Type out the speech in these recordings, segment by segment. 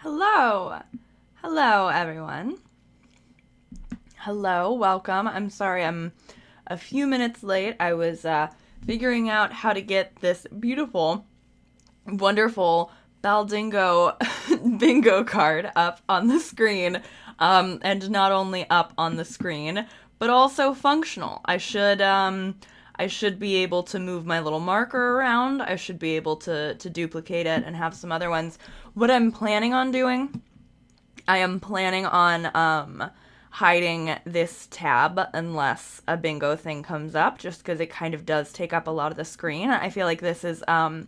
Hello. Hello, everyone. Hello, welcome. I'm sorry I'm a few minutes late. I was figuring out how to get this beautiful, wonderful Baldingo bingo card up on the screen. And not only up on the screen, but also functional. I should be able to move my little marker around. I should be able to duplicate it and have some other ones. What I'm planning on doing, I am planning on hiding this tab unless a bingo thing comes up, just because it kind of does take up a lot of the screen. I feel like this is a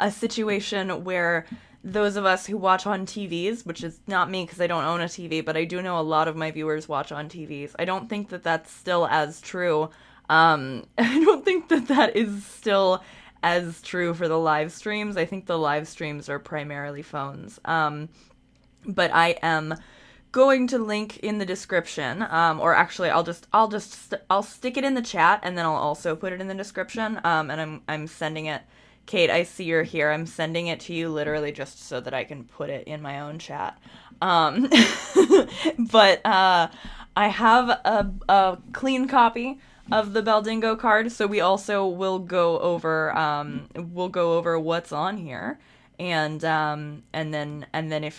situation where those of us who watch on TVs, which is not me because I don't own a TV, but I do know a lot of my viewers watch on TVs. I don't think that that's still as true. I don't think that that is still as true for the live streams. I think the live streams are primarily phones. But I am going to link in the description, or actually I'll stick it in the chat and then I'll also put it in the description. And I'm sending it. Kate, I see you're here. I'm sending it to you literally just so that I can put it in my own chat. But I have a clean copy of the Beldingo card, so we also will go over what's on here, and then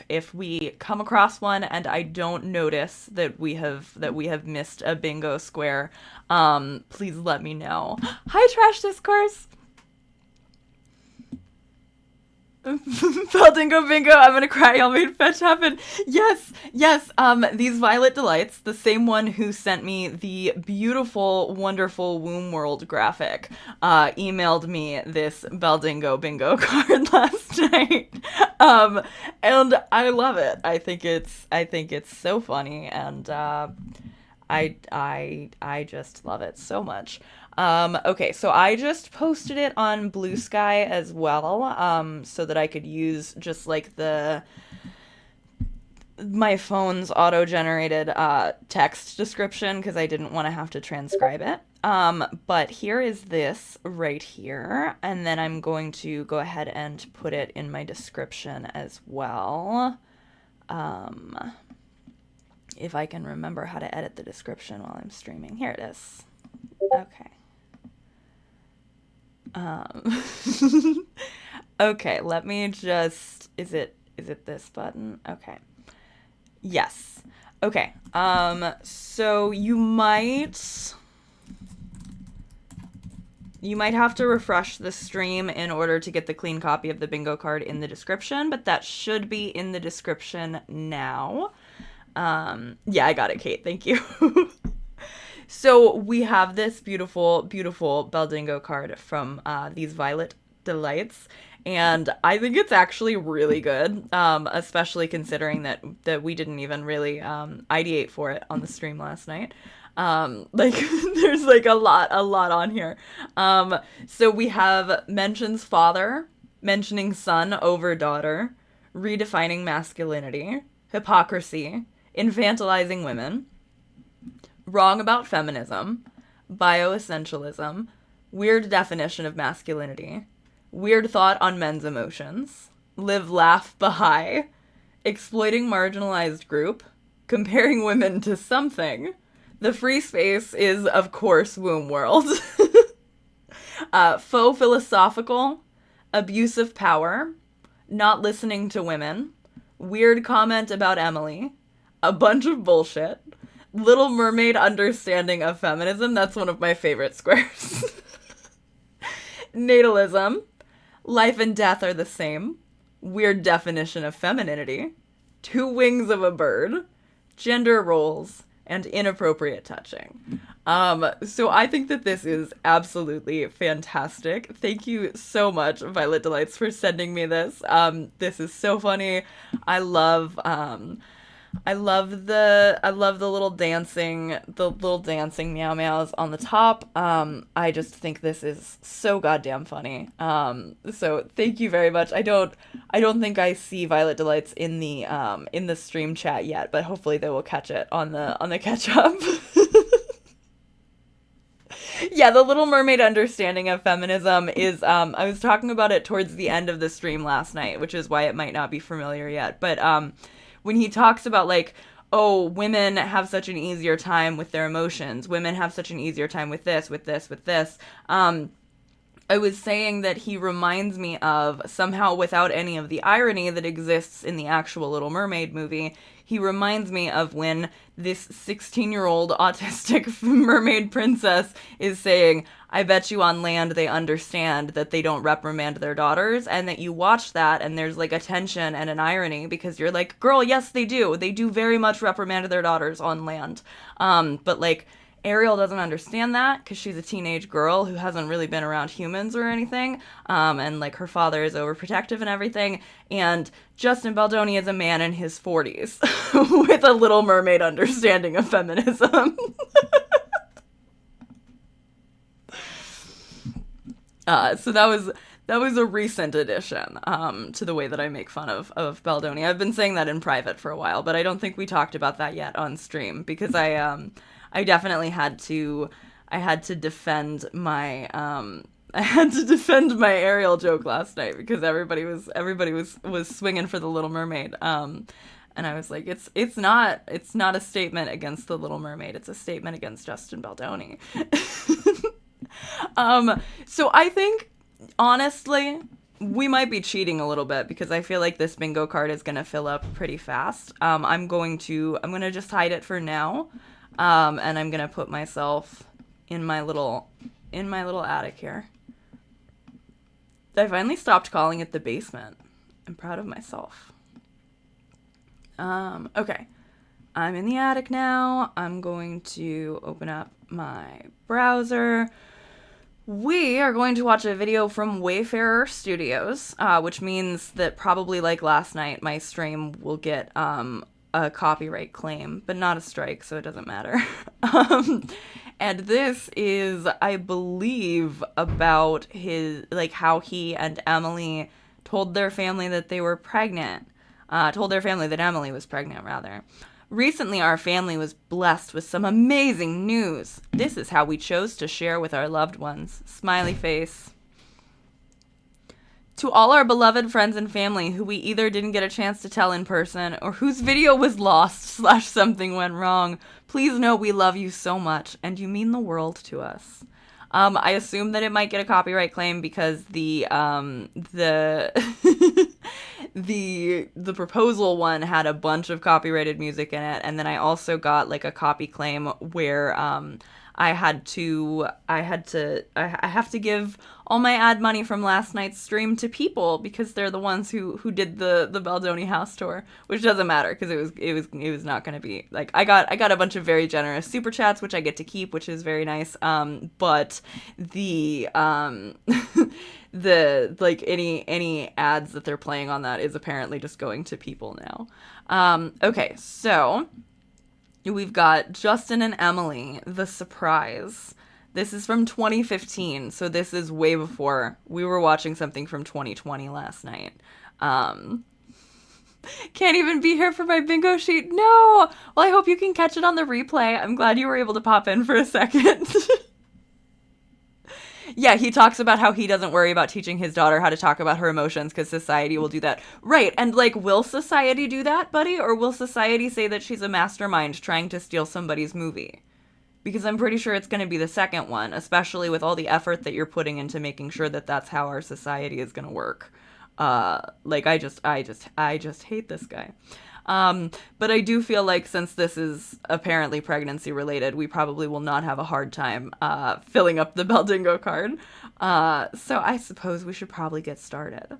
if we come across one and I don't notice that we have missed a bingo square, please let me know. Hi, Trash Discourse. Beldingo bingo, I'm gonna cry, y'all made fetch happen. Yes, yes, these Violet Delights, the same one who sent me the beautiful, wonderful Womb World graphic, emailed me this Beldingo bingo card last night. And I love it. I think it's so funny, and I just love it so much. Okay, so I just posted it on Blue Sky as well, so that I could use just like my phone's auto-generated text description because I didn't want to have to transcribe it. But here is this right here, and then I'm going to go ahead and put it in my description as well. If I can remember how to edit the description while I'm streaming. Here it is. Okay. Okay, let me just, is it this button? Okay. Yes. Okay. So you might have to refresh the stream in order to get the clean copy of the bingo card in the description, but that should be in the description now. Yeah, I got it, Kate. Thank you. So we have this beautiful, beautiful Beldingo card from these Violet Delights, and I think it's actually really good, especially considering that we didn't even really ideate for it on the stream last night. Like there's like a lot on here. So we have mentions father, mentioning son over daughter, redefining masculinity, hypocrisy, infantilizing women, wrong about feminism, bioessentialism, weird definition of masculinity, weird thought on men's emotions, live laugh Baha'i, exploiting marginalized group, comparing women to something, the free space is of course womb world, faux philosophical, abuse of power, not listening to women, weird comment about Emily, a bunch of bullshit, Little Mermaid understanding of feminism. That's one of my favorite squares. Natalism. Life and death are the same. Weird definition of femininity. Two wings of a bird. Gender roles. And inappropriate touching. So I think that this is absolutely fantastic. Thank you so much, Violet Delights, for sending me this. This is so funny. I love the little dancing meow meows on the top. I just think this is so goddamn funny. So thank you very much. I don't think I see Violet Delights in the stream chat yet, but hopefully they will catch it on the catch up. Yeah, the Little Mermaid understanding of feminism is I was talking about it towards the end of the stream last night, which is why it might not be familiar yet. But when he talks about like, oh, women have such an easier time with their emotions. Women have such an easier time with this, with this, with this. I was saying that he reminds me of, somehow without any of the irony that exists in the actual Little Mermaid movie, he reminds me of when this 16-year-old autistic mermaid princess is saying, I bet you on land they understand that they don't reprimand their daughters, and that you watch that and there's like a tension and an irony because you're like, girl, yes, they do. They do very much reprimand their daughters on land. But like, Ariel doesn't understand that because she's a teenage girl who hasn't really been around humans or anything, and like her father is overprotective and everything, and Justin Baldoni is a man in his 40s with a Little Mermaid understanding of feminism. So that was a recent addition to the way that I make fun of Baldoni. I've been saying that in private for a while, but I don't think we talked about that yet on stream because I definitely had to defend my Ariel joke last night because everybody was swinging for the Little Mermaid. And I was like, it's not a statement against the Little Mermaid. It's a statement against Justin Baldoni. So I think, honestly, we might be cheating a little bit because I feel like this bingo card is going to fill up pretty fast. I'm going to just hide it for now. And I'm going to put myself in my little attic here. I finally stopped calling it the basement. I'm proud of myself. Okay. I'm in the attic now. I'm going to open up my browser. We are going to watch a video from Wayfarer Studios, which means that probably like last night, my stream will get a copyright claim, but not a strike, so it doesn't matter. And this is, I believe, about his, like, how he and Emily told their family that they were pregnant. Told their family that Emily was pregnant, rather. Recently, our family was blessed with some amazing news. This is how we chose to share with our loved ones. Smiley face. To all our beloved friends and family who we either didn't get a chance to tell in person or whose video was lost / something went wrong, please know we love you so much and you mean the world to us. I assume that it might get a copyright claim because the the proposal one had a bunch of copyrighted music in it, and then I also got like a copy claim where I have to give all my ad money from last night's stream to people because they're the ones who did the Baldoni house tour, which doesn't matter because it was not going to be like I got a bunch of very generous super chats which I get to keep, which is very nice. But the the like any ads that they're playing on that is apparently just going to people now. Okay, so we've got Justin and Emily, The Surprise. This is from 2015, so this is way before. We were watching something from 2020 last night. Can't even be here for my bingo sheet. No! Well, I hope you can catch it on the replay. I'm glad you were able to pop in for a second. Yeah, he talks about how he doesn't worry about teaching his daughter how to talk about her emotions because society will do that. Right, and like, will society do that, buddy? Or will society say that she's a mastermind trying to steal somebody's movie? Because I'm pretty sure it's going to be the second one, especially with all the effort that you're putting into making sure that that's how our society is going to work. Like, I just hate this guy. But I do feel like since this is apparently pregnancy related, we probably will not have a hard time filling up the Beldingo card. So I suppose we should probably get started.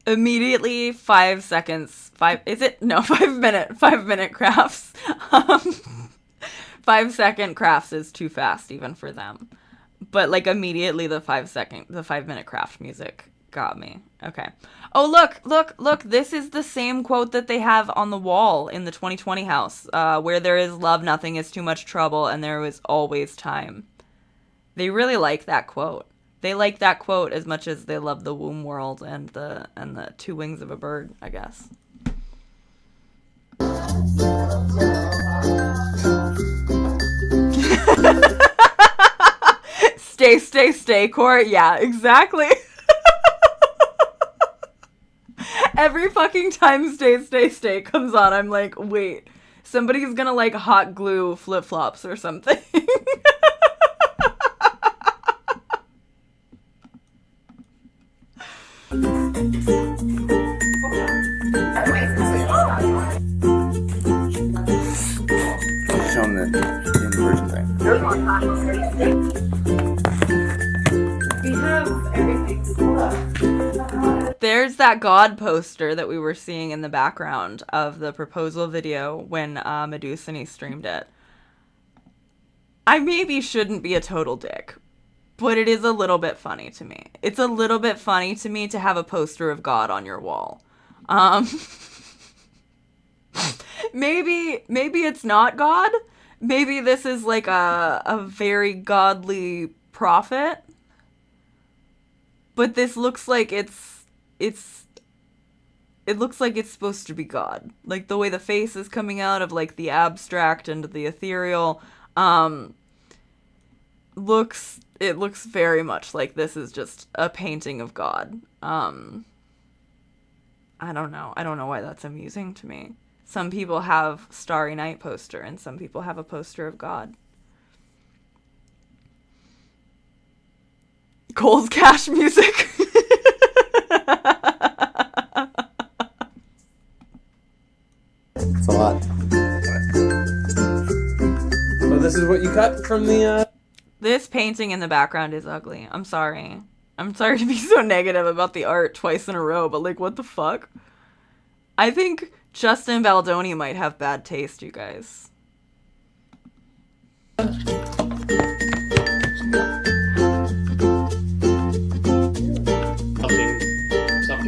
Immediately 5 seconds, 5 minute crafts. 5 second crafts is too fast even for them. But like immediately the 5 minute craft music got me. Okay. Oh, look, this is the same quote that they have on the wall in the 2020 house, where there is love, nothing is too much trouble, and there is always time. They really like that quote. They like that quote as much as they love the womb world and the two wings of a bird, I guess. Stay, Court. Yeah, exactly. Every fucking time stay comes on, I'm like, wait, somebody's gonna like hot glue flip-flops or something. Show them the inversion thing. We have everything. There's that God poster that we were seeing in the background of the proposal video when Medusini streamed it. I maybe shouldn't be a total dick, but it is a little bit funny to me. It's a little bit funny to me to have a poster of God on your wall. Maybe it's not God. Maybe this is like a very godly prophet. But this looks like it looks like it's supposed to be God. Like the way the face is coming out of like the abstract and the ethereal looks very much like this is just a painting of God. I don't know why that's amusing to me. Some people have Starry Night poster and some people have a poster of God. Cole's Cash music. It's a lot. So this is what you cut from the, This painting in the background is ugly. I'm sorry. I'm sorry to be so negative about the art twice in a row, but like, what the fuck? I think Justin Baldoni might have bad taste, you guys. Something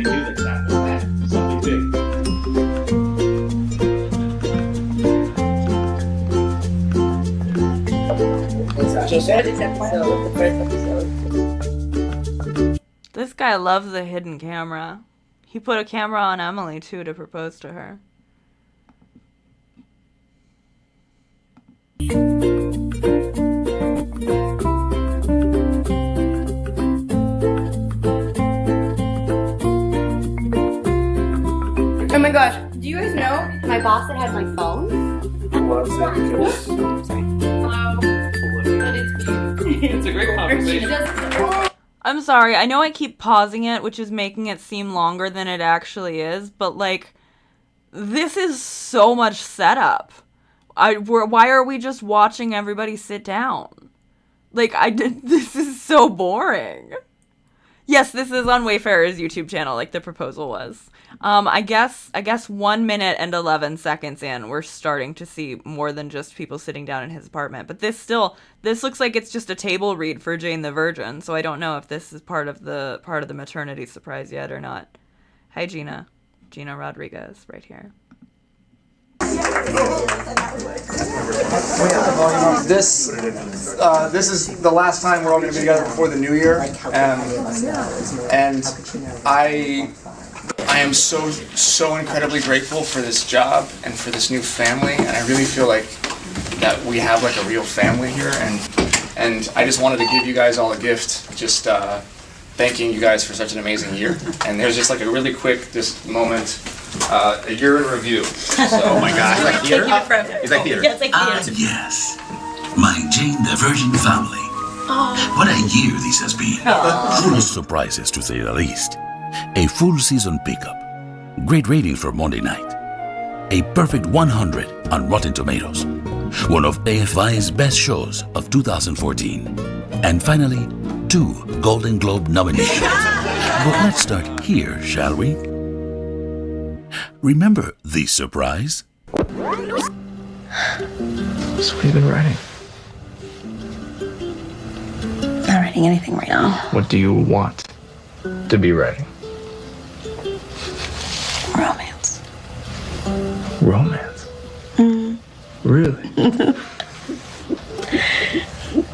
new that's happening. Something big. This guy loves the hidden camera. He put a camera on Emily, too, to propose to her. Oh my gosh, do you guys know my boss that had my phone? Loves it because But it's cute. It's a great conversation. I'm sorry, I know I keep pausing it, which is making it seem longer than it actually is, but like, this is so much setup. Why are we just watching everybody sit down? Like, this is so boring. Yes, this is on Wayfarer's YouTube channel, like the proposal was. I guess 1 minute and 11 seconds in, we're starting to see more than just people sitting down in his apartment. But this looks like it's just a table read for Jane the Virgin, so I don't know if this is part of the maternity surprise yet or not. Hi, Gina. Gina Rodriguez, right here. this is the last time we're all going to be together before the new year, and I am so incredibly grateful for this job and for this new family, and I really feel like that we have like a real family here, and I just wanted to give you guys all a gift, just thanking you guys for such an amazing year. And there's just like a really quick moment. A year in review. So, oh my God. He's like theater? He's like theater. Yeah, it's like theater. Yes. My Jane the Virgin family. What a year this has been. Full of surprises, to say the least. A full season pickup. Great ratings for Monday night. A perfect 100 on Rotten Tomatoes. One of AFI's best shows of 2014. And finally, 2 Golden Globe nominations. But let's start here, shall we? Remember the surprise? So what have you been writing? Not writing anything right now. What do you want to be writing? Romance. Romance? Really? A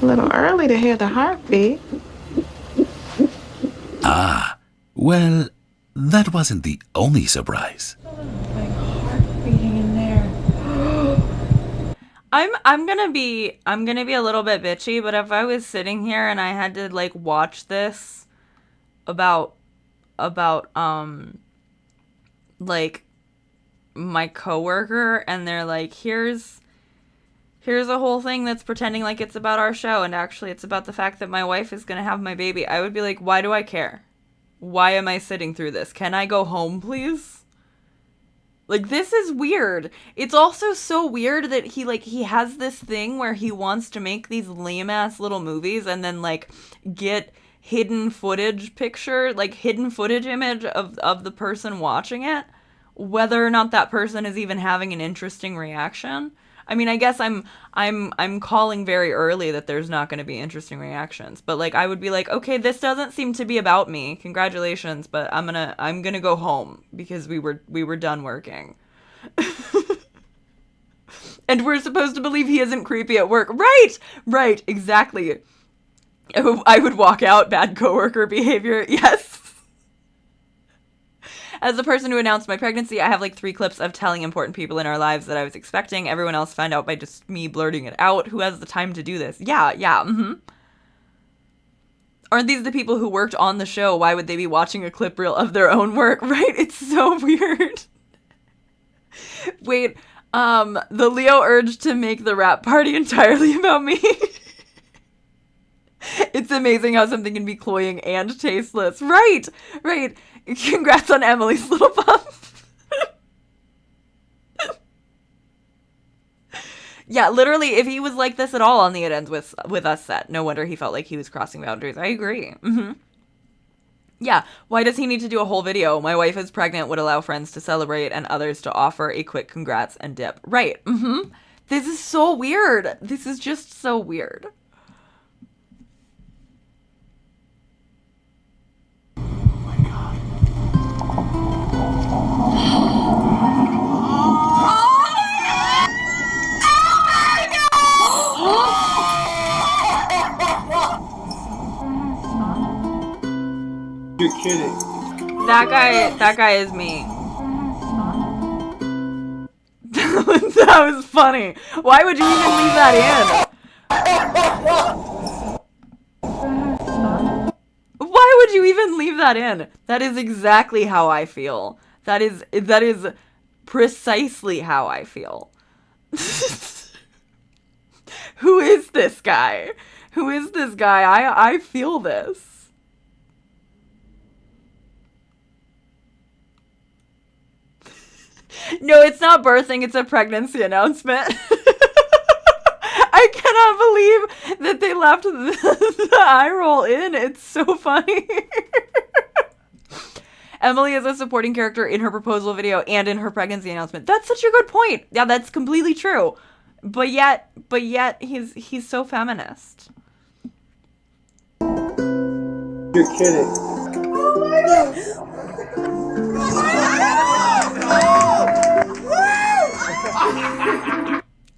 little early. early to hear the heartbeat. Ah, well, that wasn't the only surprise. I'm gonna be a little bit bitchy, but if I was sitting here and I had to like watch this about like my coworker, and they're like, here's a whole thing that's pretending like it's about our show, and actually it's about the fact that my wife is gonna have my baby, I would be like, why do I care? Why am I sitting through this? Can I go home, please? Like, this is weird. It's also so weird that he has this thing where he wants to make these lame-ass little movies and then, like, get hidden footage image of the person watching it, whether or not that person is even having an interesting reaction. I mean, I guess I'm calling very early that there's not going to be interesting reactions, but like I would be like, okay, this doesn't seem to be about me. Congratulations, but I'm gonna go home because we were done working, and we're supposed to believe he isn't creepy at work. Right, exactly. I would walk out. Bad coworker behavior. Yes. As a person who announced my pregnancy, I have like 3 clips of telling important people in our lives that I was expecting. Everyone else found out by just me blurting it out. Who has the time to do this? Yeah, Aren't these the people who worked on the show? Why would they be watching a clip reel of their own work? Right? It's so weird. Wait, the Leo urge to make the rap party entirely about me. It's amazing how something can be cloying and tasteless. Right. Congrats on Emily's little bump. Yeah, literally, if he was like this at all on the It Ends with Us set, no wonder he felt like he was crossing boundaries. I agree. Yeah, why does he need to do a whole video? My wife is pregnant, would allow friends to celebrate and others to offer a quick congrats and dip. Right. This is so weird. This is just so weird. You're kidding. That guy is me. That was funny. Why would you even leave that in? Why would you even leave that in? That is exactly how I feel. That is precisely how I feel. Who is this guy? Who is this guy? I feel this. No, it's not birthing, it's a pregnancy announcement. I cannot believe that they left the eye roll in. It's so funny. Emily is a supporting character in her proposal video and in her pregnancy announcement. That's such a good point. Yeah, that's completely true. But yet he's so feminist. You're kidding.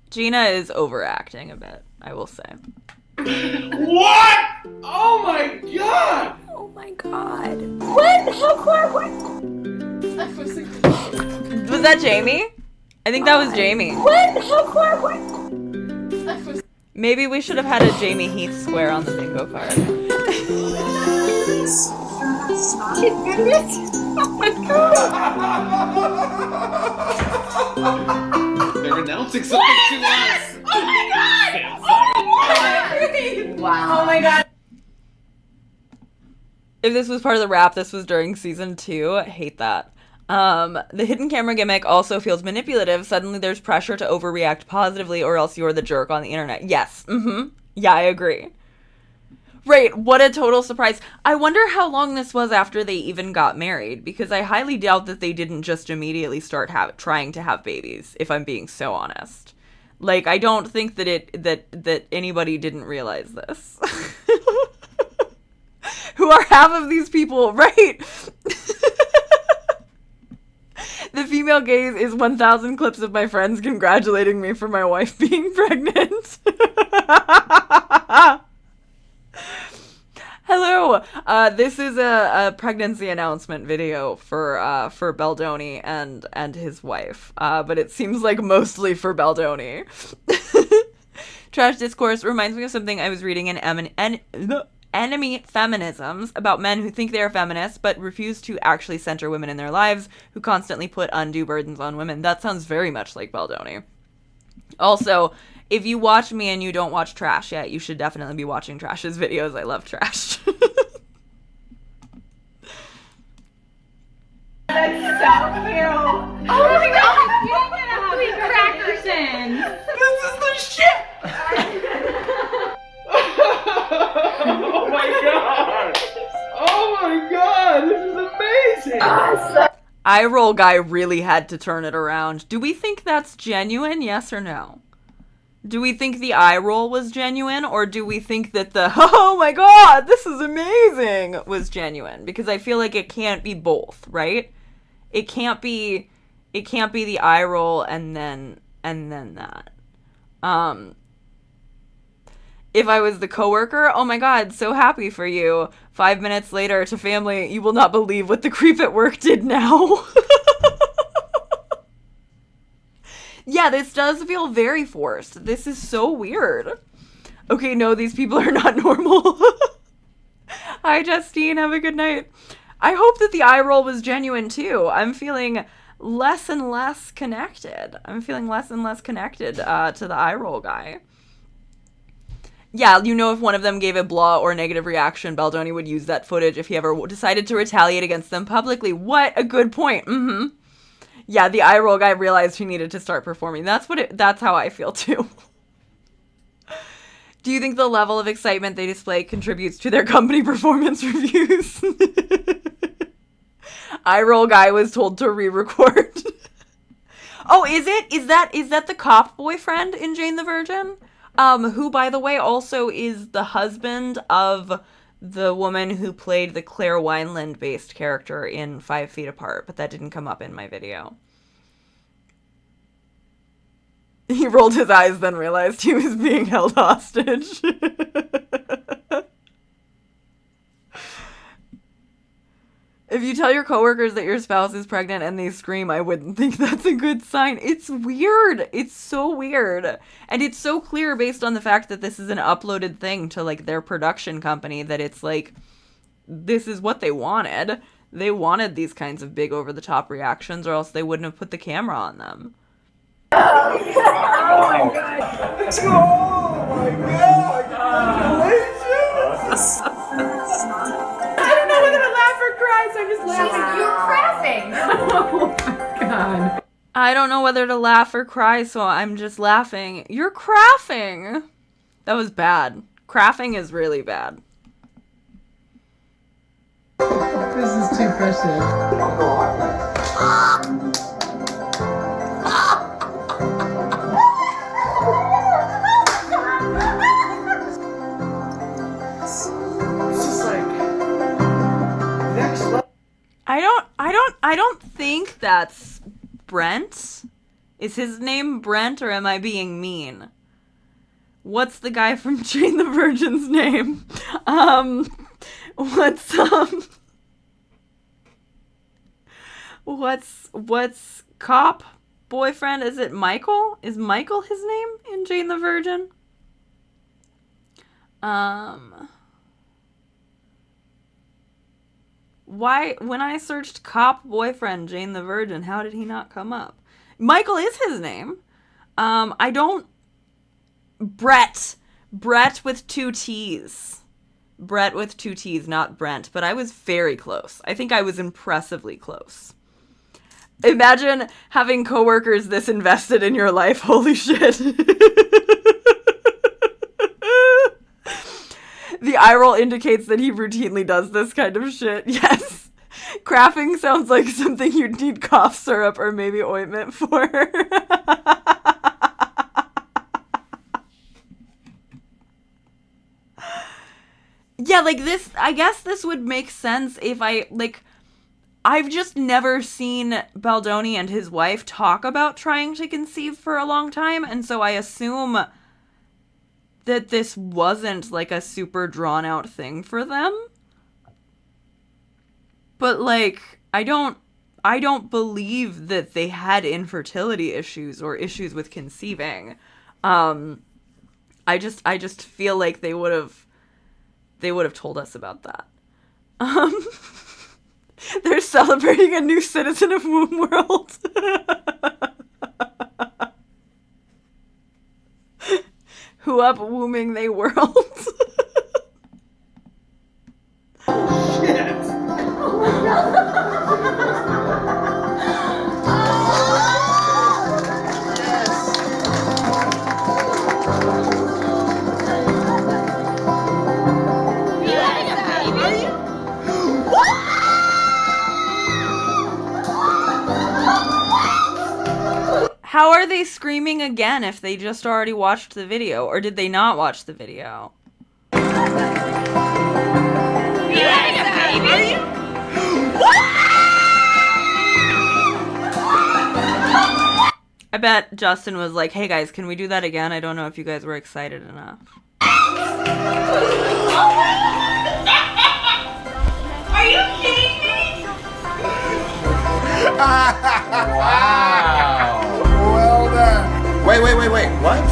Gina is overacting a bit, I will say. What? Oh my god! Oh my god. What? How far? What? Was that Jamie? I think that was Jamie. What? How far? What? Maybe we should have had a Jamie Heath square on the bingo card. Oh my god. They're announcing something to us. Oh my god. Oh my god. Wow. Oh my god. If this was part of the rap, this was during season 2. I hate that. The hidden camera gimmick also feels manipulative. Suddenly there's pressure to overreact positively or else you're the jerk on the internet. Yes. Yeah, I agree. Right, what a total surprise. I wonder how long this was after they even got married, because I highly doubt that they didn't just immediately start trying to have babies, if I'm being so honest. Like, I don't think that anybody didn't realize this. Who are half of these people, right? The female gaze is 1,000 clips of my friends congratulating me for my wife being pregnant. This is a pregnancy announcement video for Baldoni and his wife, but it seems like mostly for Baldoni. Trash discourse reminds me of something I was reading in Enemy Feminisms about men who think they are feminists but refuse to actually center women in their lives, who constantly put undue burdens on women. That sounds very much like Baldoni. Also, if you watch me and you don't watch Trash yet, you should definitely be watching Trash's videos. I love Trash. That's so cute. Oh my god, you didn't get a happy crackers in. This is the shit! Oh my god! Oh my god! This is amazing! Awesome. Eye roll guy really had to turn it around. Do we think that's genuine? Yes or no? Do we think the eye roll was genuine, or do we think that the "oh my god, this is amazing" was genuine? Because I feel like it can't be both, right? It can't be the eye roll and then that. If I was the coworker, oh my god, so happy for you. 5 minutes later to family, you will not believe what the creep at work did now. Yeah, this does feel very forced. This is so weird. Okay, no, these people are not normal. Hi, Justine. Have a good night. I hope that the eye roll was genuine, too. I'm feeling less and less connected. to the eye roll guy. Yeah, you know, if one of them gave a blah or negative reaction, Baldoni would use that footage if he ever decided to retaliate against them publicly. What a good point. Mm-hmm. Yeah, the eye roll guy realized he needed to start performing. That's how I feel too. Do you think the level of excitement they display contributes to their company performance reviews? Eye roll guy was told to re-record. Oh, is that the cop boyfriend in Jane the Virgin? Who, by the way, also is the husband of the woman who played the Claire Wineland-based character in 5 Feet Apart, but that didn't come up in my video. He rolled his eyes, then realized he was being held hostage. If you tell your coworkers that your spouse is pregnant and they scream, I wouldn't think that's a good sign. It's weird. It's so weird. And it's so clear based on the fact that this is an uploaded thing to, like, their production company that it's like, this is what they wanted. They wanted these kinds of big over-the-top reactions, or else they wouldn't have put the camera on them. Oh my god! Oh my god! I don't know whether to laugh or cry, so I'm just laughing. You're crafting. Oh my god. I don't know whether to laugh or cry, so I'm just laughing. You're crafting. That was bad. Crafting is really bad. This is too precious. I don't think that's Brent. Is his name Brent, or am I being mean? What's the guy from Jane the Virgin's name? What's cop boyfriend? Is it Michael? Is Michael his name in Jane the Virgin? Why, when I searched cop boyfriend Jane the Virgin, how did he not come up? Michael is his name. Brett with 2 T's. Brett with 2 T's, not Brent, but I was very close. I think I was impressively close. Imagine having coworkers this invested in your life. Holy shit. The eye roll indicates that he routinely does this kind of shit. Yes. Crafting sounds like something you'd need cough syrup or maybe ointment for. Yeah, like this, I guess this would make sense if I've just never seen Baldoni and his wife talk about trying to conceive for a long time, and so I assume that this wasn't like a super drawn out thing for them. But like, I don't believe that they had infertility issues or issues with conceiving. I just feel like they would have told us about that. They're celebrating a new citizen of Womb World. Who up wombing they world. How are they screaming again if they just already watched the video? Or did they not watch the video? I bet Justin was like, hey guys, can we do that again? I don't know if you guys were excited enough. Are you kidding me? Wow. Well done. Wait. What?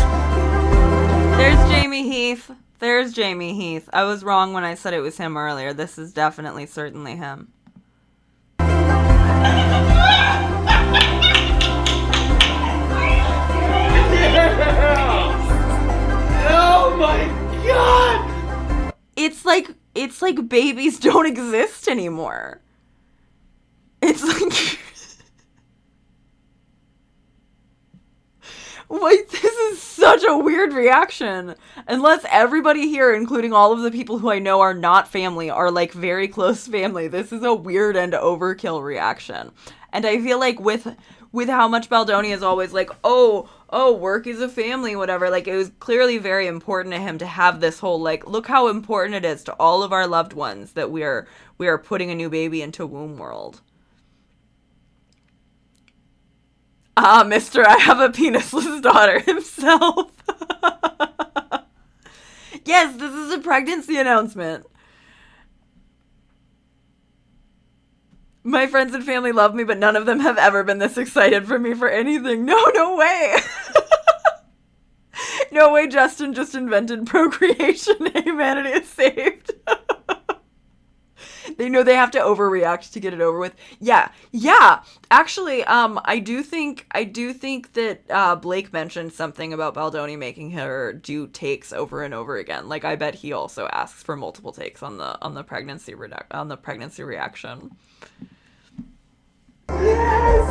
There's Jamie Heath. There's Jamie Heath. I was wrong when I said it was him earlier. This is definitely, certainly him. Oh my god! It's like babies don't exist anymore. It's like... Wait, this is such a weird reaction. Unless everybody here, including all of the people who I know are not family, are like very close family, this is a weird and overkill reaction. And I feel like with how much Baldoni is always like, oh, work is a family, whatever, like it was clearly very important to him to have this whole like, look how important it is to all of our loved ones that we are putting a new baby into Womb World. Mr. I have a penisless daughter himself. Yes, this is a pregnancy announcement. My friends and family love me, but none of them have ever been this excited for me for anything. No way. No way Justin just invented procreation and humanity is saved. They know they have to overreact to get it over with. Yeah. Actually, I do think that Blake mentioned something about Baldoni making her do takes over and over again. Like, I bet he also asks for multiple takes on the pregnancy reaction. Yes!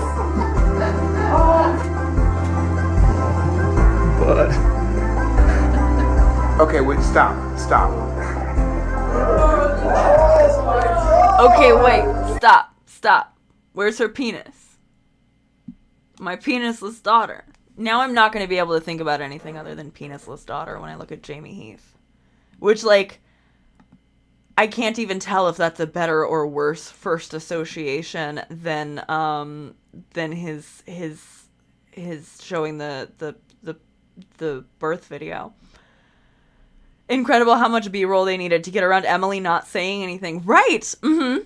But. Okay, wait, stop. Okay, wait, stop. Where's her penis? My penisless daughter. Now I'm not going to be able to think about anything other than penisless daughter when I look at Jamie Heath. Which, like, I can't even tell if that's a better or worse first association than his showing the birth video. Incredible how much B-roll they needed to get around Emily not saying anything. Right! Mm-hmm.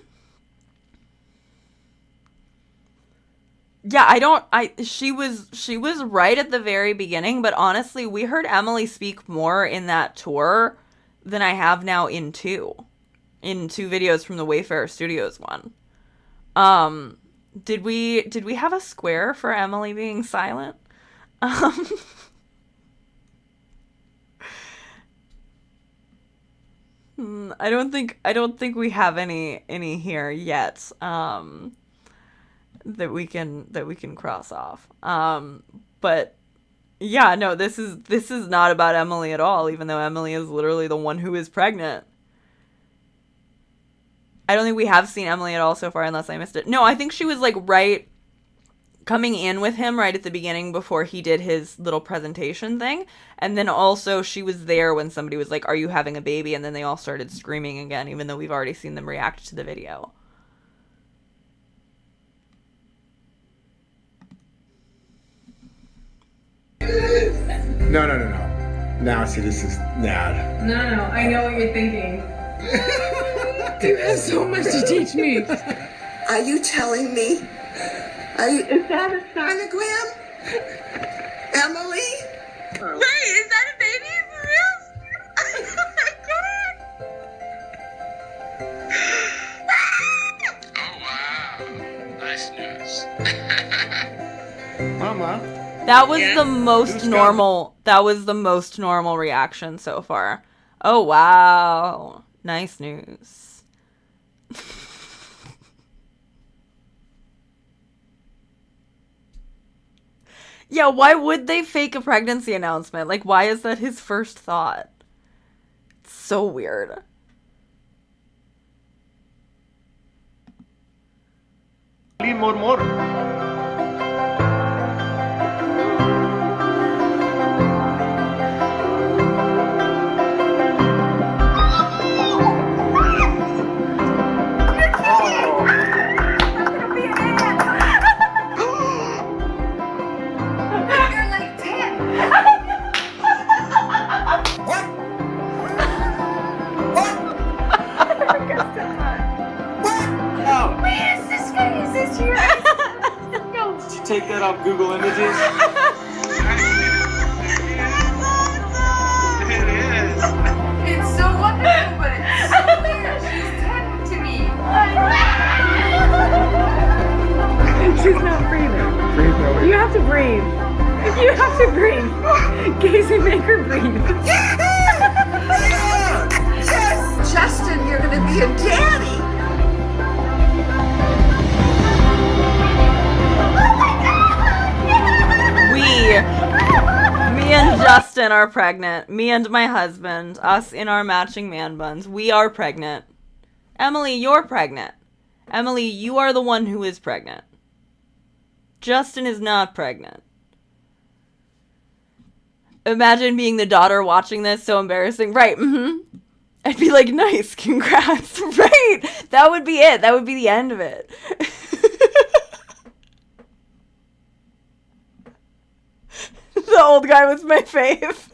Yeah, she was right at the very beginning, but honestly, we heard Emily speak more in that tour than I have now in two videos from the Wayfarer Studios one. Did we have a square for Emily being silent? I don't think we have any here yet. That we can cross off. But yeah, no, this is not about Emily at all, even though Emily is literally the one who is pregnant. I don't think we have seen Emily at all so far, unless I missed it. No, I think she was like right coming in with him right at the beginning before he did his little presentation thing. And then also she was there when somebody was like, are you having a baby? And then they all started screaming again, even though we've already seen them react to the video. No. Now, see, this is mad. No, I know what you're thinking. You have so much to teach me. Are you telling me? Is that a sonogram? Emily? Wait, is that a baby for real? Oh my god! Oh, wow. Nice news. Mama. That was the most normal. That was the most normal reaction so far. Oh wow, nice news. Yeah, why would they fake a pregnancy announcement? Like, why is that his first thought? It's so weird. More. Take that off Google Images. It is. It's so wonderful, but it's so weird. She's 10 to me. She's not breathing. You have to breathe. You have to breathe. Casey, make her breathe. Yes! Justin, you're gonna be a daddy! Me and Justin are pregnant. Me and my husband, us in our matching man buns, we are pregnant. Emily, you're pregnant. Emily, you are the one who is pregnant. Justin is not pregnant. Imagine being the daughter watching this, so embarrassing. Right, I'd be like, nice, congrats. Right, that would be it. That would be the end of it. The old guy was my fave.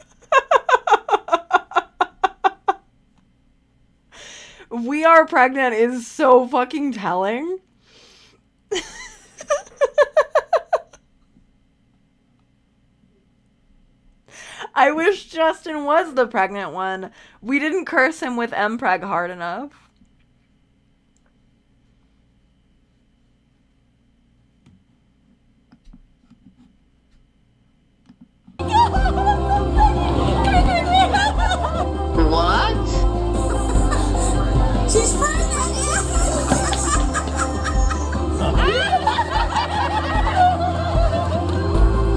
We are pregnant is so fucking telling. I wish Justin was the pregnant one. We didn't curse him with mpreg hard enough. What? She's pregnant!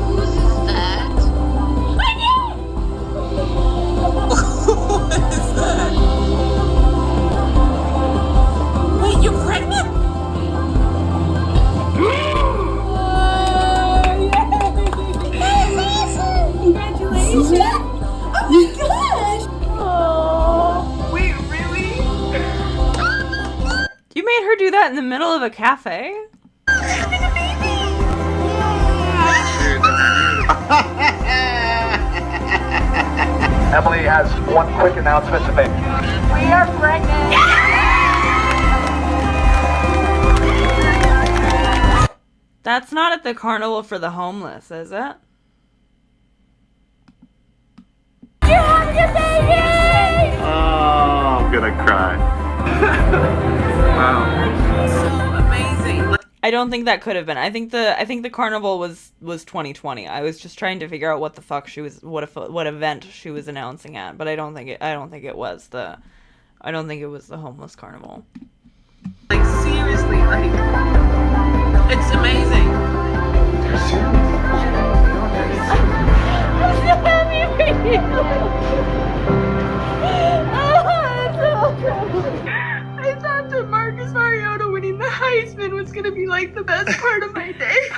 Whose is that? What is that? Wait, you're pregnant? Congratulations! Oh my gosh! Oh, wait, really? You made her do that in the middle of a cafe? Emily has one quick announcement to make. We are pregnant. That's not at the carnival for the homeless, is it? You have your baby! Oh, I'm gonna cry. Wow. So amazing. I don't think that could have been. I think the carnival was 2020. I was just trying to figure out what the fuck she was, what event she was announcing at, but I don't think it was the homeless carnival. Like, seriously, like, it's amazing. I'm so happy for you! I thought that Marcus Mariota winning the Heisman was gonna be like the best part of my day.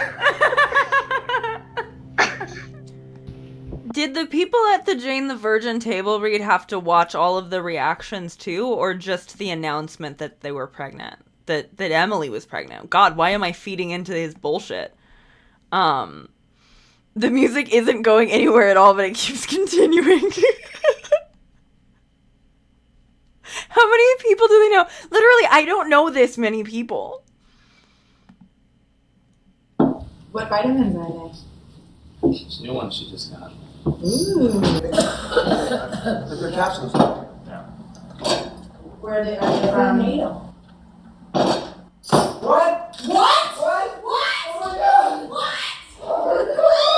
Did the people at the Jane the Virgin table read have to watch all of the reactions too, or just the announcement that they were pregnant? That Emily was pregnant? God, why am I feeding into his bullshit? The music isn't going anywhere at all, but it keeps continuing. How many people do they know? Literally, I don't know this many people. What vitamins are they? It's a new one she just got. Ooh. They're capsules. Where are they from? What? What? What? What? Oh my god!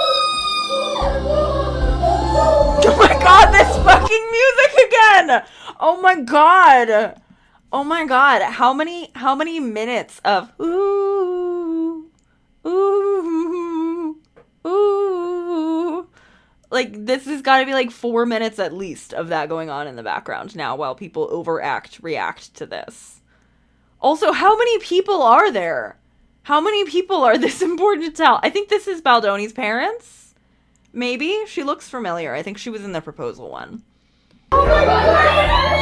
Oh my god, this fucking music again! Oh my god! Oh my god, how many minutes of ooh, ooh, ooh. Like, this has got to be like 4 minutes at least of that going on in the background now while people react to this. Also, how many people are there? How many people are this important to tell? I think this is Baldoni's parents. Maybe? She looks familiar. I think she was in the proposal one. Oh my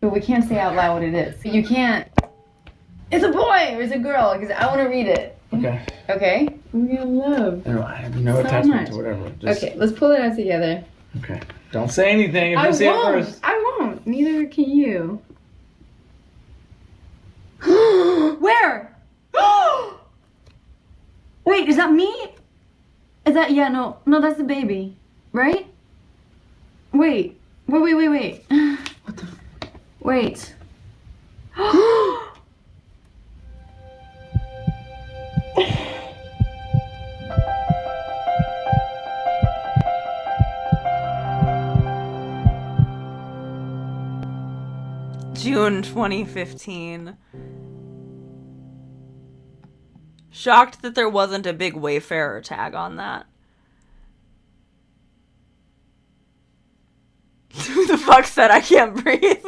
But we can't say out loud what it is. You can't. It's a boy or it's a girl because I want to read it. Okay. Okay? We're gonna love. No, I have no So attachment much. to whatever. Just, Okay, let's pull it out together. Okay. Don't say anything if I you see it won't. first. I won't. Neither can you. Where? Wait, is that me? Is that no, that's the baby, right? Wait. What the? Wait. June 2015. Shocked that there wasn't a big Wayfarer tag on that. Who the fuck said I can't breathe?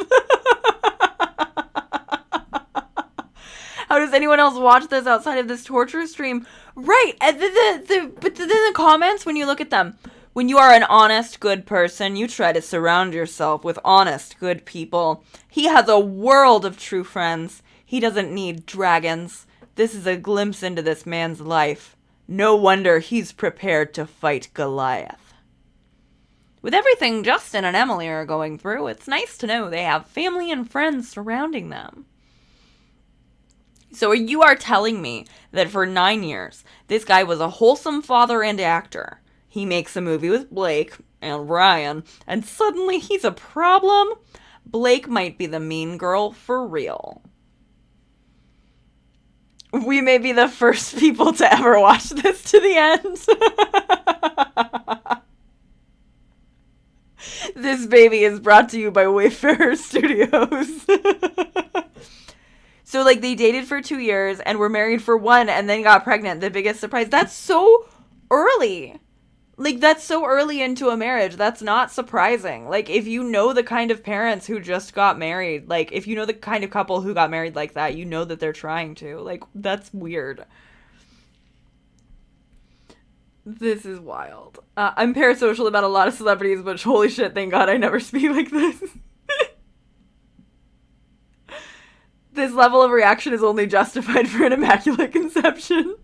How does anyone else watch this outside of this torture stream? Right, but then the comments, when you look at them, when you are an honest, good person, you try to surround yourself with honest, good people. He has a world of true friends. He doesn't need dragons. This is a glimpse into this man's life. No wonder he's prepared to fight Goliath. With everything Justin and Emily are going through, it's nice to know they have family and friends surrounding them. So you are telling me that for 9 years, this guy was a wholesome father and actor. He makes a movie with Blake and Ryan, and suddenly he's a problem? Blake might be the mean girl for real. We may be the first people to ever watch this to the end. This baby is brought to you by Wayfarer Studios. So, like, they dated for 2 years and were married for 1 and then got pregnant. The biggest surprise. That's so early. Like, that's so early into a marriage. That's not surprising. Like, if you know the kind of parents who just got married, like, if you know the kind of couple who got married like that, you know that they're trying to. Like, that's weird. This is wild. I'm parasocial about a lot of celebrities, but holy shit, thank God I never speak like this. This level of reaction is only justified for an immaculate conception.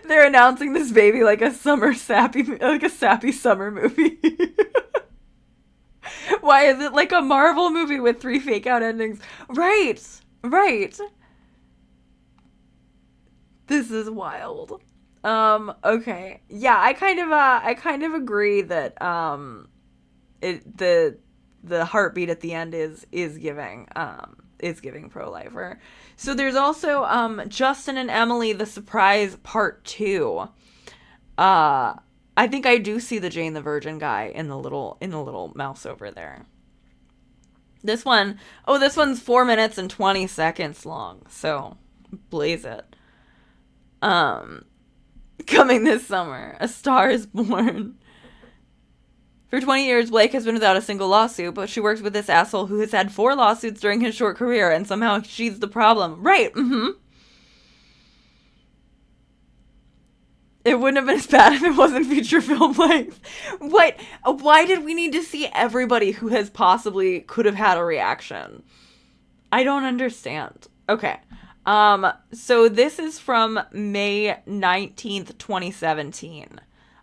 They're announcing this baby like a sappy summer movie. Why is it like a Marvel movie with 3 fake out endings? Right. This is wild. Okay. Yeah, I kind of agree that the heartbeat at the end is giving pro-lifer. So there's also Justin and Emily, the surprise part 2. I think I do see the Jane the Virgin guy in the little mouse over there. This one's 4 minutes and 20 seconds long, so blaze it. Coming this summer, A Star is Born. For 20 years, Blake has been without a single lawsuit, but she works with this asshole who has had 4 lawsuits during his short career, and somehow she's the problem. Right, It wouldn't have been as bad if it wasn't feature film length. What? Why did we need to see everybody who has possibly could have had a reaction? I don't understand. Okay. So this is from May 19th, 2017.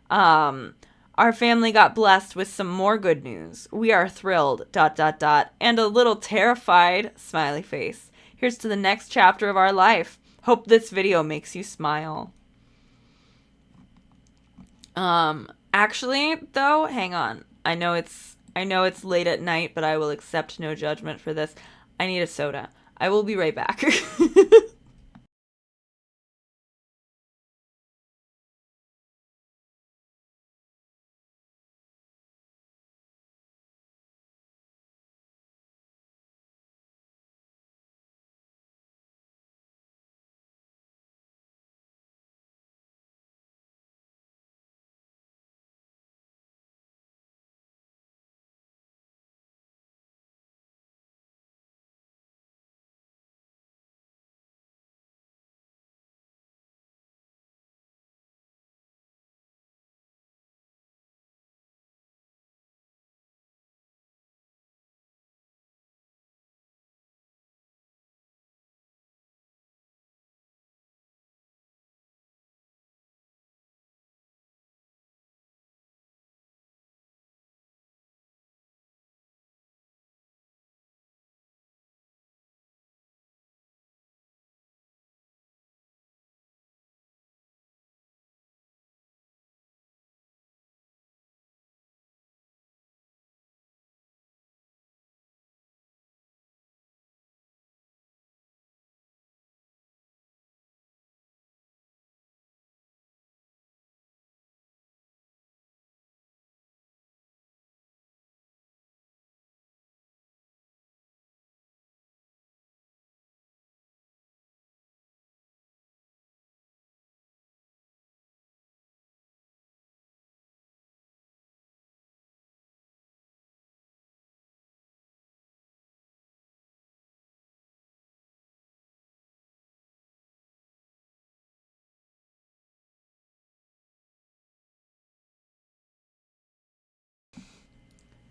Our family got blessed with some more good news. We are thrilled, ... and a little terrified, smiley face. Here's to the next chapter of our life. Hope this video makes you smile. Actually, though, hang on. I know it's late at night, but I will accept no judgment for this. I need a soda. I will be right back.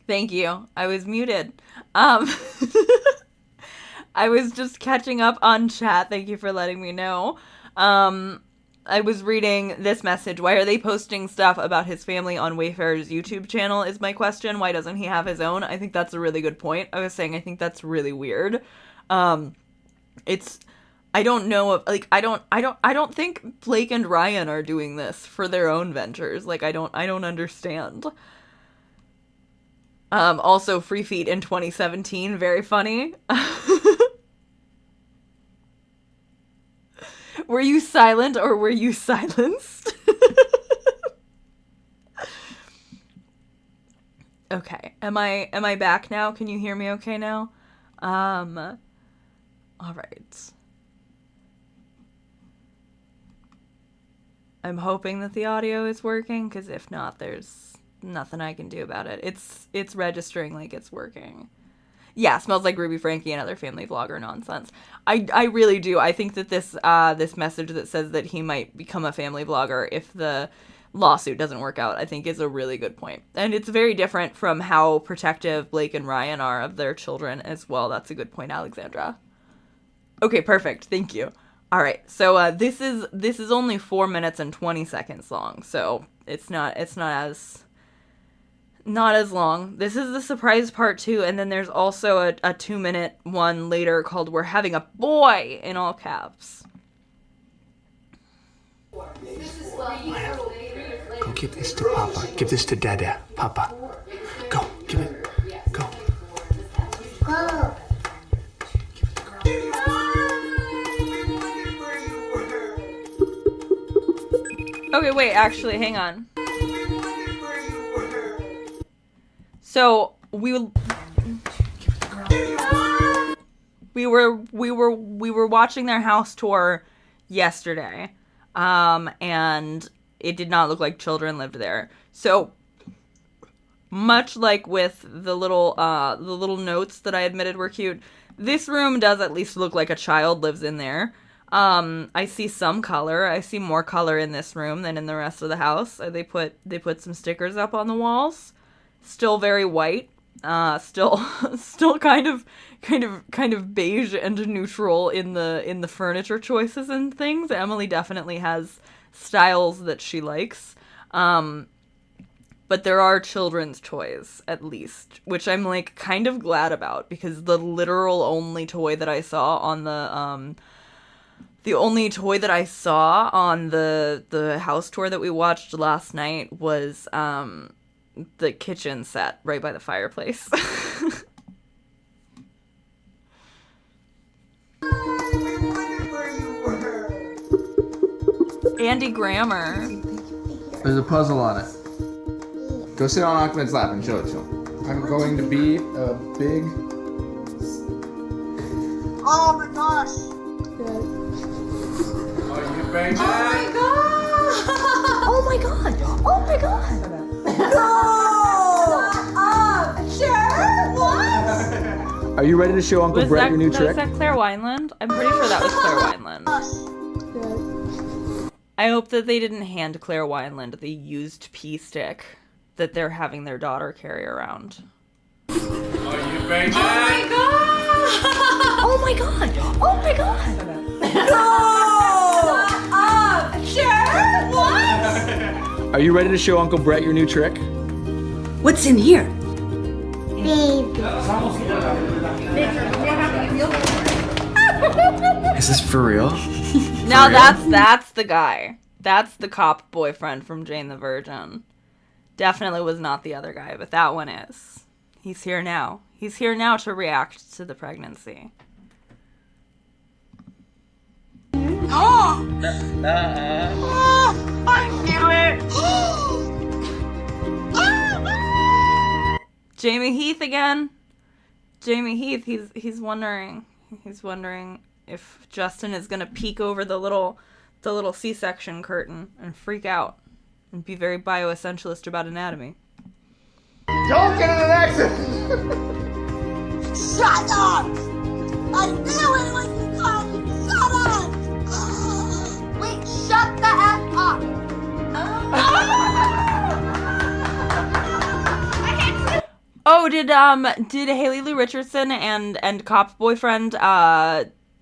Thank you. I was muted. I was just catching up on chat. Thank you for letting me know. I was reading this message. Why are they posting stuff about his family on Wayfarer's YouTube channel is my question. Why doesn't he have his own? I think that's a really good point. I was saying I think that's really weird. It's I don't know if, like, I don't think Blake and Ryan are doing this for their own ventures. Like, I don't understand. Also, Free Feet in 2017, very funny. Were you silent or were you silenced? Okay, am I back now? Can you hear me okay now? All right. I'm hoping that the audio is working, because if not, there's nothing I can do about it. It's registering like it's working. Yeah, smells like Ruby Frankie and other family vlogger nonsense. I really do. I think that this message that says that he might become a family vlogger if the lawsuit doesn't work out, I think is a really good point. And it's very different from how protective Blake and Ryan are of their children as well. That's a good point, Alexandra. Okay, perfect. Thank you. All right. So this is only 4 minutes and 20 seconds long. So it's not as long. This is the surprise part 2, and then there's also a 2-minute one later called "We're Having a Boy" in all caps. Go give this to Papa. Give this to Dada. Papa. Go. Give it. Go. Go. Okay, wait, actually, hang on. So we were watching their house tour yesterday, and it did not look like children lived there. So much like with the little notes that I admitted were cute, this room does at least look like a child lives in there. I see some color. I see more color in this room than in the rest of the house. They put some stickers up on the walls. Still very white. Still kind of beige and neutral in the furniture choices and things. Emily definitely has styles that she likes. But there are children's toys, at least, which I'm like kind of glad about, because the literal only toy that I saw on the house tour that we watched last night was the kitchen set right by the fireplace. Andy Grammer. There's a puzzle on it. Go sit on Ahmed's lap and show it to him. I'm going to be a big... Oh my gosh! Are you ready? Oh my god! Oh my god! No! Sure? What? Are you ready to show Uncle Brett your new trick? Was that Claire Wineland? I'm pretty sure that was Claire Wineland. I hope that they didn't hand Claire Wineland the used pea stick that they're having their daughter carry around. Are you ready? Oh my god! Oh my god! Oh my god! No! Sure? What? Are you ready to show Uncle Brett your new trick? What's in here? Is this for real? Now that's the guy. That's the cop boyfriend from Jane the Virgin. Definitely was not the other guy, but that one is. He's here now. He's here now to react to the pregnancy. Oh! I feel it! Jamie Heath again. Jamie Heath, he's wondering if Justin is gonna peek over the little C-section curtain and freak out and be very bioessentialist about anatomy. Don't get in an accident! Shut up! I knew it when you called me! Shut up! Wait, shut the F up! Oh, did Haley Lou Richardson and cop boyfriend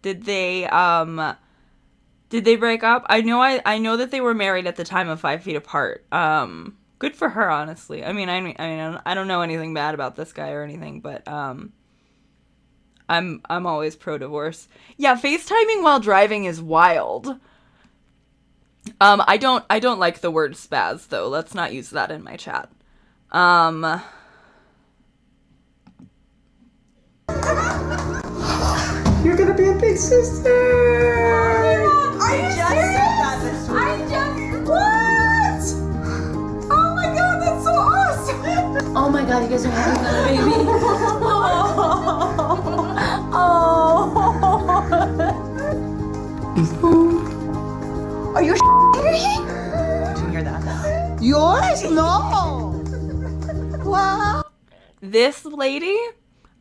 did they break up? I know that they were married at the time of 5 Feet Apart. Good for her, honestly. I mean, I don't know anything bad about this guy or anything, but I'm always pro divorce. Yeah, FaceTiming while driving is wild. I don't like the word spaz though. Let's not use that in my chat. You're gonna be a big sister! Are you serious? What? Oh my god, that's so awesome! Oh my god, you guys are having a baby. Oh. Are you serious? Did you hear that? Yours? No! Wow! This lady,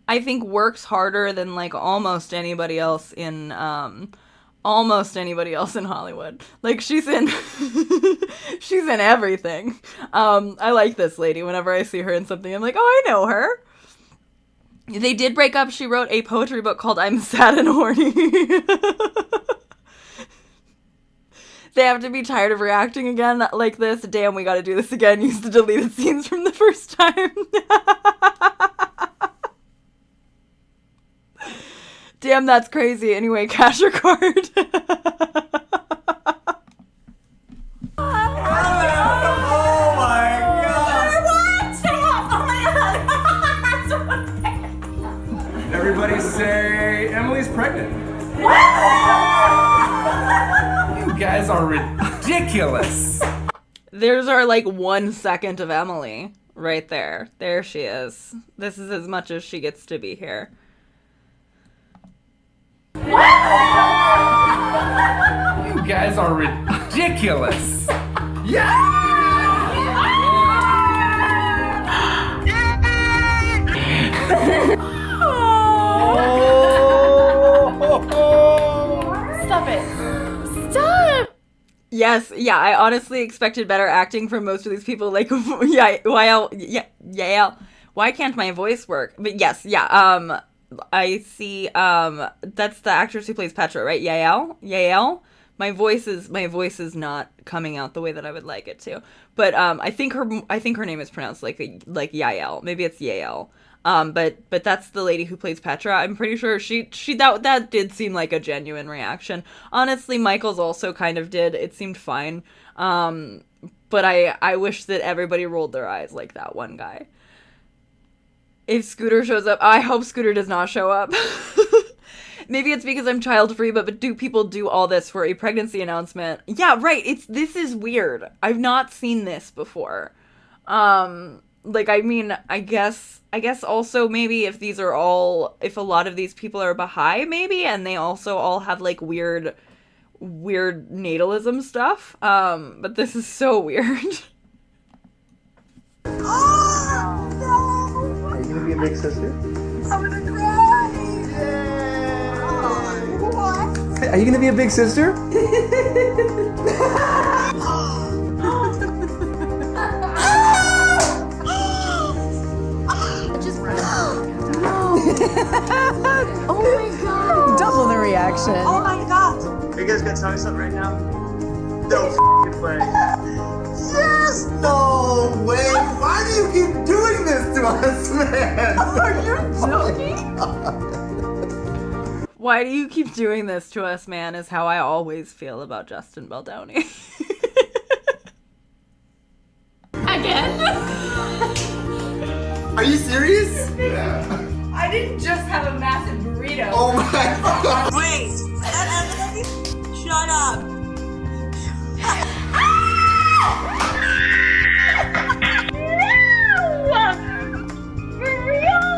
I think, works harder than like almost anybody else in Hollywood. Like she's in she's in everything. I like this lady. Whenever I see her in something, I'm like, oh, I know her. They did break up. She wrote a poetry book called I'm Sad and Horny. They have to be tired of reacting again like this. Damn, we gotta do this again. Use the deleted scenes from the first time. Damn, that's crazy. Anyway, cash or card? Oh my god! Everybody say Emily's pregnant. You guys are ridiculous. There's our like 1 second of Emily right there. There she is. This is as much as she gets to be here. You guys are ridiculous. Yeah! Stop it. Yes, yeah, I honestly expected better acting from most of these people. Like, yeah, why can't my voice work? But yes, yeah, I see, that's the actress who plays Petra, right? Yael? My voice is not coming out the way that I would like it to. But, I think her name is pronounced like Yael. Maybe it's Yael. But that's the lady who plays Petra. I'm pretty sure that did seem like a genuine reaction. Honestly, Michael's also kind of did. It seemed fine. But I wish that everybody rolled their eyes like that one guy. If Scooter shows up, I hope Scooter does not show up. Maybe it's because I'm child-free, but do people do all this for a pregnancy announcement? Yeah, right. This is weird. I've not seen this before. Like, I mean, I guess also maybe if a lot of these people are Baha'i, maybe, and they also all have, like, weird natalism stuff. But this is so weird. Oh, no. Are you gonna be a big sister? I'm gonna cry. Oh, what? Are you gonna be a big sister? Oh my god. Double the reaction. Oh my god. Are you guys gonna tell me something right now? No f***ing way. Yes. No way! Why do you keep doing this to us, man? Are you joking? Why do you keep doing this to us, man, is how I always feel about Justin Baldoni. Again? Are you serious? Yeah. I didn't just have a massive burrito. Oh my god. Wait. Emily, shut up. For real?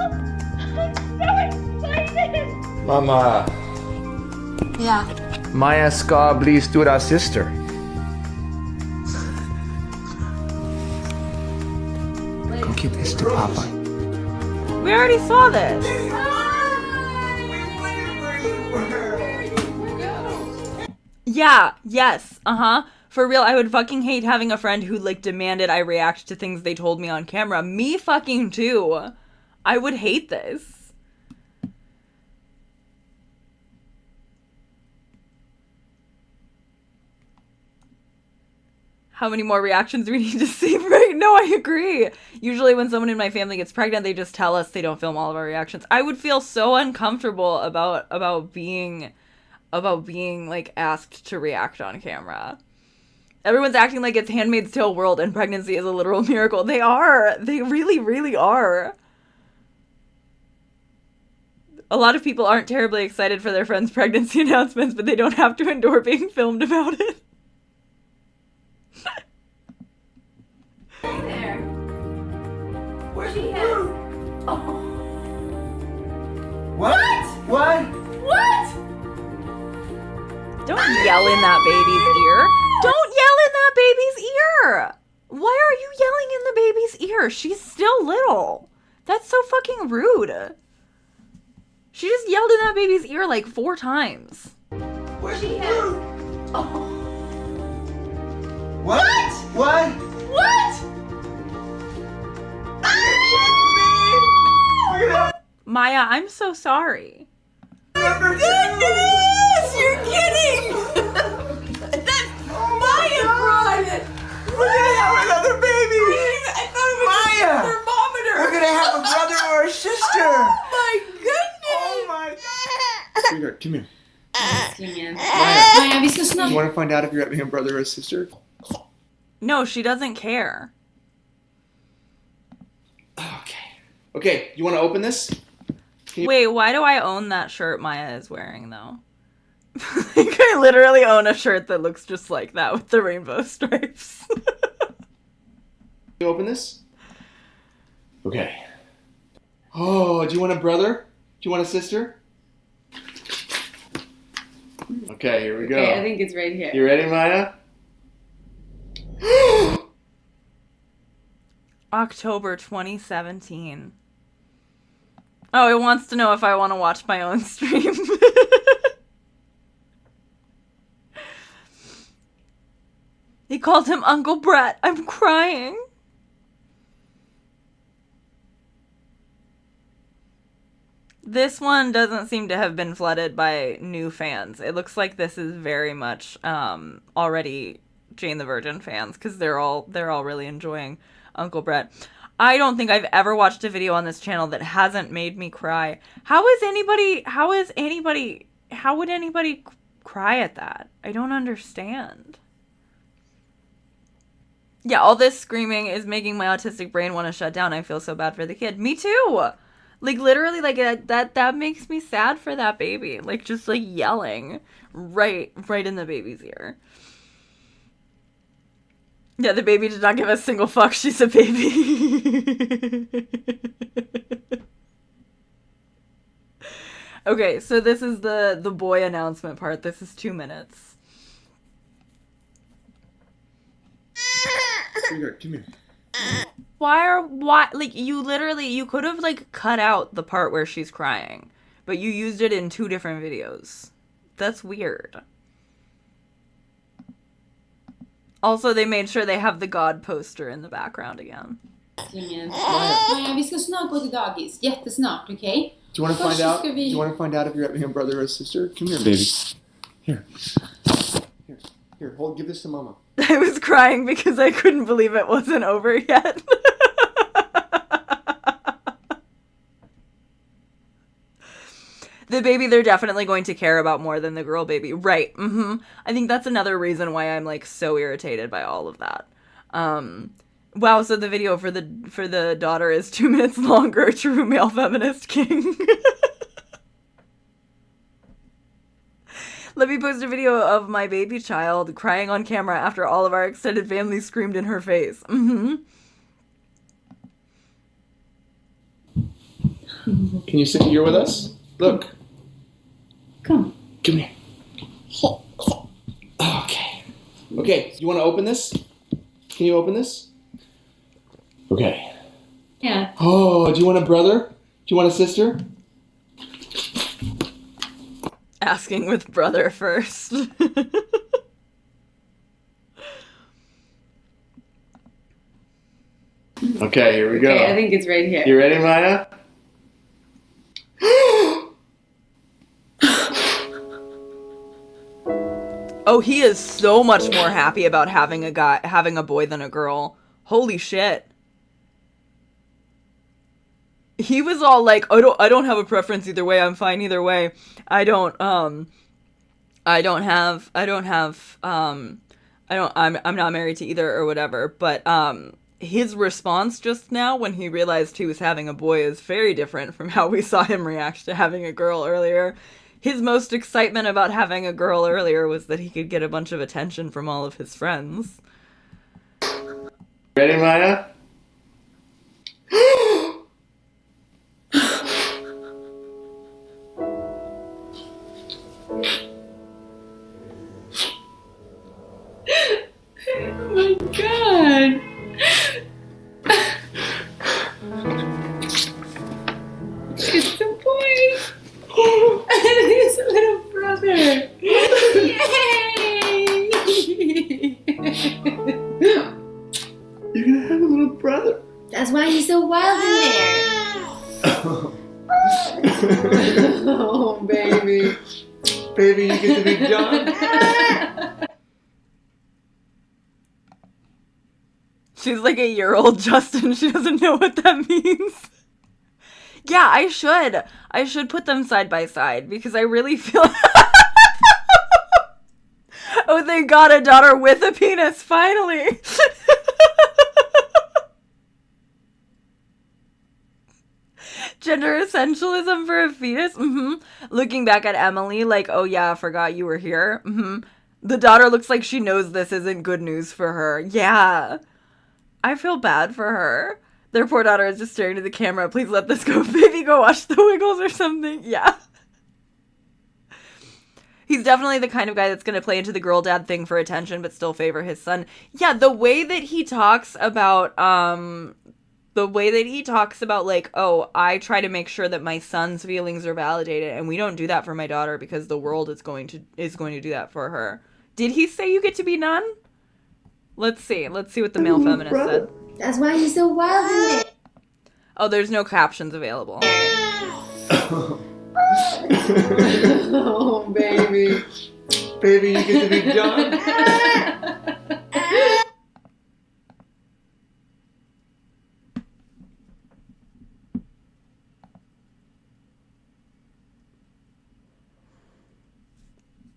I'm so excited. Mama. Yeah. Maya ska bli stora sister. Go give this to Papa. We already saw this. Yeah, yes, For real, I would fucking hate having a friend who, like, demanded I react to things they told me on camera. Me fucking too. I would hate this. How many more reactions do we need to see? Right? No, I agree. Usually when someone in my family gets pregnant, they just tell us they don't film all of our reactions. I would feel so uncomfortable about being like asked to react on camera. Everyone's acting like it's Handmaid's Tale world and pregnancy is a literal miracle. They are. They really, really are. A lot of people aren't terribly excited for their friends' pregnancy announcements, but they don't have to endure being filmed about it. There. Where's she at? Oh. What? What? What? Don't yell in that baby's ear. Don't yell in that baby's ear. Why are you yelling in the baby's ear? She's still little. That's so fucking rude. She just yelled in that baby's ear like 4 times. Where's she at? Oh. What? What? What? Maya, I'm so sorry. Goodness! You're kidding! That's Maya brought it! We're gonna have another baby! I thought it was Maya! a thermometer! We're gonna have a brother or a sister! Oh my goodness! Oh my god! Sweetheart, come here. Maya, vi ska You snart... wanna find out if you're having a brother or a sister? No, she doesn't care. Okay, you wanna open this? Wait, why do I own that shirt Maya is wearing, though? Like, I literally own a shirt that looks just like that with the rainbow stripes. You open this? Okay. Oh, do you want a brother? Do you want a sister? Okay, here we go. Okay, I think it's right here. You ready, Maya? October 2017. Oh, it wants to know if I want to watch my own stream. called him Uncle Brett. I'm crying. This one doesn't seem to have been flooded by new fans. It looks like this is very much already Jane the Virgin fans, because they're all really enjoying Uncle Brett. I don't think I've ever watched a video on this channel that hasn't made me cry. How would anybody cry at that? I don't understand. Yeah, all this screaming is making my autistic brain want to shut down. I feel so bad for the kid. Me too. Like, literally, like, that makes me sad for that baby. Like, just, like, yelling right in the baby's ear. Yeah, the baby did not give a single fuck. She's a baby. Okay, so this is the boy announcement part. This is 2 minutes. Come here. Why, like, you could have, like, cut out the part where she's crying, but you used it in 2 different videos. That's weird. Also, they made sure they have the God poster in the background again. Maja, vi ska snart gå till dagis. Jättesnart, okay? Do you want to find out? Do you want to find out if you're having a brother or a sister? Come here, baby. Here. Hold. Give this to Mama. I was crying because I couldn't believe it wasn't over yet. The baby they're definitely going to care about more than the girl baby. Right. I think that's another reason why I'm, like, so irritated by all of that. Wow, so the video for the daughter is 2 minutes longer. True male feminist king. Let me post a video of my baby child crying on camera after all of our extended family screamed in her face. Can you sit here with us? Look. Come here. Okay, you want to open this? Can you open this? Okay. Yeah. Oh, do you want a brother? Do you want a sister? Asking with brother first. Okay, here we go. Okay, I think it's right here. You ready, Maya? Oh, he is so much more happy about having a boy than a girl. Holy shit. He was all like, I don't have a preference either way. I'm fine either way. I'm not married to either or whatever. But his response just now when he realized he was having a boy is very different from how we saw him react to having a girl earlier. His most excitement about having a girl earlier was that he could get a bunch of attention from all of his friends. Ready, Maya? Oh my god! It's a boy! It's a little brother! Yay! You're gonna have a little brother. That's why he's so wild in there. Oh, baby. Baby, you get to be done. She's like a year-old Justin. She doesn't know what that means. Yeah, I should put them side by side because I really feel... Oh, they got a daughter with a penis, finally. Gender essentialism for a fetus? Looking back at Emily like, oh yeah, I forgot you were here. The daughter looks like she knows this isn't good news for her. Yeah. I feel bad for her. Their poor daughter is just staring to the camera. Please let this go. Baby, go watch The Wiggles or something. Yeah. He's definitely the kind of guy that's going to play into the girl dad thing for attention, but still favor his son. Yeah, the way that he talks about, like, oh, I try to make sure that my son's feelings are validated, and we don't do that for my daughter because the world is going to do that for her. Did he say you get to be none? Let's see what the male feminist said. That's why he's so wild in it. Oh, there's no captions available. Oh, baby. Baby, you get to be done.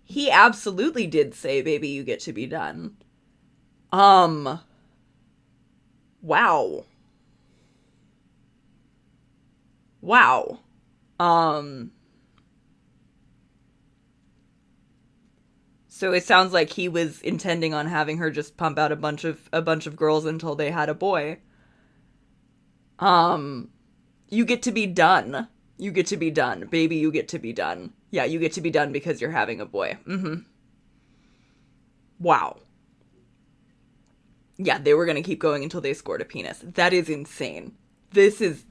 He absolutely did say, baby, you get to be done. Wow. Wow. So it sounds like he was intending on having her just pump out a bunch of girls until they had a boy. You get to be done. You get to be done. Baby, you get to be done. Yeah, you get to be done because you're having a boy. Wow. Yeah, they were gonna keep going until they scored a penis. That is insane. This is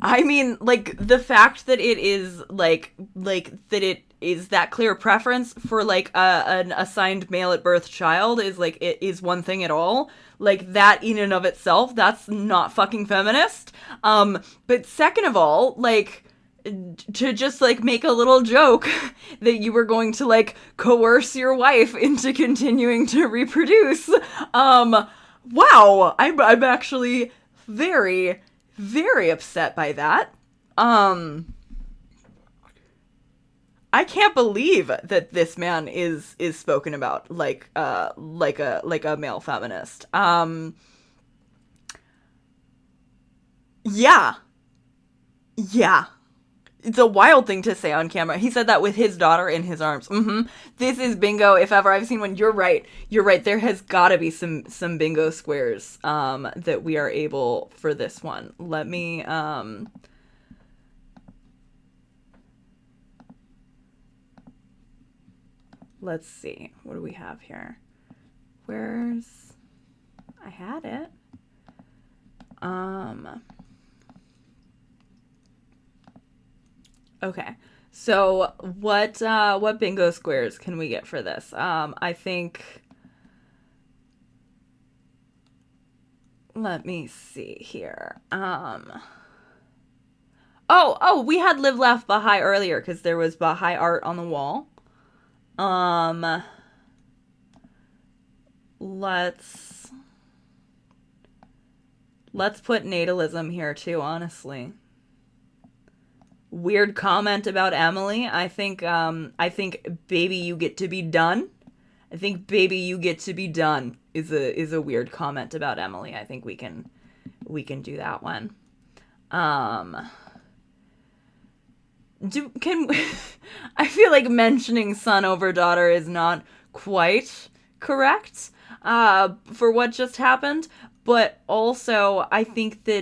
I mean, like, the fact that it is, like, that it is that clear preference for, like, an assigned male at birth child is, like, it is one thing at all. Like, that in and of itself, that's not fucking feminist. But second of all, like, to just, like, make a little joke that you were going to, like, coerce your wife into continuing to reproduce. Wow, I'm actually very, very upset by that. I can't believe that this man is spoken about like a male feminist. Yeah. It's a wild thing to say on camera. He said that with his daughter in his arms. This is bingo if ever I've seen one. You're right. There has got to be some bingo squares that we are able for this one. Let me let's see. What do we have here? I had it. Okay, so what bingo squares can we get for this? I think, let me see here. Oh, we had Live, Laugh, Baha'i earlier because there was Baha'i art on the wall. Let's put natalism here too, honestly. Weird comment about Emily. I think baby you get to be done. I think baby you get to be done is a weird comment about Emily. I think we can do that one. I feel like mentioning son over daughter is not quite correct for what just happened, but also I think that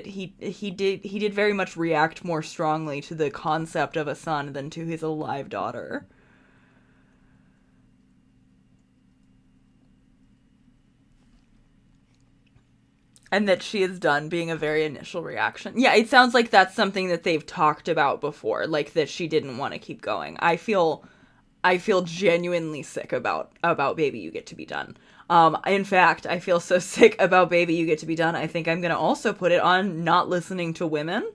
he did very much react more strongly to the concept of a son than to his alive daughter. And that she is done being a very initial reaction. Yeah, it sounds like that's something that they've talked about before, like that she didn't want to keep going. I feel genuinely sick about baby you get to be done. In fact, I feel so sick about baby you get to be done. I think I'm going to also put it on not listening to women.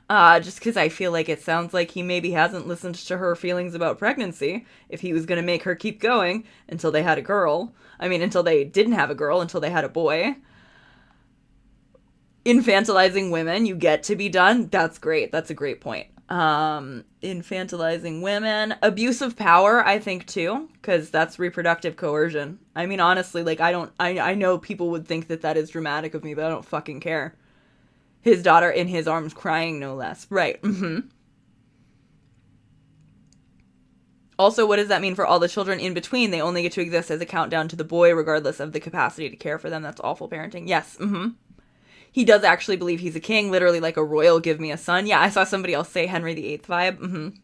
Just because I feel like it sounds like he maybe hasn't listened to her feelings about pregnancy if he was going to make her keep going until they had a girl. I mean, until they didn't have a girl, until they had a boy. Infantilizing women, you get to be done. That's great. That's a great point. Infantilizing women, abuse of power, I think too, because that's reproductive coercion. I mean, honestly, like I know people would think that is dramatic of me, but I don't fucking care. His daughter in his arms crying, no less. Right. Also, what does that mean for all the children in between? They only get to exist as a countdown to the boy, regardless of the capacity to care for them. That's awful parenting. Yes. He does actually believe he's a king, literally like a royal, give me a son. Yeah, I saw somebody else say Henry VIII vibe.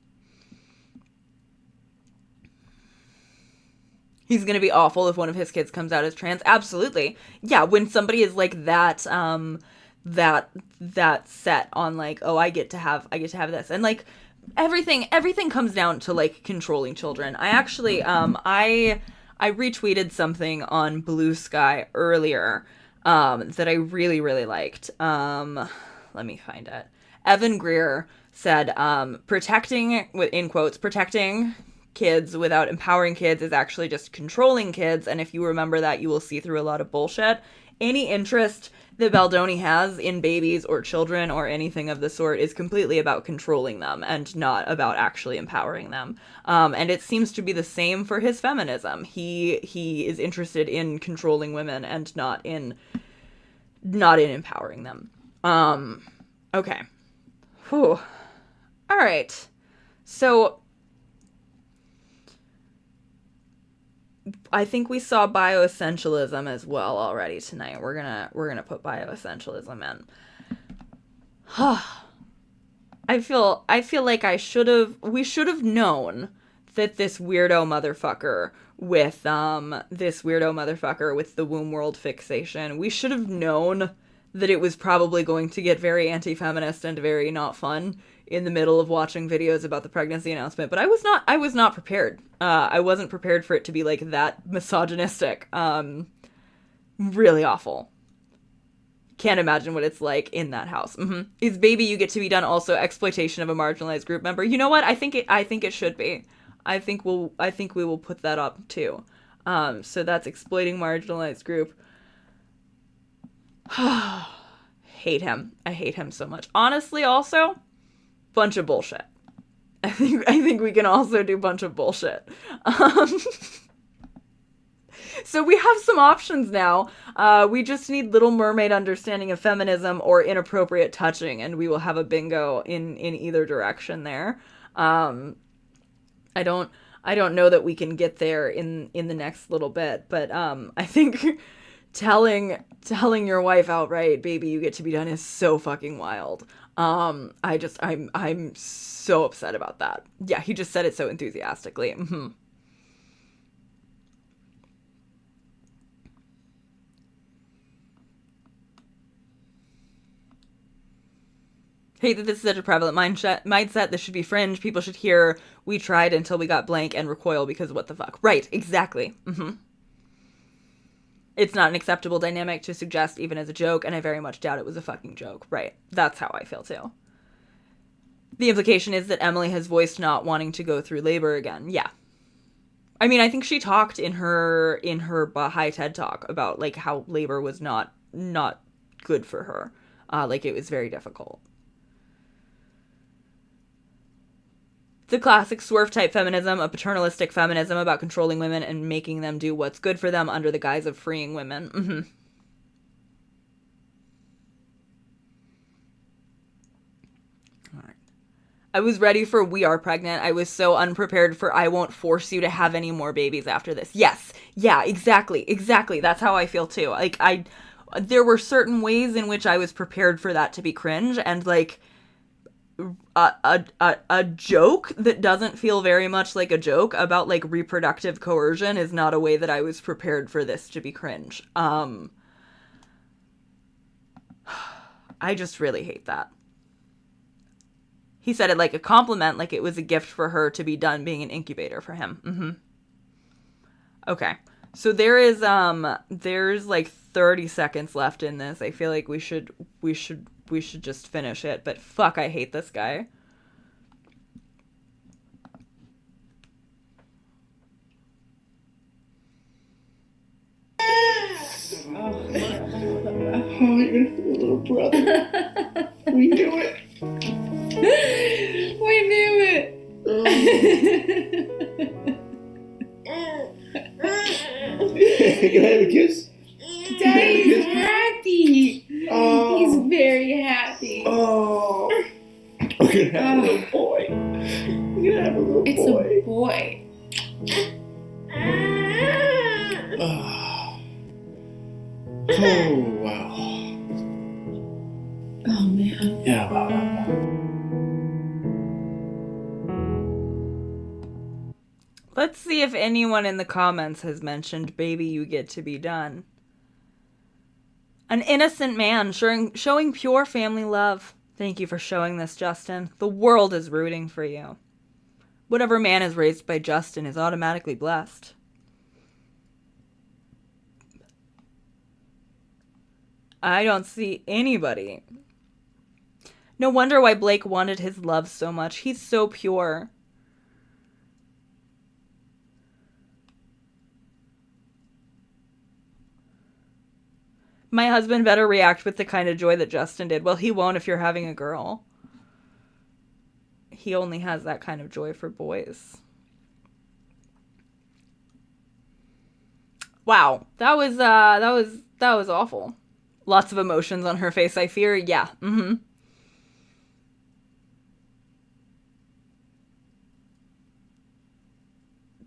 He's gonna be awful if one of his kids comes out as trans. Absolutely. Yeah, when somebody is like that, that set on like, oh, I get to have this. And like everything comes down to like controlling children. I actually, I retweeted something on Blue Sky earlier that I really, really liked. Let me find it. Evan Greer said, protecting, in quotes, protecting kids without empowering kids is actually just controlling kids. And if you remember that, you will see through a lot of bullshit. Any interest that Baldoni has in babies or children or anything of the sort is completely about controlling them and not about actually empowering them. And it seems to be the same for his feminism. He is interested in controlling women and not in empowering them. Okay. Whew. All right. So I think we saw bioessentialism as well already tonight. We're gonna put bioessentialism in. I feel like we should have known that this weirdo motherfucker with the womb world fixation, we should have known that it was probably going to get very anti-feminist and very not fun in the middle of watching videos about the pregnancy announcement, but I was not prepared. I wasn't prepared for it to be like that misogynistic. Really awful. Can't imagine what it's like in that house. Is Baby You Get to Be Done also exploitation of a marginalized group member? You know what? I think it should be. I think we will put that up too. So that's exploiting marginalized group. Hate him. I hate him so much. Honestly, also, bunch of bullshit. I think we can also do bunch of bullshit. So we have some options now. We just need Little Mermaid understanding of feminism or inappropriate touching, and we will have a bingo in either direction there. I don't know that we can get there in the next little bit, but I think telling your wife outright, baby, you get to be done is so fucking wild. I'm so upset about that. Yeah, he just said it so enthusiastically. Hate that this is such a prevalent mindset. This should be fringe. People should hear, we tried until we got blank and recoil because what the fuck. Right, exactly. It's not an acceptable dynamic to suggest even as a joke, and I very much doubt it was a fucking joke. Right, that's how I feel too. The implication is that Emily has voiced not wanting to go through labor again. Yeah. I mean, I think she talked in her Baha'i TED Talk about like how labor was not good for her. Like it was very difficult. The classic swerve-type feminism, a paternalistic feminism about controlling women and making them do what's good for them under the guise of freeing women. All right. I was ready for we are pregnant. I was so unprepared for I won't force you to have any more babies after this. Yes. Yeah, exactly. That's how I feel too. Like there were certain ways in which I was prepared for that to be cringe, and like a joke that doesn't feel very much like a joke about like reproductive coercion is not a way that I was prepared for this to be cringe. I just really hate that. He said it like a compliment, like it was a gift for her to be done being an incubator for him. Okay. So there's like 30 seconds left in this. I feel like we should just finish it, but fuck, I hate this guy. Oh, you're gonna be a little brother. We knew it. We knew it. Can I have a kiss? Daddy's happy. Oh. He's very happy. Oh. We're gonna have a little boy. We're gonna have a little boy. It's a boy. Oh, wow. Oh, man. Yeah, wow. Let's see if anyone in the comments has mentioned baby you get to be done. An innocent man showing pure family love. Thank you for showing this, Justin. The world is rooting for you. Whatever man is raised by Justin is automatically blessed. I don't see anybody. No wonder why Blake wanted his love so much. He's so pure. My husband better react with the kind of joy that Justin did. Well, he won't if you're having a girl. He only has that kind of joy for boys. Wow, that was awful. Lots of emotions on her face, I fear. Yeah. Mm-hmm.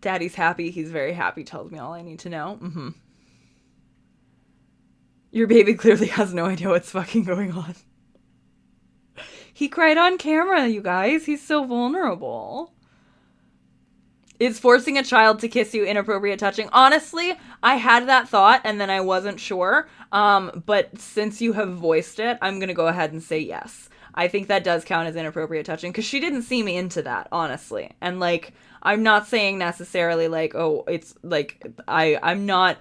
Daddy's happy. He's very happy. Tells me all I need to know. Mm-hmm. Your baby clearly has no idea what's fucking going on. He cried on camera, you guys. He's so vulnerable. Is forcing a child to kiss you inappropriate touching? Honestly, I had that thought and then I wasn't sure. But since you have voiced it, I'm going to go ahead and say yes. I think that does count as inappropriate touching because she didn't see me into that, honestly. And like, I'm not saying necessarily like, oh, it's like, I'm not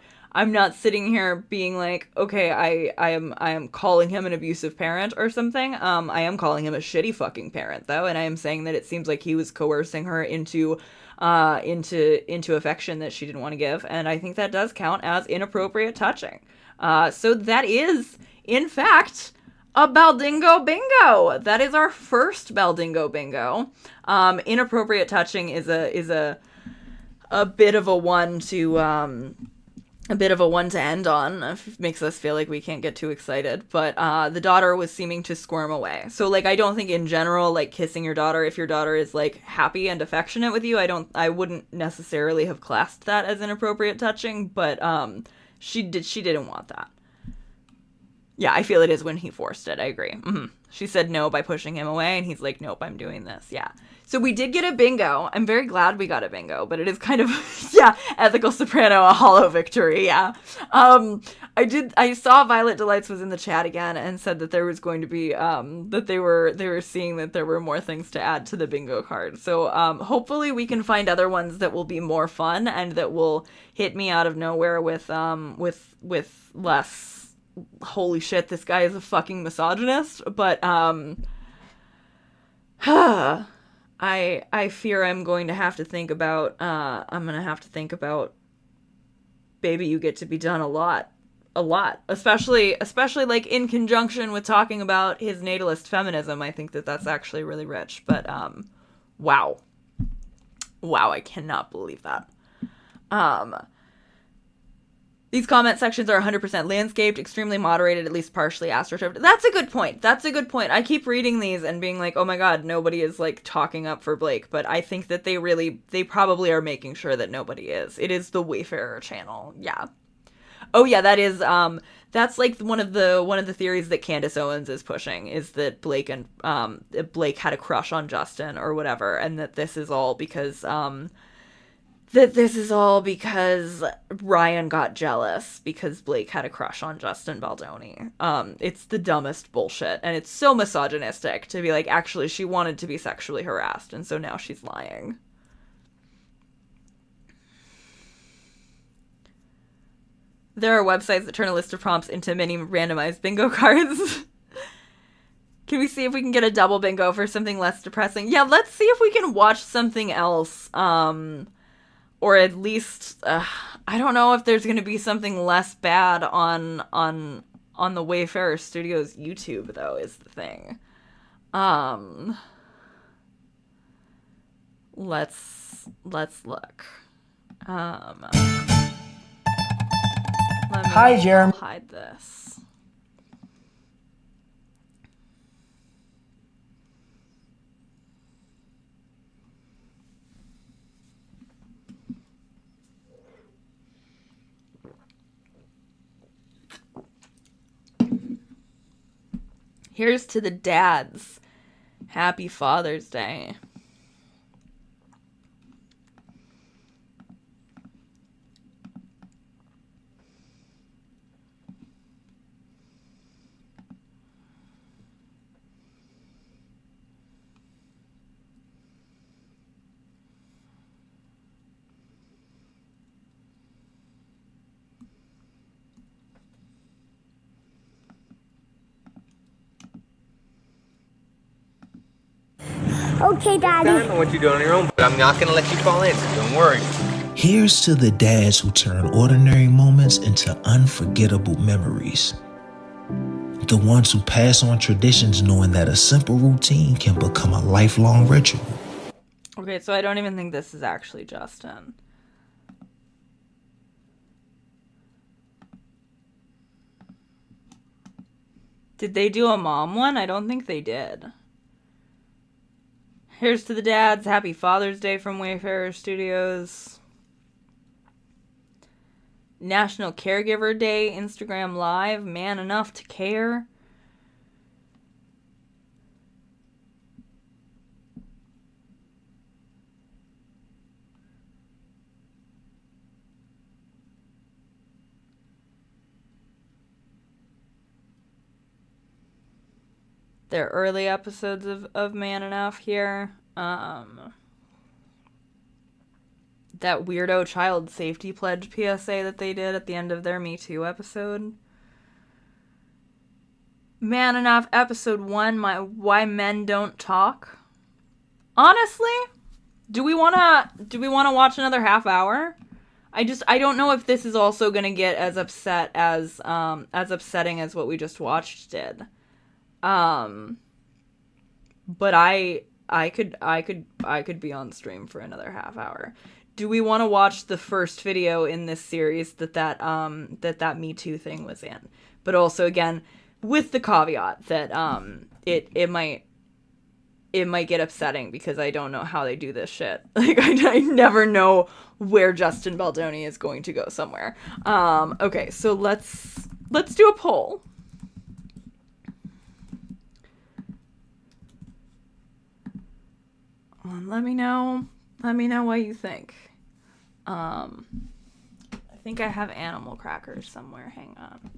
sitting here being like, okay, I am calling him an abusive parent or something. I am calling him a shitty fucking parent though, and I am saying that it seems like he was coercing her into affection that she didn't want to give, and I think that does count as inappropriate touching. So that is, in fact, a Baldingo bingo. That is our first Baldingo bingo. Inappropriate touching is a bit of a one to end on. It makes us feel like we can't get too excited. But the daughter was seeming to squirm away. So like, I don't think in general, like kissing your daughter, if your daughter is like happy and affectionate with you, I wouldn't necessarily have classed that as inappropriate touching. But she didn't want that. Yeah, I feel it is when he forced it. I agree. Mm-hmm. She said no by pushing him away, and he's like, nope, I'm doing this. Yeah. So we did get a bingo. I'm very glad we got a bingo, but it is kind of, yeah, ethical soprano, a hollow victory. Yeah. I saw Violet Delights was in the chat again and said that there was going to be, that they were seeing that there were more things to add to the bingo card. So, hopefully we can find other ones that will be more fun and that will hit me out of nowhere with less, holy shit, this guy is a fucking misogynist. But, I fear I'm going to have to think about, baby, you get to be done a lot, especially like in conjunction with talking about his natalist feminism. I think that that's actually really rich, but, wow, I cannot believe that. These comment sections are 100% landscaped, extremely moderated, at least partially astroturfed. That's a good point. I keep reading these and being like, oh my god, nobody is like talking up for Blake, but I think that they probably are making sure that nobody is. It is the Wayfarer channel. Yeah. Oh yeah, that is that's like one of the theories that Candace Owens is pushing, is that Blake had a crush on Justin or whatever, and that this is all because Ryan got jealous because Blake had a crush on Justin Baldoni. It's the dumbest bullshit, and it's so misogynistic to be like, actually, she wanted to be sexually harassed, and so now she's lying. There are websites that turn a list of prompts into mini randomized bingo cards. Can we see if we can get a double bingo for something less depressing? Yeah, let's see if we can watch something else. Or at least, I don't know if there's going to be something less bad on the Wayfarer Studios YouTube, though, is the thing. Let's look. Hi, Jeremy. Hide this. Here's to the dads. Happy Father's Day. Okay, Daddy. I know what you're doing on your own, but I'm not gonna let you fall in, so don't worry. Here's to the dads who turn ordinary moments into unforgettable memories. The ones who pass on traditions knowing that a simple routine can become a lifelong ritual. Okay, so I don't even think this is actually Justin. Did they do a mom one? I don't think they did. Here's to the dads. Happy Father's Day from Wayfarer Studios. National Caregiver Day, Instagram Live. Man enough to care. Their early episodes of Man Enough here. That weirdo child safety pledge PSA that they did at the end of their Me Too episode. Man Enough episode 1, Why Men Don't Talk. Honestly, do we wanna watch another half hour? I don't know if this is also gonna get as upsetting as what we just watched did. But I could be on stream for another half hour. Do we want to watch the first video in this series that Me Too thing was in? But also again, with the caveat that it might get upsetting because I don't know how they do this shit. Like I never know where Justin Baldoni is going to go somewhere. Okay, so let's do a poll. Let me know what you think. I think I have animal crackers somewhere. Hang on.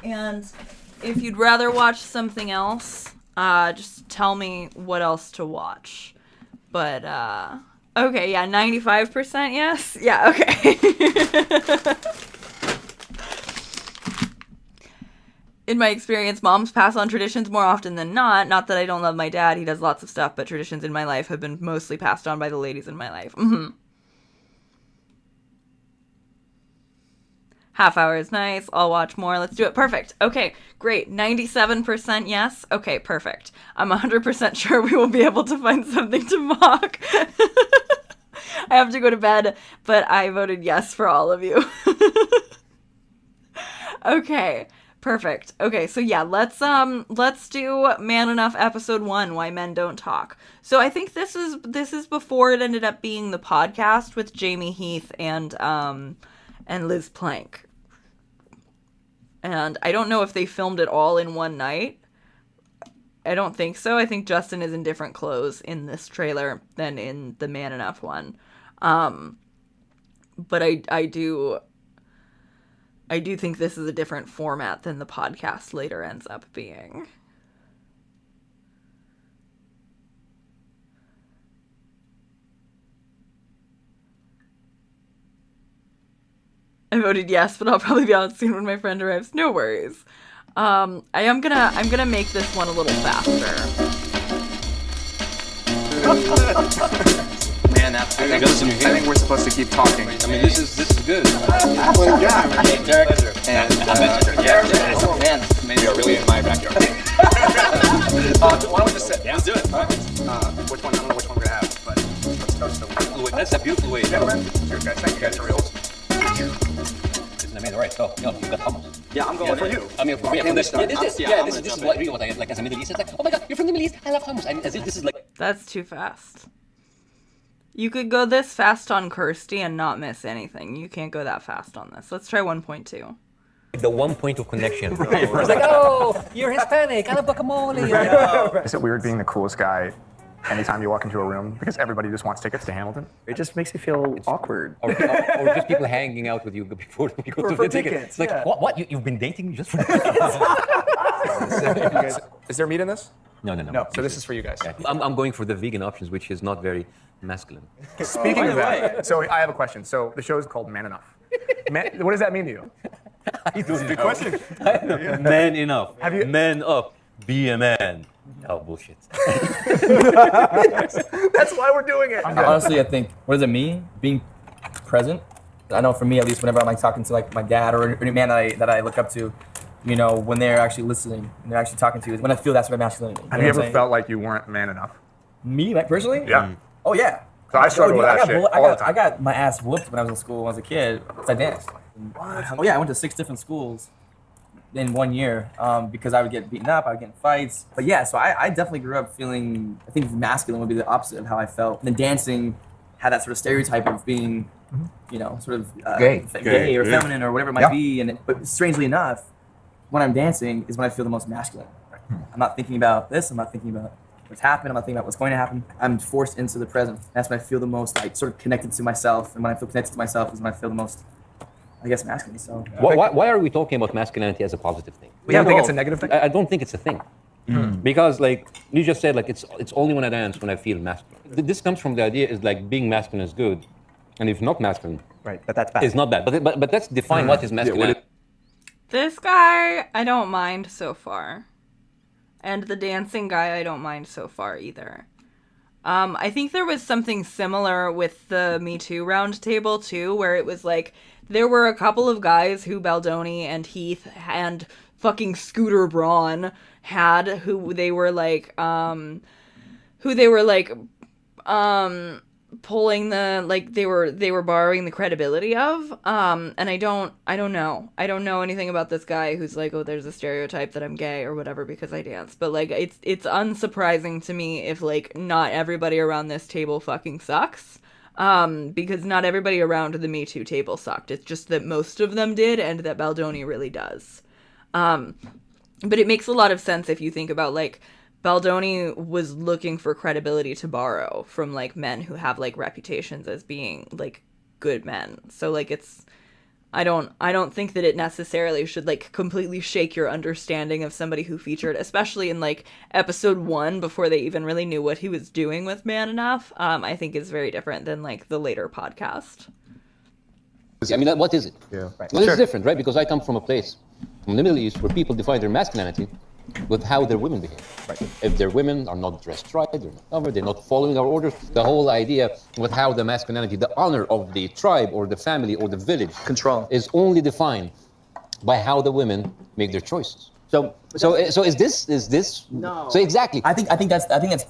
And if you'd rather watch something else, just tell me what else to watch. But okay, yeah, 95% yes. Yeah, okay. In my experience, moms pass on traditions more often than not. Not that I don't love my dad. He does lots of stuff, but traditions in my life have been mostly passed on by the ladies in my life. Half hour is nice. I'll watch more. Let's do it. Perfect. Okay, great. 97% yes. Okay, perfect. I'm 100% sure we will be able to find something to mock. I have to go to bed, but I voted yes for all of you. Okay. Perfect. Okay, so yeah, let's do Man Enough episode 1, Why Men Don't Talk. So I think this is before it ended up being the podcast with Jamie Heath and Liz Plank. And I don't know if they filmed it all in one night. I don't think so. I think Justin is in different clothes in this trailer than in the Man Enough one. But I do think this is a different format than the podcast later ends up being. I voted yes, but I'll probably be out soon when my friend arrives. No worries. I'm gonna make this one a little faster. Man, I think we're supposed to keep talking. I mean, this is good. Well, yeah, man. Derek, and man, maybe you're really in my backyard. Why don't we just sit? Yeah, let's do it. Which one? I don't know which one we're gonna have, but let's go. So, that's a beautiful way. Gentlemen, cheers, guys. Thank you guys for reals. Isn't amazing, right? So, you've got hummus. Yeah, I'm going for you. I mean, for this is really what I get. Like as a Middle East, it's like, oh my god, you're from the Middle East. I love hummus. I mean, as if this is like. That's too fast. You could go this fast on Kirsty and not miss anything. You can't go that fast on this. Let's try 1.2. The one point of connection. Right. It's like, oh, you're Hispanic. I love guacamole. Is it weird being the coolest guy anytime you walk into a room because everybody just wants tickets to Hamilton? It just makes you feel awkward. Or just people hanging out with you before you go to the tickets. It's like, yeah. What? You've been dating just for tickets? Is there meat in this? No. So this is for you guys. Yeah. I'm going for the vegan options, which is not very masculine. Speaking of that, so I have a question. So the show is called Man Enough. What does that mean to you? I don't know. Good question. Man enough. Have you? Man up. Be a man. Oh, bullshit. That's why we're doing it. Honestly, I think, what does it mean? Being present. I know for me, at least, whenever I'm like talking to like my dad or any man that I look up to, you know, when they're actually listening and they're actually talking to you, when I feel that's my masculinity. Have you ever felt like you weren't man enough? Me, like personally? Yeah. Oh yeah. So I struggle with that shit all the time. I got my ass whooped when I was in school as a kid because I danced. Oh yeah, I went to 6 different schools in 1 year because I would get beaten up, I would get in fights. But yeah, so I definitely grew up feeling, I think masculine would be the opposite of how I felt. And then dancing had that sort of stereotype of being, you know, sort of gay or feminine or whatever it might be. But strangely enough, when I'm dancing is when I feel the most masculine. I'm not thinking about this, I'm not thinking about what's happened, I'm not thinking about what's going to happen. I'm forced into the present. That's when I feel the most like sort of connected to myself. And when I feel connected to myself is when I feel the most, I guess, masculine. So Why are we talking about masculinity as a positive thing? You don't think it's a negative thing? I don't think it's a thing. Because like you just said, like it's only when I dance when I feel masculine. This comes from the idea is like being masculine is good, and if not masculine, right, but that's bad. It's not bad. But let's define what is masculinity. This guy, I don't mind so far. And the dancing guy, I don't mind so far either. I think there was something similar with the Me Too round table too, where it was like, there were a couple of guys who Baldoni and Heath and fucking Scooter Braun had, who they were like pulling the, like, they were borrowing the credibility of, and I don't know anything about this guy who's like, oh, there's a stereotype that I'm gay or whatever because I dance, but like it's unsurprising to me if like not everybody around this table fucking sucks, because not everybody around the Me Too table sucked. It's just that most of them did, and that Baldoni really does. But it makes a lot of sense if you think about like Baldoni was looking for credibility to borrow from like men who have like reputations as being like good men. So like it's, I don't think that it necessarily should like completely shake your understanding of somebody who featured, especially in like episode 1 before they even really knew what he was doing with Man Enough. I think is very different than like the later podcast. I mean, what is it? Yeah. Right. Well, it's different, right? Because I come from a place from the Middle East where people define their masculinity with how their women behave. Right. If their women are not dressed right, they're not covered, they're not following our orders, the whole idea with how the masculinity, the honor of the tribe or the family or the village control is only defined by how the women make their choices. So is this no? So exactly. I think that's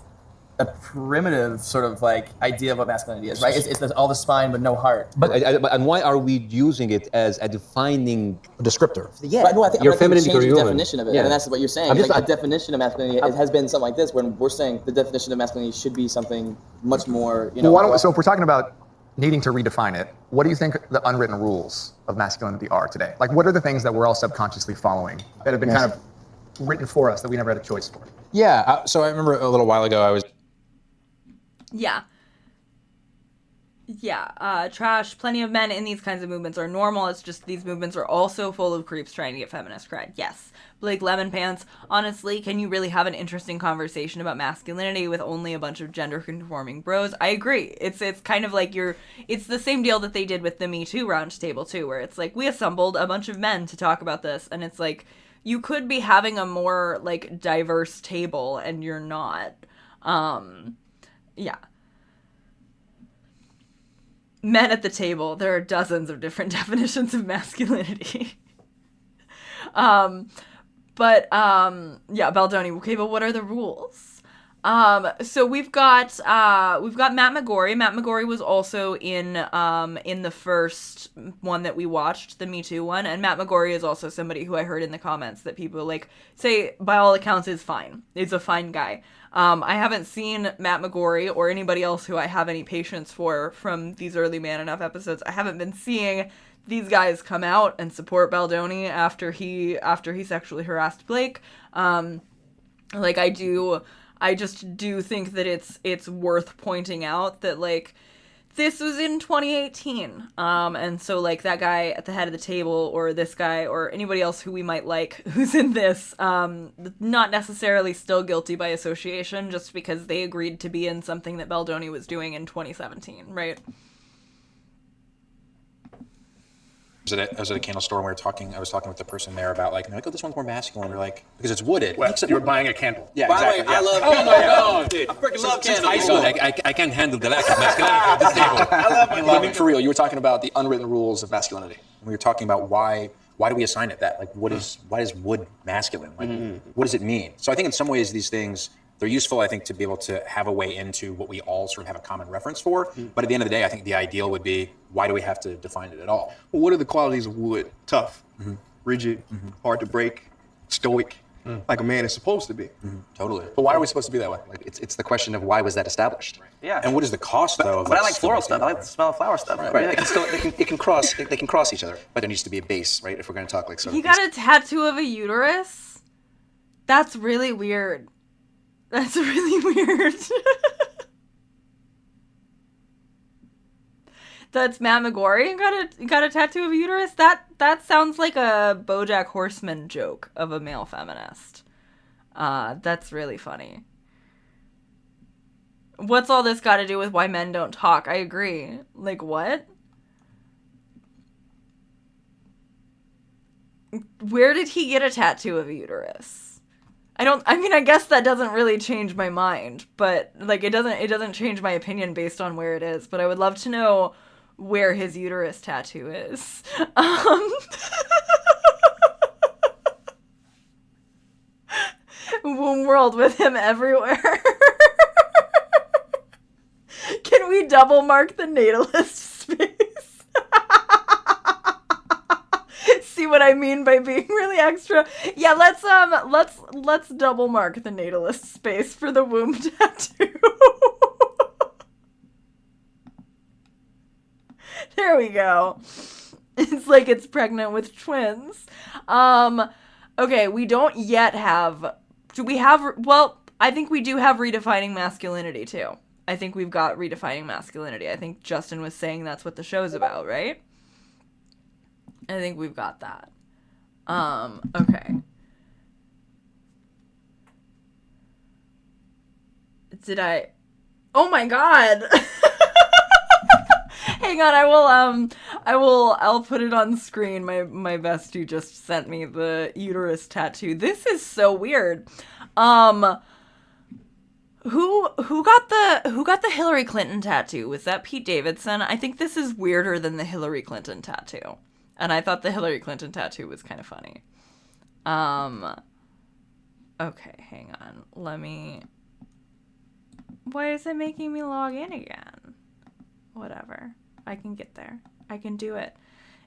a primitive sort of like idea of what masculinity is, right? It's all the spine but no heart. But and why are we using it as a defining descriptor? Yeah, but no, I think you're feminine the because you're definition of it, and that's what you're saying. Like, the definition of masculinity has been something like this, when we're saying the definition of masculinity should be something much more, you know. Well, so if we're talking about needing to redefine it, what do you think the unwritten rules of masculinity are today? Like, what are the things that we're all subconsciously following that have been kind of written for us that we never had a choice for? Yeah, so I remember a little while ago I was... Yeah, trash. Plenty of men in these kinds of movements are normal. It's just these movements are also full of creeps trying to get feminist cred. Yes. Blake Lemon Pants, honestly, can you really have an interesting conversation about masculinity with only a bunch of gender-conforming bros? I agree. It's kind of like it's the same deal that they did with the Me Too round table, too, where it's like, we assembled a bunch of men to talk about this, and it's like, you could be having a more, like, diverse table, and you're not. Yeah. Men at the table, there are dozens of different definitions of masculinity. Yeah, Baldoni. Okay, but what are the rules? So we've got Matt McGorry. Matt McGorry was also in the first one that we watched, the Me Too one, and Matt McGorry is also somebody who I heard in the comments that people like say by all accounts is fine. Is a fine guy. I haven't seen Matt McGorry or anybody else who I have any patience for from these early Man Enough episodes. I haven't been seeing these guys come out and support Baldoni after he sexually harassed Blake. Like I just do think that it's worth pointing out that like this was in 2018. And so like that guy at the head of the table or this guy or anybody else who we might like who's in this, not necessarily still guilty by association just because they agreed to be in something that Baldoni was doing in 2017, right? I was at a candle store and I was talking with the person there about like, oh, this one's more masculine. We're like, because it's wooded. Well, you were buying a candle. Yeah, By the way, exactly. I love Oh my God, dude. I freaking love Since candles. high school, I can't handle the lack of masculinity at this table. I love it. For real, you were talking about the unwritten rules of masculinity. We were talking about why do we assign it that? Like, why is wood masculine? Like, what does it mean? So I think in some ways these things, they're useful, I think, to be able to have a way into what we all sort of have a common reference for. But at the end of the day, I think the ideal would be, why do we have to define it at all? Well, what are the qualities of wood? Tough, rigid, hard to break, stoic, like a man is supposed to be. Totally. But why are we supposed to be that way? Like, it's the question of why was that established? Yeah. And what is the cost, though? Of But I like still floral making stuff. I like the smell of flower stuff. Right. They can cross each other, but there needs to be a base, right? If we're going to talk like sort He of. got a tattoo of a uterus? That's really weird. That's really weird. That's Matt McGorry got a tattoo of a uterus? That sounds like a BoJack Horseman joke of a male feminist. That's really funny. What's all this got to do with why men don't talk? I agree. Like, what? Where did he get a tattoo of a uterus? I guess that doesn't really change my mind, but like it doesn't change my opinion based on where it is, but I would love to know where his uterus tattoo is. Womb world with him everywhere. Can we double mark the natalist space? See what I mean by being really extra? Yeah, let's double mark the natalist space for the womb tattoo. There we go. It's like it's pregnant with twins. Okay, we don't yet have... Do we have... Well, I think we do have redefining masculinity, too. I think we've got redefining masculinity. I think Justin was saying that's what the show's about, right? I think we've got that. Okay. Did I... Oh my god! Hang on, I'll put it on screen. My bestie just sent me the uterus tattoo. This is so weird. Who got the Hillary Clinton tattoo? Was that Pete Davidson? I think this is weirder than the Hillary Clinton tattoo. And I thought the Hillary Clinton tattoo was kind of funny. Okay, hang on. Why is it making me log in again? Whatever. I can get there. I can do it.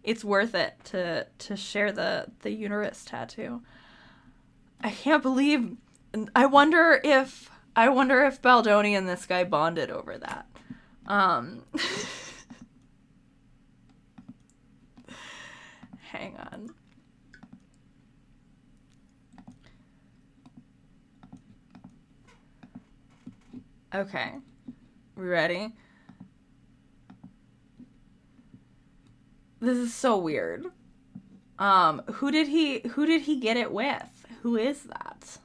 It's worth it to share the uterus tattoo. I can't believe... I wonder if Baldoni and this guy bonded over that. Hang on. Okay. We ready? This is so weird. Who did he get it with? Who is that?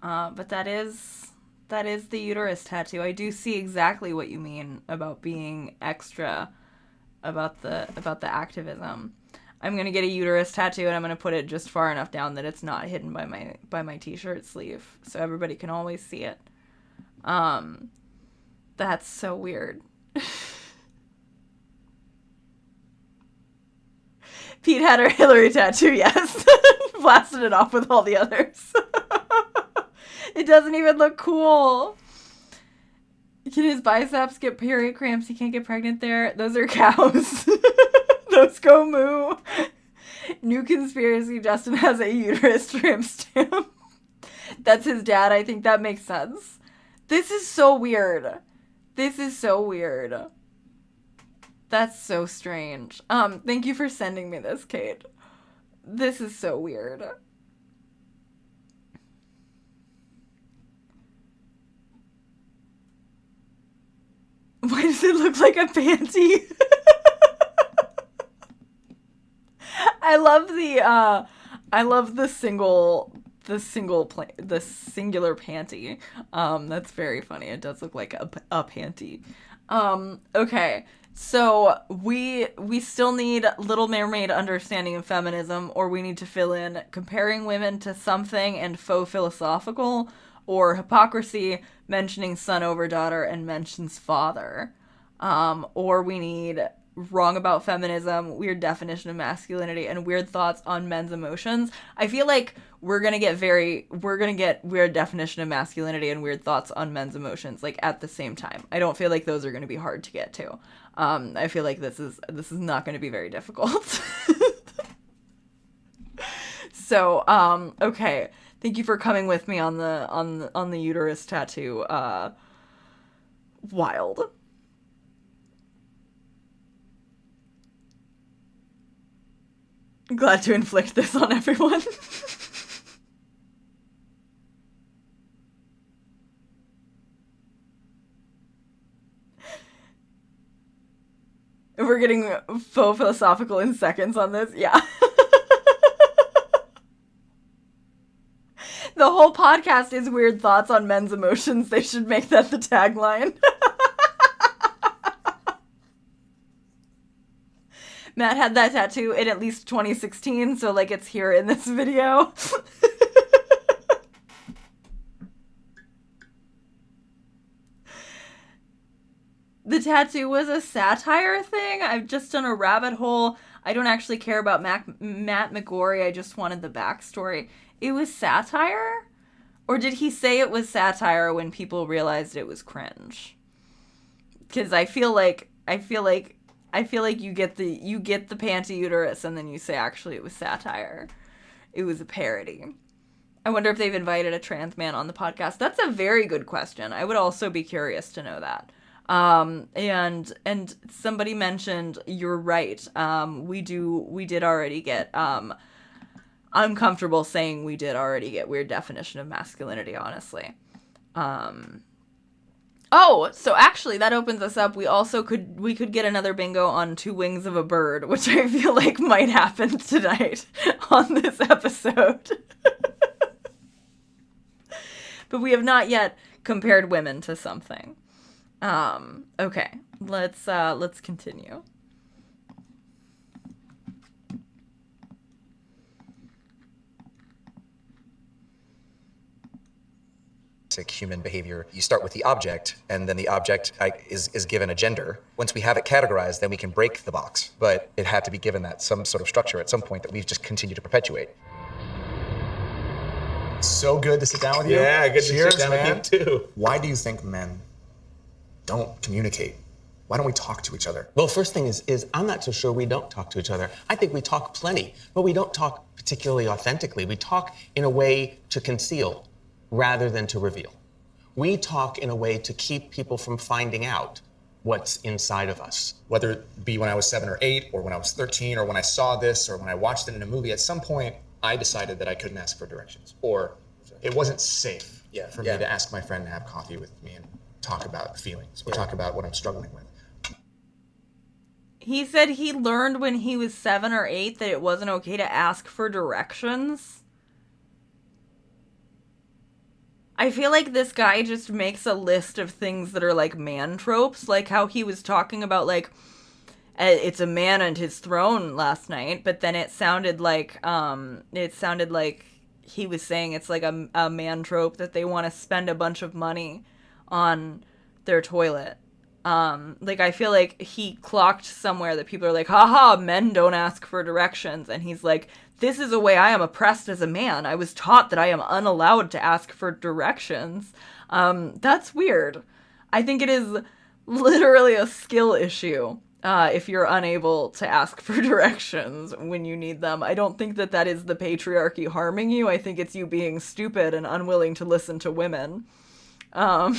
But that is the uterus tattoo. I do see exactly what you mean about being extra about the activism. I'm gonna get a uterus tattoo and I'm gonna put it just far enough down that it's not hidden by my t-shirt sleeve, so everybody can always see it. That's so weird. Pete had her Hillary tattoo, yes. Blasted it off with all the others. It doesn't even look cool. Can his biceps get period cramps? He can't get pregnant there. Those are cows. Those go moo. New conspiracy. Justin has a uterus tramp stamp. That's his dad. I think that makes sense. This is so weird. This is so weird. That's so strange. Thank you for sending me this, Kate. This is so weird. Why does it look like a panty? I love the singular panty. That's very funny. It does look like a panty. Okay. So we still need Little Mermaid understanding of feminism, or we need to fill in comparing women to something and faux philosophical, or hypocrisy, mentioning son over daughter and mentions father. Or we need wrong about feminism, weird definition of masculinity, and weird thoughts on men's emotions. I feel like we're gonna get weird definition of masculinity and weird thoughts on men's emotions like at the same time. I don't feel like those are gonna be hard to get to. I feel like this is not gonna be very difficult. So, okay. Thank you for coming with me on the uterus tattoo. Wild. Glad to inflict this on everyone. We're getting faux philosophical in seconds on this. Yeah. The whole podcast is weird thoughts on men's emotions. They should make that the tagline. Matt had that tattoo in at least 2016, so like it's here in this video. The tattoo was a satire thing. I've just done a rabbit hole. I don't actually care about Matt McGorry. I just wanted the backstory. It was satire? Or did he say it was satire when people realized it was cringe? Because I feel like you get the panty uterus and then you say actually it was satire. It was a parody. I wonder if they've invited a trans man on the podcast. That's a very good question. I would also be curious to know that. And somebody mentioned, you're right. We did already get, I'm comfortable saying we did already get weird definition of masculinity, honestly. Oh, so actually that opens us up. We could get another bingo on Two Wings of a Bird, which I feel like might happen tonight on this episode. But we have not yet compared women to something. Okay, let's continue. Human behavior. You start with the object, and then the object is given a gender. Once we have it categorized, then we can break the box. But it had to be given that some sort of structure at some point that we've just continued to perpetuate. So good to sit down with you. Yeah, good to Cheers, sit down man. with you too. Why do you think men don't communicate? Why don't we talk to each other? Well, first thing is I'm not so sure we don't talk to each other. I think we talk plenty, but we don't talk particularly authentically. We talk in a way to conceal rather than to reveal. We talk in a way to keep people from finding out what's inside of us. Whether it be when I was 7 or 8, or when I was 13, or when I saw this, or when I watched it in a movie, at some point I decided that I couldn't ask for directions, or it wasn't safe for me to ask my friend to have coffee with me and talk about feelings, or talk about what I'm struggling with. He said he learned when he was 7 or 8 that it wasn't okay to ask for directions. I feel like this guy just makes a list of things that are like man tropes, like how he was talking about like it's a man and his throne last night, but then it sounded like he was saying it's like a man trope that they want to spend a bunch of money on their toilet. Like I feel like he clocked somewhere that people are like, haha, men don't ask for directions, and he's like, this is a way I am oppressed as a man. I was taught that I am unallowed to ask for directions. That's weird. I think it is literally a skill issue if you're unable to ask for directions when you need them. I don't think that is the patriarchy harming you. I think it's you being stupid and unwilling to listen to women. I'm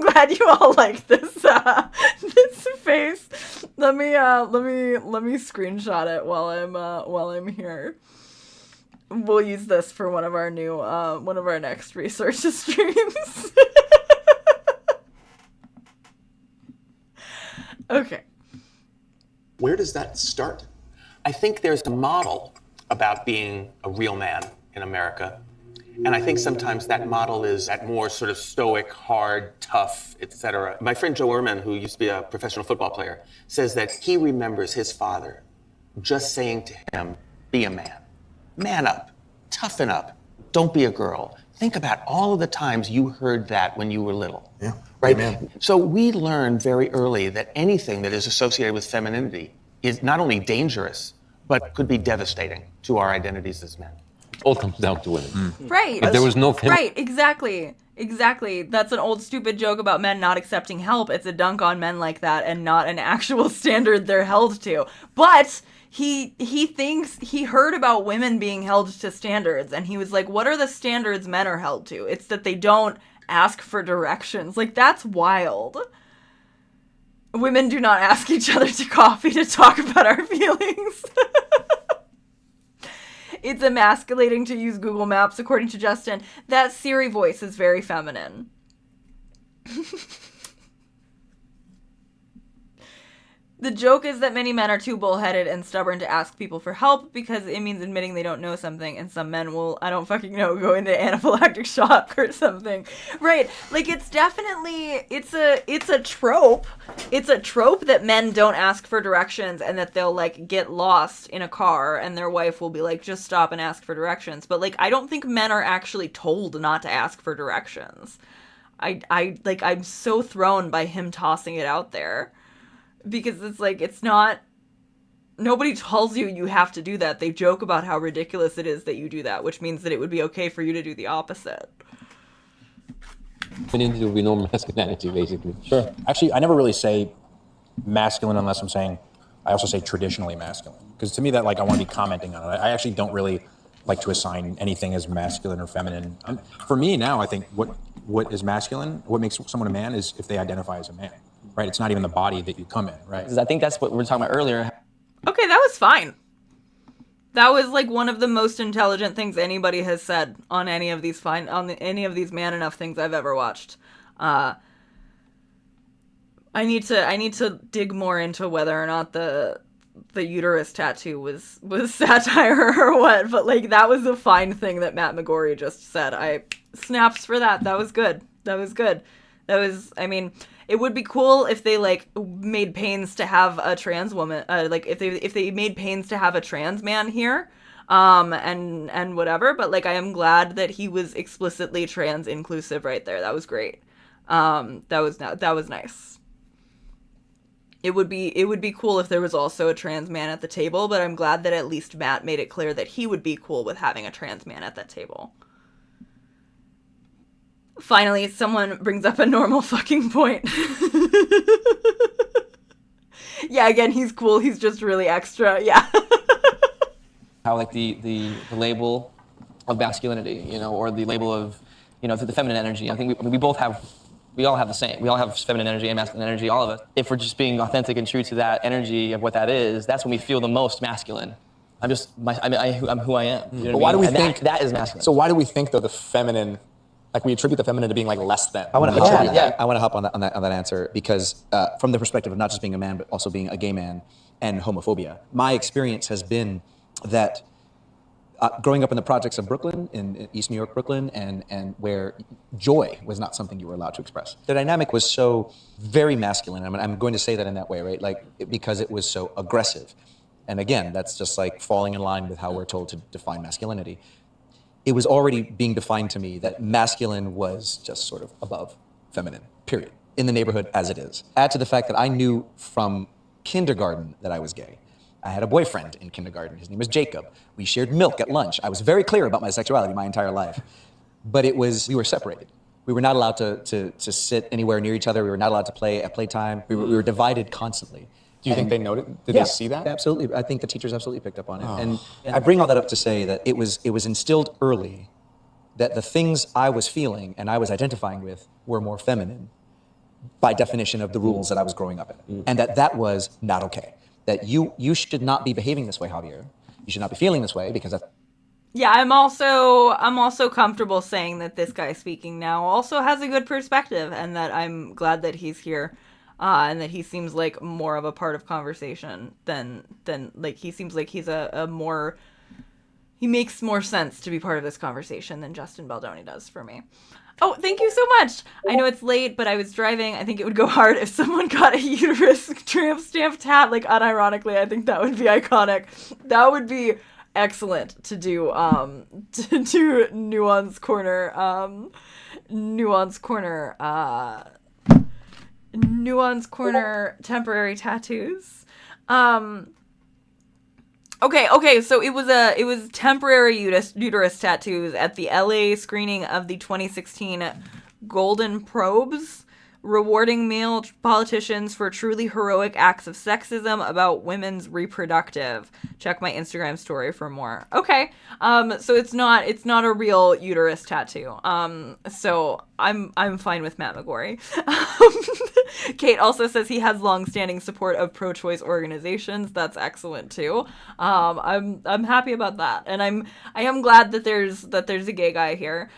glad you all like this this face. Let me screenshot it while I'm here. We'll use this for one of our next research streams. Okay. Where does that start? I think there's a model about being a real man in America, And I think sometimes that model is that more sort of stoic, hard, tough, etc. My friend Joe Ehrman, who used to be a professional football player, says that he remembers his father just saying to him, be a man. Man up. Toughen up. Don't be a girl. Think about all of the times you heard that when you were little. Yeah. Right? Amen. So we learn very early that anything that is associated with femininity is not only dangerous, but could be devastating to our identities as men. It all comes down to women. Right. If there was no Right, exactly. Exactly. That's an old stupid joke about men not accepting help. It's a dunk on men like that and not an actual standard they're held to. But he thinks he heard about women being held to standards and he was like, what are the standards men are held to? It's that they don't ask for directions. Like, that's wild. Women do not ask each other to coffee to talk about our feelings. It's emasculating to use Google Maps, according to Justin. That Siri voice is very feminine. The joke is that many men are too bullheaded and stubborn to ask people for help because it means admitting they don't know something, and some men will, I don't fucking know, go into anaphylactic shock or something. Right. Like, it's definitely, it's a trope. It's a trope that men don't ask for directions and that they'll, like, get lost in a car and their wife will be like, just stop and ask for directions. But, like, I don't think men are actually told not to ask for directions. I'm so thrown by him tossing it out there. Because it's like, it's not, nobody tells you you have to do that. They joke about how ridiculous it is that you do that, which means that it would be okay for you to do the opposite. Femininity will be no masculinity, basically. Sure. Actually, I never really say masculine unless I'm saying, I also say traditionally masculine. Because to me that, like, I want to be commenting on it. I actually don't really like to assign anything as masculine or feminine. For me now, I think what is masculine, what makes someone a man is if they identify as a man. Right, it's not even the body that you come in, right? Because I think that's what we were talking about earlier. Okay, that was fine. That was like one of the most intelligent things anybody has said on any of these any of these Man Enough things I've ever watched. I need to dig more into whether or not the uterus tattoo was satire or what, but like that was a fine thing that Matt McGorry just said. I snaps for that. That was good. That was good. That was, I mean, it would be cool if they like made pains to have a trans woman, like if they made pains to have a trans man here, and whatever. But like, I am glad that he was explicitly trans inclusive right there. That was great. That was nice. It would be cool if there was also a trans man at the table, but I'm glad that at least Matt made it clear that he would be cool with having a trans man at that table. Finally, someone brings up a normal fucking point. Yeah, again, he's cool. He's just really extra. Yeah. How like the label of masculinity, you know, or the label of, you know, the feminine energy. I think we all have the same. We all have feminine energy and masculine energy, all of us. If we're just being authentic and true to that energy of what that is, that's when we feel the most masculine. I'm who I am. You know But why do we and think that is masculine? So why do we think though the feminine, like we attribute the feminine to being like less than? I want to hop on that answer because from the perspective of not just being a man but also being a gay man and homophobia, my experience has been that growing up in the projects of Brooklyn, in East New York, Brooklyn, and where joy was not something you were allowed to express. The dynamic was so very masculine. I mean, I'm going to say that in that way, right? Like because it was so aggressive. And again, that's just like falling in line with how we're told to define masculinity. It was already being defined to me that masculine was just sort of above feminine, period, in the neighborhood as it is. Add to the fact that I knew from kindergarten that I was gay. I had a boyfriend in kindergarten. His name was Jacob. We shared milk at lunch. I was very clear about my sexuality my entire life. But we were separated. We were not allowed to sit anywhere near each other. We were not allowed to play at playtime. We were divided constantly. Do you think they noted? Did they see that? Absolutely. I think the teachers absolutely picked up on it. And I bring all that up to say that it was instilled early that the things I was feeling and I was identifying with were more feminine by definition of the rules that I was growing up in. And that was not okay. That you should not be behaving this way, Javier. You should not be feeling this way because that's... Yeah, I'm also comfortable saying that this guy speaking now also has a good perspective and that I'm glad that he's here. And that he seems like more of a part of conversation than like he seems like he's a more He makes more sense to be part of this conversation than Justin Baldoni does for me. Oh, thank you so much. I know it's late, but I was driving. I think it would go hard if someone got a uterus tramp stamped hat, like unironically. I think that would be iconic. That would be excellent to do Nuance Corner Nuance Corner temporary tattoos. Okay, so it was temporary uterus tattoos at the LA screening of the 2016 Golden Probes, rewarding male politicians for truly heroic acts of sexism about women's reproductive. Check my Instagram story for more. Okay, so it's not a real uterus tattoo. So I'm fine with Matt McGorry. Kate also says he has long-standing support of pro-choice organizations. That's excellent too. I'm happy about that, and I am glad that there's a gay guy here.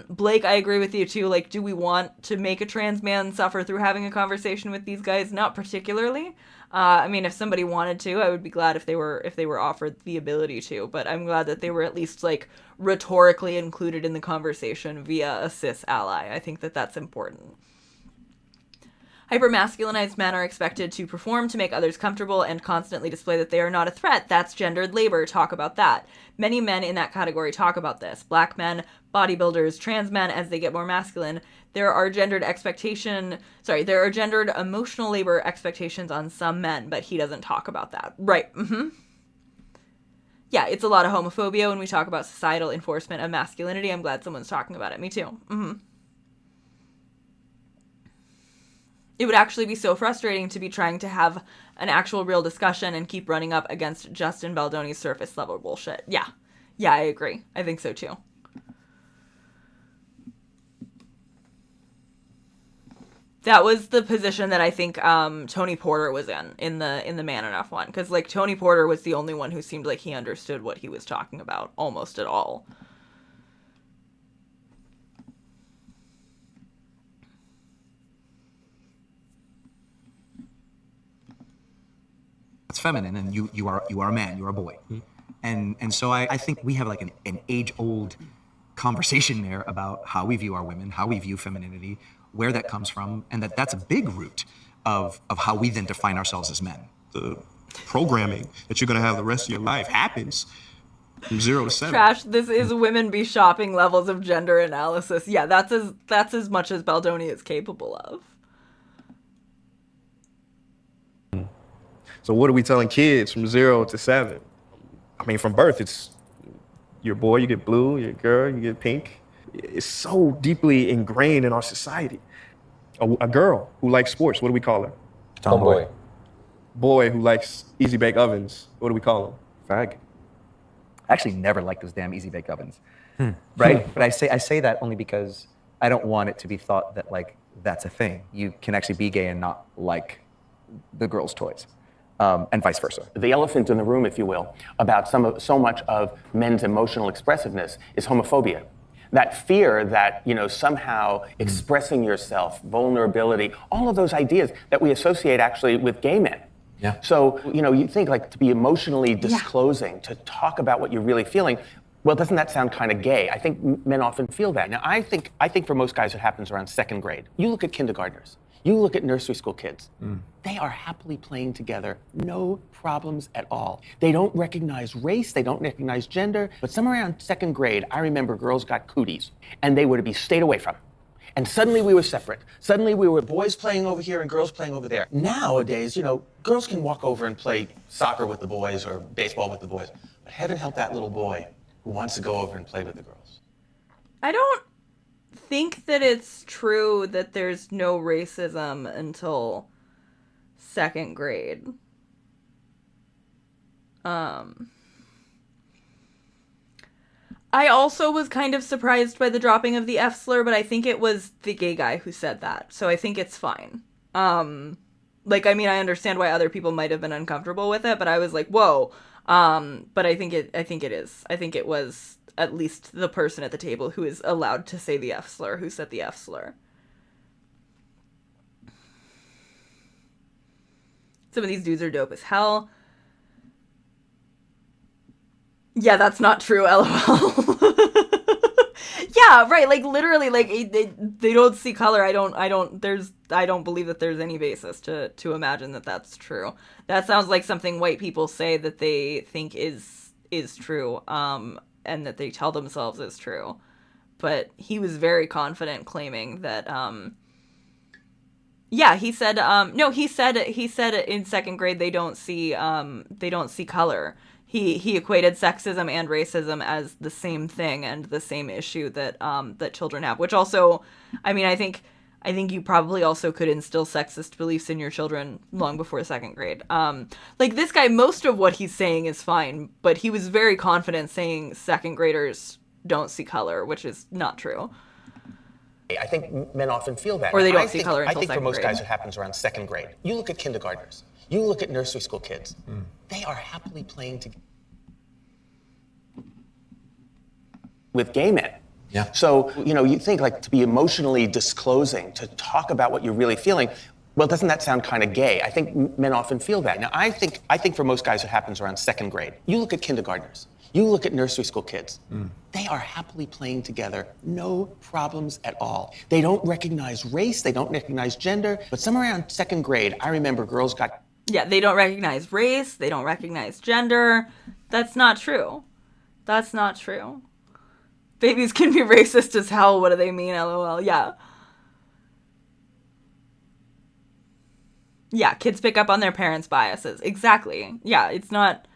Blake, I agree with you too. Like, do we want to make a trans man suffer through having a conversation with these guys? Not particularly. I mean, if somebody wanted to, I would be glad if they were offered the ability to. But I'm glad that they were at least like rhetorically included in the conversation via a cis ally. I think that that's important. Hypermasculinized men are expected to perform to make others comfortable and constantly display that they are not a threat. That's gendered labor. Talk about that. Many men in that category talk about this. Black men, bodybuilders, trans men, as they get more masculine. There are gendered emotional labor expectations on some men, but he doesn't talk about that. Right. Yeah, it's a lot of homophobia when we talk about societal enforcement of masculinity. I'm glad someone's talking about it. Me too. It would actually be so frustrating to be trying to have an actual real discussion and keep running up against Justin Baldoni's surface level bullshit. Yeah, I agree. I think so too. That was the position that I think Tony Porter was in the Man Enough one, because like Tony Porter was the only one who seemed like he understood what he was talking about almost at all. It's feminine, and you are a man, you're a boy, and so I think we have like an age-old conversation there about how we view our women, how we view femininity, where that comes from, and that's a big root of how we then define ourselves as men. The programming that you're gonna have the rest of your life happens from 0 to 7. Trash. This is women be shopping levels of gender analysis. Yeah, that's as much as Baldoni is capable of. So what are we telling kids from 0 to 7? I mean, from birth, it's you're a boy, you get blue, you're a girl, you get pink. It's so deeply ingrained in our society. A girl who likes sports, what do we call her? Tomboy. Boy who likes easy bake ovens, what do we call him? Fag. I actually never liked those damn easy bake ovens, right? But I say that only because I don't want it to be thought that like that's a thing. You can actually be gay and not like the girls' toys. And vice versa. The elephant in the room, if you will, about so much of men's emotional expressiveness is homophobia. That fear that, somehow expressing yourself, vulnerability, all of those ideas that we associate actually with gay men. Yeah. So, you think like to be emotionally disclosing, to talk about what you're really feeling, well, doesn't that sound kind of gay? I think men often feel that. Now, I think for most guys it happens around second grade. You look at kindergartners. You look at nursery school kids. They are happily playing together, no problems at all. They don't recognize race, they don't recognize gender, but somewhere around second grade, I remember girls got cooties, and they were to be stayed away from. And suddenly we were separate. Suddenly we were boys playing over here and girls playing over there. Nowadays, girls can walk over and play soccer with the boys or baseball with the boys, but heaven help that little boy who wants to go over and play with the girls. I don't think that it's true that there's no racism until second grade. I also was kind of surprised by the dropping of the F slur, but I think it was the gay guy who said that, so I think it's fine. I understand why other people might have been uncomfortable with it, but I was like, whoa. But I think it is. I think it was at least the person at the table who is allowed to say the F slur, who said the F slur. Some of these dudes are dope as hell. Yeah, that's not true, lol. Yeah, right, like, literally, like, they don't see color. I don't believe that there's any basis to imagine that that's true. That sounds like something white people say that they think is true, and that they tell themselves is true. But he was very confident claiming that, yeah, he said, no, he said in second grade they don't see color. He equated sexism and racism as the same thing and the same issue that that children have, which also, I mean, I think you probably also could instill sexist beliefs in your children long before second grade. Like, this guy, most of what he's saying is fine, but he was very confident saying second graders don't see color, which is not true. I think men often feel that. Or they don't see color I until think for second most grade. guys it happens around second grade. You look at kindergartners. You look at nursery school kids. They are happily playing together with gay men. Yeah. So, you think, like, to be emotionally disclosing, to talk about what you're really feeling, well, doesn't that sound kind of gay? I think men often feel that. Now, I think for most guys it happens around second grade. You look at kindergartners. You look at nursery school kids. They are happily playing together, no problems at all. They don't recognize race, they don't recognize gender, but somewhere around second grade, I remember girls got... Yeah, they don't recognize race, they don't recognize gender. That's not true. That's not true. Babies can be racist as hell, what do they mean, lol, yeah. Yeah, kids pick up on their parents' biases. Exactly. Yeah, it's not...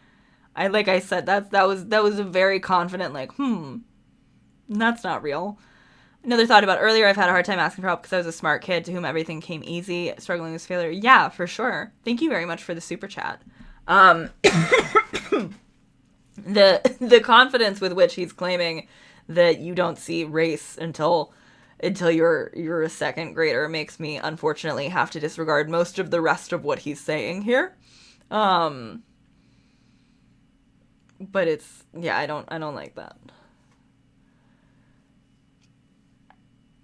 like I said, that was a very confident, like, that's not real. Another thought about earlier, I've had a hard time asking for help because I was a smart kid to whom everything came easy, struggling with failure. Yeah, for sure. Thank you very much for the super chat. The confidence with which he's claiming that you don't see race until you're a second grader makes me unfortunately have to disregard most of the rest of what he's saying here. But it's, yeah, I don't like that.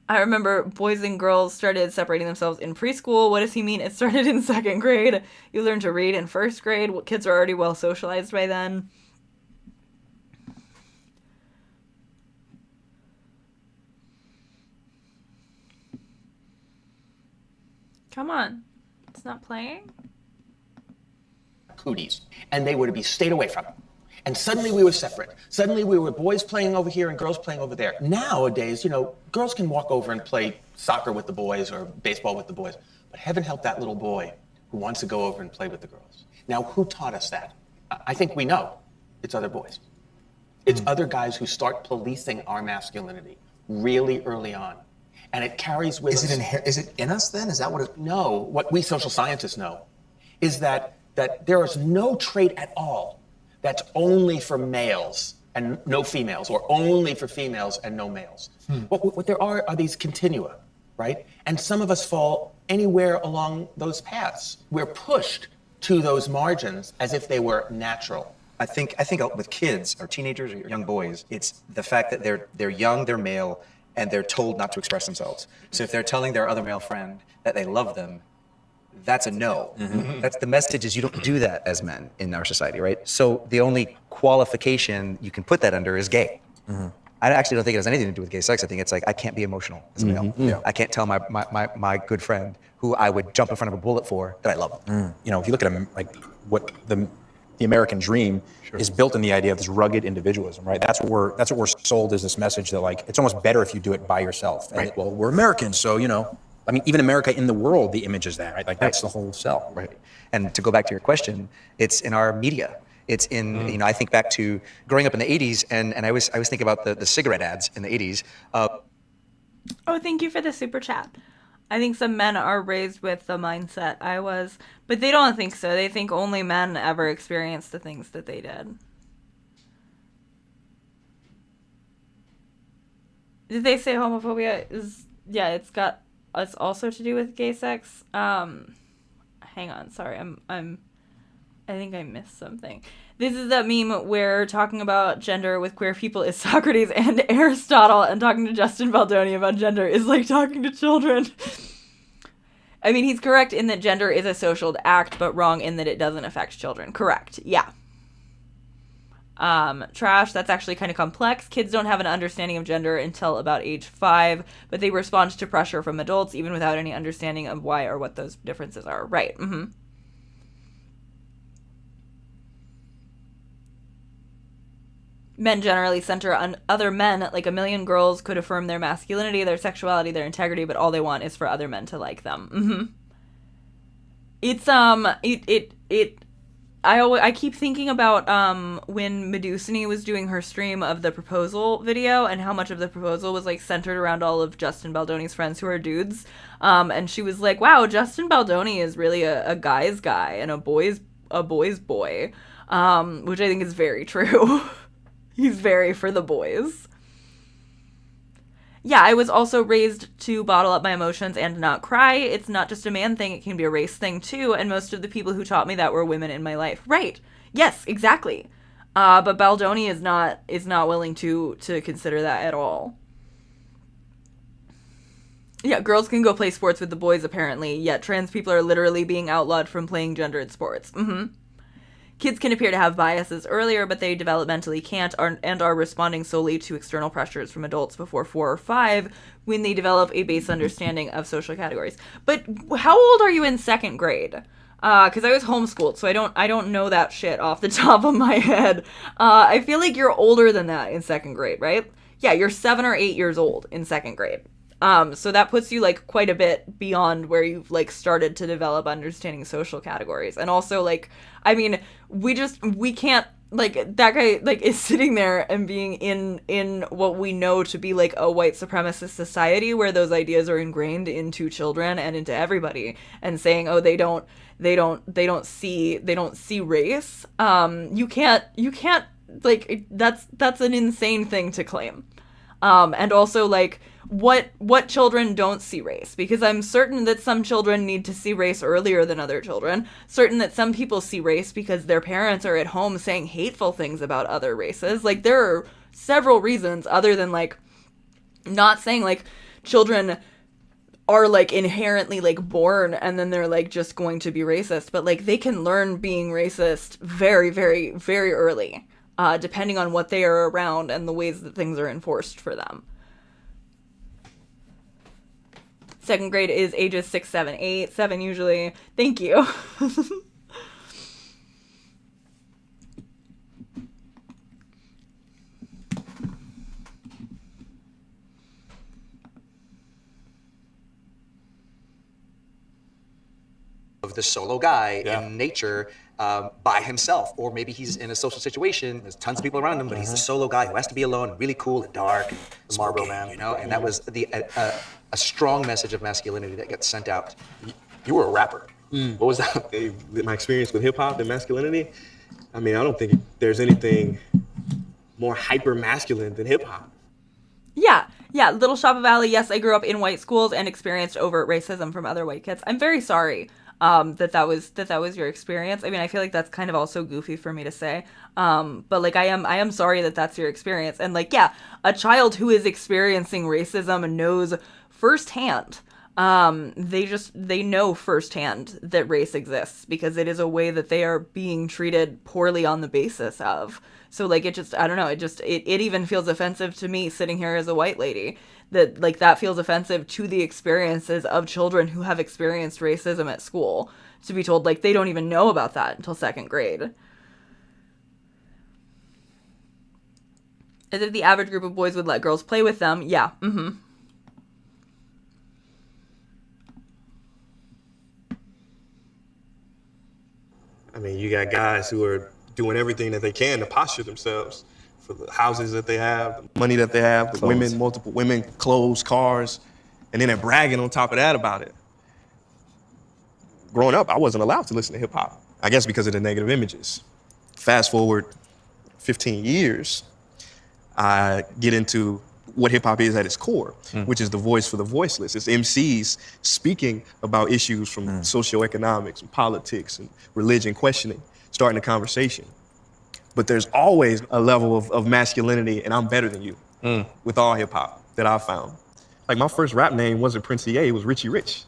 I remember boys and girls started separating themselves in preschool. What does he mean? It started in second grade. You learn to read in first grade. Kids are already well socialized by then. Come on. It's not playing? Cooties, and they were to be stayed away from. And suddenly we were separate. Suddenly we were boys playing over here and girls playing over there. Nowadays, girls can walk over and play soccer with the boys or baseball with the boys. But heaven help that little boy who wants to go over and play with the girls. Now, who taught us that? I think we know. It's other boys. It's other guys who start policing our masculinity really early on. And it carries with us. Is it in us then? Is that what it... No, what we social scientists know is that there is no trait at all that's only for males and no females, or only for females and no males. What there are these continua, right? And some of us fall anywhere along those paths. We're pushed to those margins as if they were natural. I think with kids or teenagers or young boys, it's the fact that they're young, they're male, and they're told not to express themselves. So if they're telling their other male friend that they love them, that's a no. That's the message is you don't do that as men in our society, right? So the only qualification you can put that under is gay. I actually don't think it has anything to do with gay sex. I think it's like, I can't be emotional as a male. Yeah. I can't tell my good friend who I would jump in front of a bullet for that I love him. You know, if you look at what the American dream is built in the idea of this rugged individualism, right? That's what we're sold as this message that, like, it's almost better if you do it by yourself. And well, we're Americans, so, I mean, even America in the world, the image is that, right? Like, that's the whole sell. Right. And to go back to your question, it's in our media. It's in, I think back to growing up in the 80s, and I was thinking about the cigarette ads in the 80s. Oh, thank you for the super chat. I think some men are raised with the mindset I was, but they don't think so. They think only men ever experienced the things that they did. Did they say homophobia is, it's also to do with gay sex? Hang on, sorry, I think I missed something. This is that meme where talking about gender with queer people is Socrates and Aristotle, and talking to Justin Baldoni about gender is like talking to children. I mean, he's correct in that gender is a social act, but wrong in that it doesn't affect children. Correct, yeah. Trash, that's actually kind of complex. Kids don't have an understanding of gender until about age 5, but they respond to pressure from adults even without any understanding of why or what those differences are. Right. Mm-hmm. Men generally center on other men. Like a million girls could affirm their masculinity, their sexuality, their integrity, but all they want is for other men to like them. Mm-hmm. It's I keep thinking about when Medusini was doing her stream of the proposal video and how much of the proposal was like centered around all of Justin Baldoni's friends who are dudes. And she was like, wow, Justin Baldoni is really a guy's guy and a boy's boy. Which I think is very true. He's very for the boys. Yeah, I was also raised to bottle up my emotions and not cry. It's not just a man thing, it can be a race thing too, and most of the people who taught me that were women in my life. Right. Yes, exactly. But Baldoni is not willing to consider that at all. Yeah, girls can go play sports with the boys apparently, yet trans people are literally being outlawed from playing gendered sports. Mm-hmm. Kids can appear to have biases earlier, but they developmentally can't and are responding solely to external pressures from adults before 4 or 5 when they develop a base understanding of social categories. But how old are you in 2nd grade? Because I was homeschooled, so I don't know that shit off the top of my head. I feel like you're older than that in 2nd grade, right? Yeah, you're 7 or 8 years old in 2nd grade. So that puts you like quite a bit beyond where you've like started to develop understanding social categories. And also like, I mean, we can't, like, that guy like is sitting there and being in what we know to be like a white supremacist society where those ideas are ingrained into children and into everybody, and saying, oh, they don't see race. You can't like, that's an insane thing to claim. And also like, what children don't see race, because I'm certain that some children need to see race earlier than other children, certain that some people see race because their parents are at home saying hateful things about other races. Like, there are several reasons other than like not saying like children are like inherently like born and then they're like just going to be racist, but like they can learn being racist very, very, very early, depending on what they are around and the ways that things are enforced for them. 2nd grade is ages 6, 7, 8, 7 usually. Thank you. Of the solo guy in nature by himself, or maybe he's in a social situation, there's tons of people around him, but he's the solo guy who has to be alone, really cool and dark, and the Marlboro Man, you know, and that was a strong message of masculinity that gets sent out. You were a rapper. What was that? My experience with hip hop and masculinity, I mean, I don't think there's anything more hyper masculine than hip hop. Yeah, Little Shop of Alley. Yes, I grew up in white schools and experienced overt racism from other white kids. I'm very sorry that was your experience. I mean, I feel like that's kind of also goofy for me to say. But like, I am sorry that that's your experience. And like, yeah, a child who is experiencing racism knows firsthand. They know firsthand that race exists because it is a way that they are being treated poorly on the basis of. So like, I don't know, it even feels offensive to me sitting here as a white lady that like that feels offensive to the experiences of children who have experienced racism at school, to be told like they don't even know about that until 2nd grade. As if the average group of boys would let girls play with them. Yeah. Mm-hmm. I mean, you got guys who are doing everything that they can to posture themselves for the houses that they have, the money that they have, the women, multiple women, clothes, cars, and then they're bragging on top of that about it. Growing up, I wasn't allowed to listen to hip hop, I guess because of the negative images. Fast forward 15 years, I get into what hip hop is at its core, which is the voice for the voiceless. It's MCs speaking about issues from socioeconomics and politics and religion, questioning, starting a conversation. But there's always a level of masculinity and I'm better than you with all hip hop that I found. Like my first rap name wasn't Prince EA, it was Richie Rich.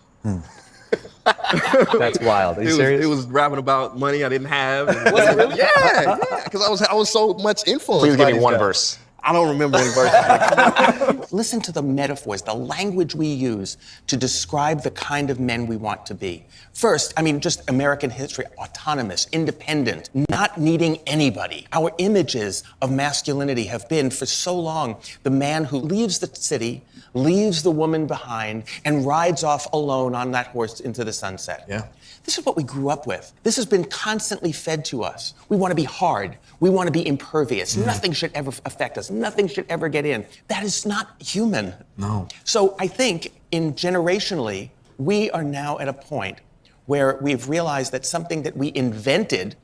That's wild. Are you it serious? Was, it was rapping about money I didn't have. Was it really? Yeah, because I was so much influenced. Please by give me these one guys. verse. I don't remember any verses. Listen to the metaphors, the language we use to describe the kind of men we want to be. First, I mean, just American history, autonomous, independent, not needing anybody. Our images of masculinity have been, for so long, the man who leaves the city, leaves the woman behind, and rides off alone on that horse into the sunset. Yeah. This is what we grew up with. This has been constantly fed to us. We want to be hard. We want to be impervious. Nothing should ever affect us. Nothing should ever get in. That is not human. No. So I think generationally, we are now at a point where we've realized that something that we invented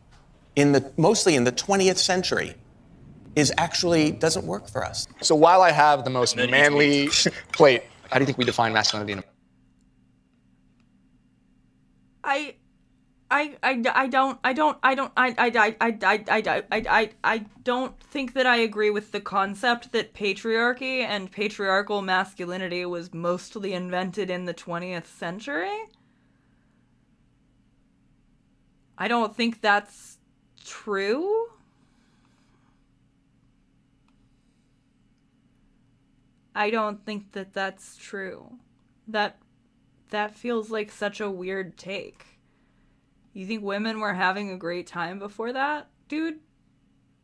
mostly in the 20th century is actually doesn't work for us. So while I have the most manly plate, how do you think we define masculinity in I don't think that I agree with the concept that patriarchy and patriarchal masculinity was mostly invented in the 20th century. I don't think that's true. I don't think that that's true. That feels like such a weird take. You think women were having a great time before that, dude?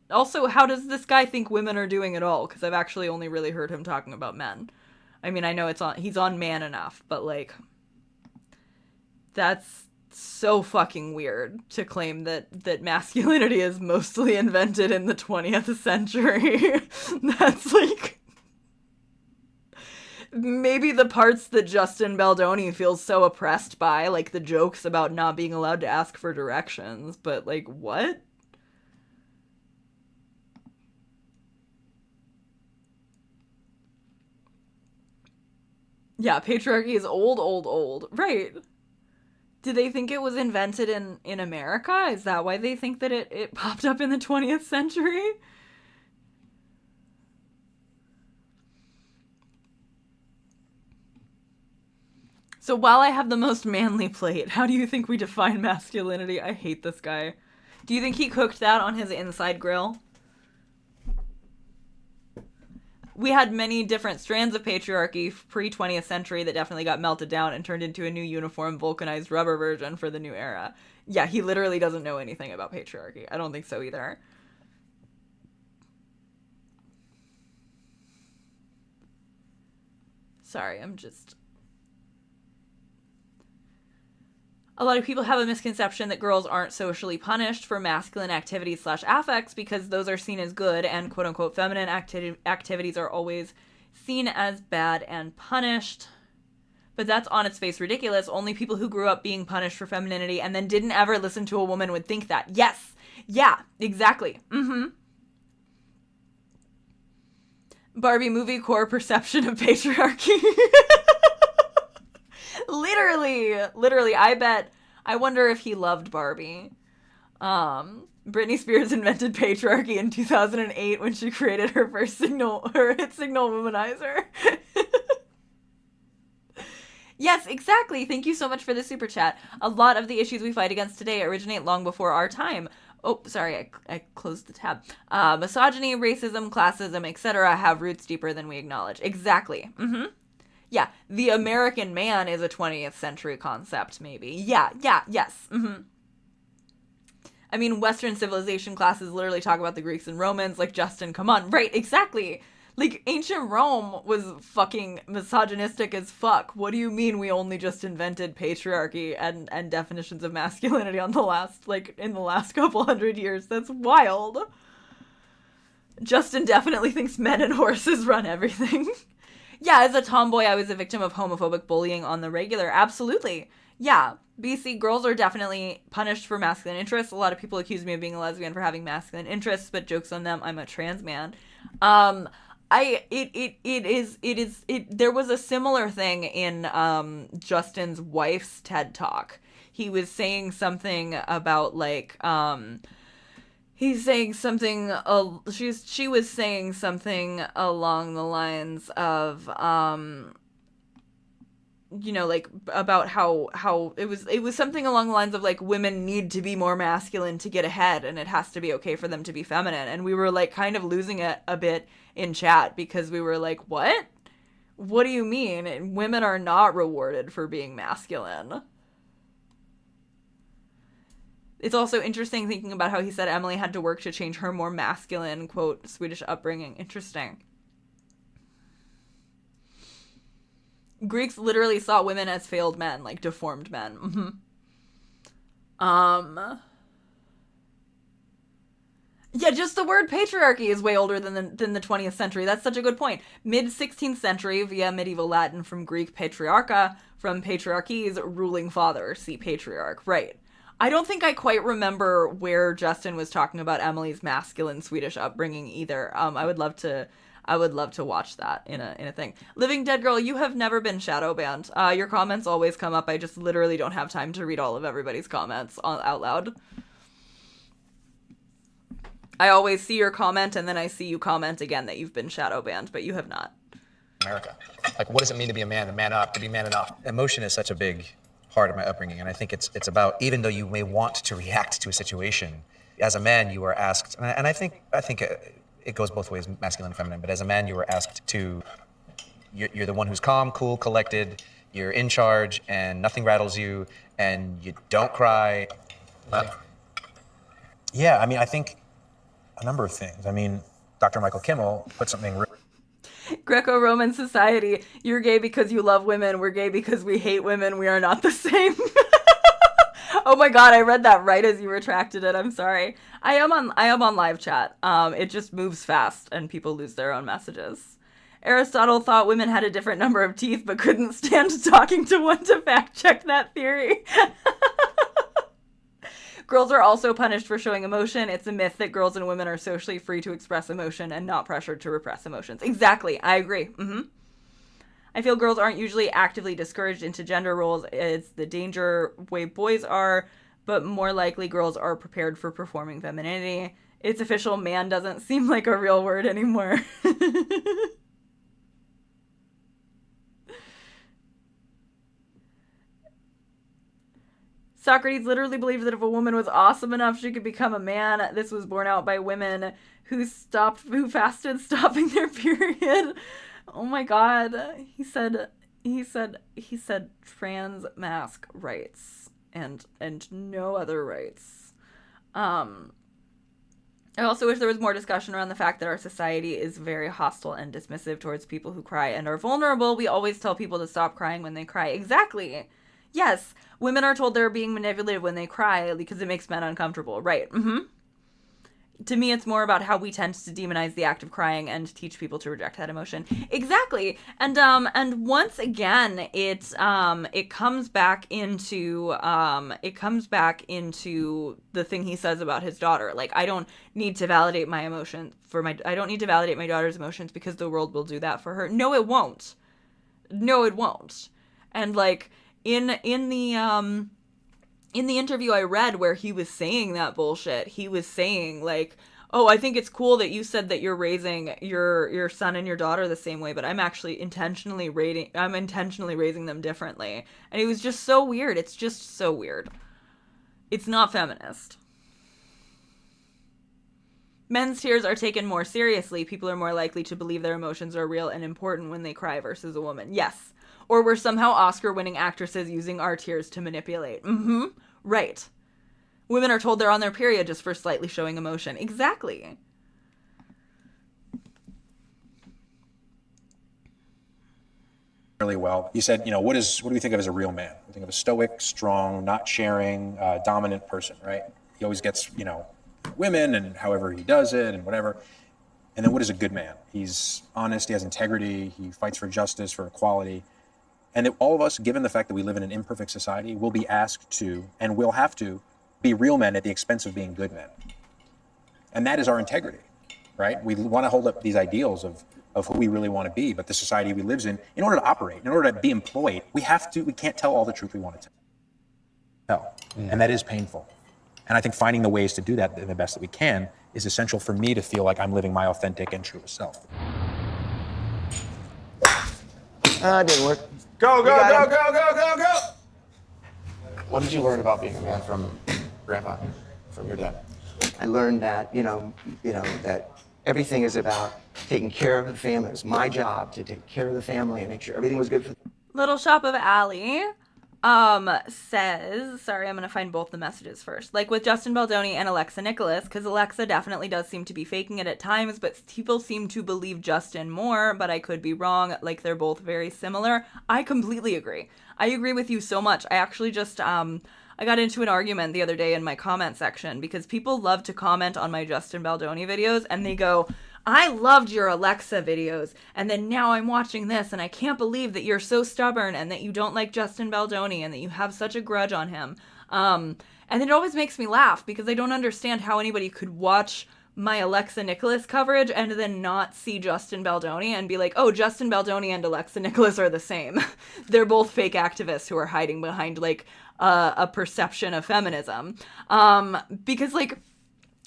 Also, how does this guy think women are doing it all? Because I've actually only really heard him talking about men. I mean, I know he's on Man Enough, but like, that's so fucking weird to claim that masculinity is mostly invented in the 20th century. That's like, maybe the parts that Justin Baldoni feels so oppressed by, like the jokes about not being allowed to ask for directions, but like, what? Yeah, patriarchy is old. Right. Do they think it was invented in America? Is that why they think that it popped up in the 20th century? So while I have the most manly plate, how do you think we define masculinity? I hate this guy. Do you think he cooked that on his inside grill? We had many different strands of patriarchy pre-20th century that definitely got melted down and turned into a new uniform vulcanized rubber version for the new era. Yeah, he literally doesn't know anything about patriarchy. I don't think so either. Sorry, I'm just... A lot of people have a misconception that girls aren't socially punished for masculine activities / affects because those are seen as good, and quote-unquote feminine activities are always seen as bad and punished. But that's on its face ridiculous. Only people who grew up being punished for femininity and then didn't ever listen to a woman would think that. Yes! Yeah, exactly. Barbie movie core perception of patriarchy. Literally, I wonder if he loved Barbie. Britney Spears invented patriarchy in 2008 when she created her hit signal Womanizer. Yes, exactly. Thank you so much for the super chat. A lot of the issues we fight against today originate long before our time. Oh, sorry, I closed the tab. Misogyny, racism, classism, etc. have roots deeper than we acknowledge. Exactly. Yeah, the American man is a 20th century concept, maybe. Yes. I mean, Western civilization classes literally talk about the Greeks and Romans, like, Justin, come on. Right, exactly. Like, ancient Rome was fucking misogynistic as fuck. What do you mean we only just invented patriarchy and definitions of masculinity in the last couple hundred years? That's wild. Justin definitely thinks men and horses run everything. Yeah, as a tomboy, I was a victim of homophobic bullying on the regular. Absolutely. Yeah, BC girls are definitely punished for masculine interests. A lot of people accuse me of being a lesbian for having masculine interests, but jokes on them, I'm a trans man. There was a similar thing in Justin's wife's TED Talk. He was saying something about like he's saying something she was saying something along the lines of you know, like about how it was something along the lines of like women need to be more masculine to get ahead, and it has to be okay for them to be feminine. And we were like kind of losing it a bit in chat because we were like, what do you mean women are not rewarded for being masculine? It's also interesting thinking about how he said Emily had to work to change her more masculine, quote, Swedish upbringing. Interesting. Greeks literally saw women as failed men, like deformed men. Yeah, just the word patriarchy is way older than the 20th century. That's such a good point. Mid-16th century via medieval Latin from Greek patriarcha, from patriarchy's ruling father, see patriarch. Right. I don't think I quite remember where Justin was talking about Emily's masculine Swedish upbringing either. I would love to watch that in a thing. Living Dead Girl, you have never been shadow banned. Your comments always come up. I just literally don't have time to read all of everybody's comments out loud. I always see your comment and then I see you comment again that you've been shadow banned, but you have not. America. Like, what does it mean to be a man, to man up, to be man enough? Emotion is such a big part of my upbringing, and I think it's about, even though you may want to react to a situation, as a man you are asked, and I think it goes both ways, masculine and feminine, but as a man you are asked to, you're the one who's calm, cool, collected, you're in charge, and nothing rattles you, and you don't cry. Yeah, I mean, I think a number of things. I mean, Dr. Michael Kimmel put something Greco-Roman society, you're gay because you love women, we're gay because we hate women, we are not the same. Oh my god, I read that right as you retracted it, I'm sorry. I am on live chat. It just moves fast and people lose their own messages. Aristotle thought women had a different number of teeth but couldn't stand talking to one to fact check that theory. Girls are also punished for showing emotion. It's a myth that girls and women are socially free to express emotion and not pressured to repress emotions. Exactly. I agree. I feel girls aren't usually actively discouraged into gender roles. It's the danger way boys are, but more likely girls are prepared for performing femininity. It's official, man doesn't seem like a real word anymore. Socrates literally believed that if a woman was awesome enough, she could become a man. This was borne out by women who fasted stopping their period. Oh my god. He said trans mask rights and no other rights. I also wish there was more discussion around the fact that our society is very hostile and dismissive towards people who cry and are vulnerable. We always tell people to stop crying when they cry. Exactly. Yes, women are told they're being manipulated when they cry because it makes men uncomfortable. Right. To me, it's more about how we tend to demonize the act of crying and teach people to reject that emotion. Exactly. And once again, it comes back into the thing he says about his daughter. Like, I don't need to validate my emotions I don't need to validate my daughter's emotions because the world will do that for her. No, it won't. No, it won't. And like, in the interview I read where he was saying that bullshit, he was saying like, oh, I think it's cool that you said that you're raising your son and your daughter the same way, but I'm actually intentionally raising them differently. And it was just so weird. It's just so weird. It's not feminist. Men's tears are taken more seriously. People are more likely to believe their emotions are real and important when they cry versus a woman. Yes. Or we're somehow Oscar-winning actresses using our tears to manipulate. Right. Women are told they're on their period just for slightly showing emotion. Exactly. really well. You said, what do we think of as a real man? We think of a stoic, strong, not sharing, dominant person, right? He always gets, women and however he does it and whatever. And then what is a good man? He's honest, he has integrity, he fights for justice, for equality. And that all of us, given the fact that we live in an imperfect society, will be asked to, and will have to, be real men at the expense of being good men. And that is our integrity, right? We want to hold up these ideals of who we really want to be, but the society we live in order to operate, in order to be employed, we can't tell all the truth we want to tell. And that is painful. And I think finding the ways to do that the best that we can is essential for me to feel like I'm living my authentic and truest self. It didn't work. Go, go, go, go, go, go, go. What did you learn about being a man from Grandpa, from your dad? I learned that, that everything is about taking care of the family. It was my job to take care of the family and make sure everything was good for them. Little Shop of Allie says, sorry, I'm going to find both the messages first. Like with Justin Baldoni and Alexa Nicholas, because Alexa definitely does seem to be faking it at times, but people seem to believe Justin more, but I could be wrong. Like they're both very similar. I completely agree. I agree with you so much. I actually just, I got into an argument the other day in my comment section because people love to comment on my Justin Baldoni videos and they go, I loved your Alexa videos, and then now I'm watching this, and I can't believe that you're so stubborn and that you don't like Justin Baldoni and that you have such a grudge on him. And it always makes me laugh because I don't understand how anybody could watch my Alexa Nicholas coverage and then not see Justin Baldoni and be like, oh, Justin Baldoni and Alexa Nicholas are the same. They're both fake activists who are hiding behind, like, a perception of feminism. Because, like,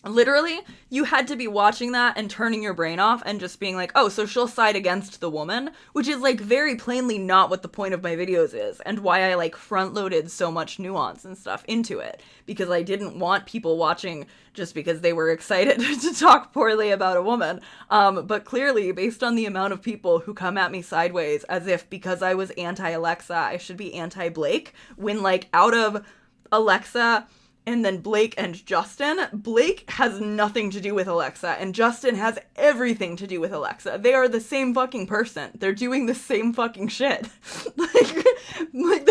literally, you had to be watching that and turning your brain off and just being like, oh, so she'll side against the woman, which is, like, very plainly not what the point of my videos is and why I, like, front-loaded so much nuance and stuff into it, because I didn't want people watching just because they were excited to talk poorly about a woman. But clearly, based on the amount of people who come at me sideways as if because I was anti-Alexa, I should be anti-Blake, when, like, out of Alexa and then Blake and Justin, Blake has nothing to do with Alexa, and Justin has everything to do with Alexa. They are the same fucking person. They're doing the same fucking shit. like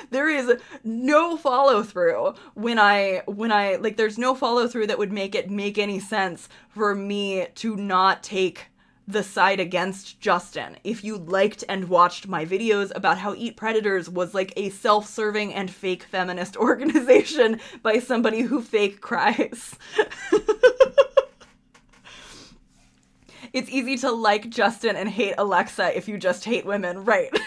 there is no follow through when I like there's no follow through that would make it make any sense for me to not take the side against Justin if you liked and watched my videos about how Eat Predators was like a self-serving and fake feminist organization by somebody who fake cries. It's easy to like Justin and hate Alexa if you just hate women, right?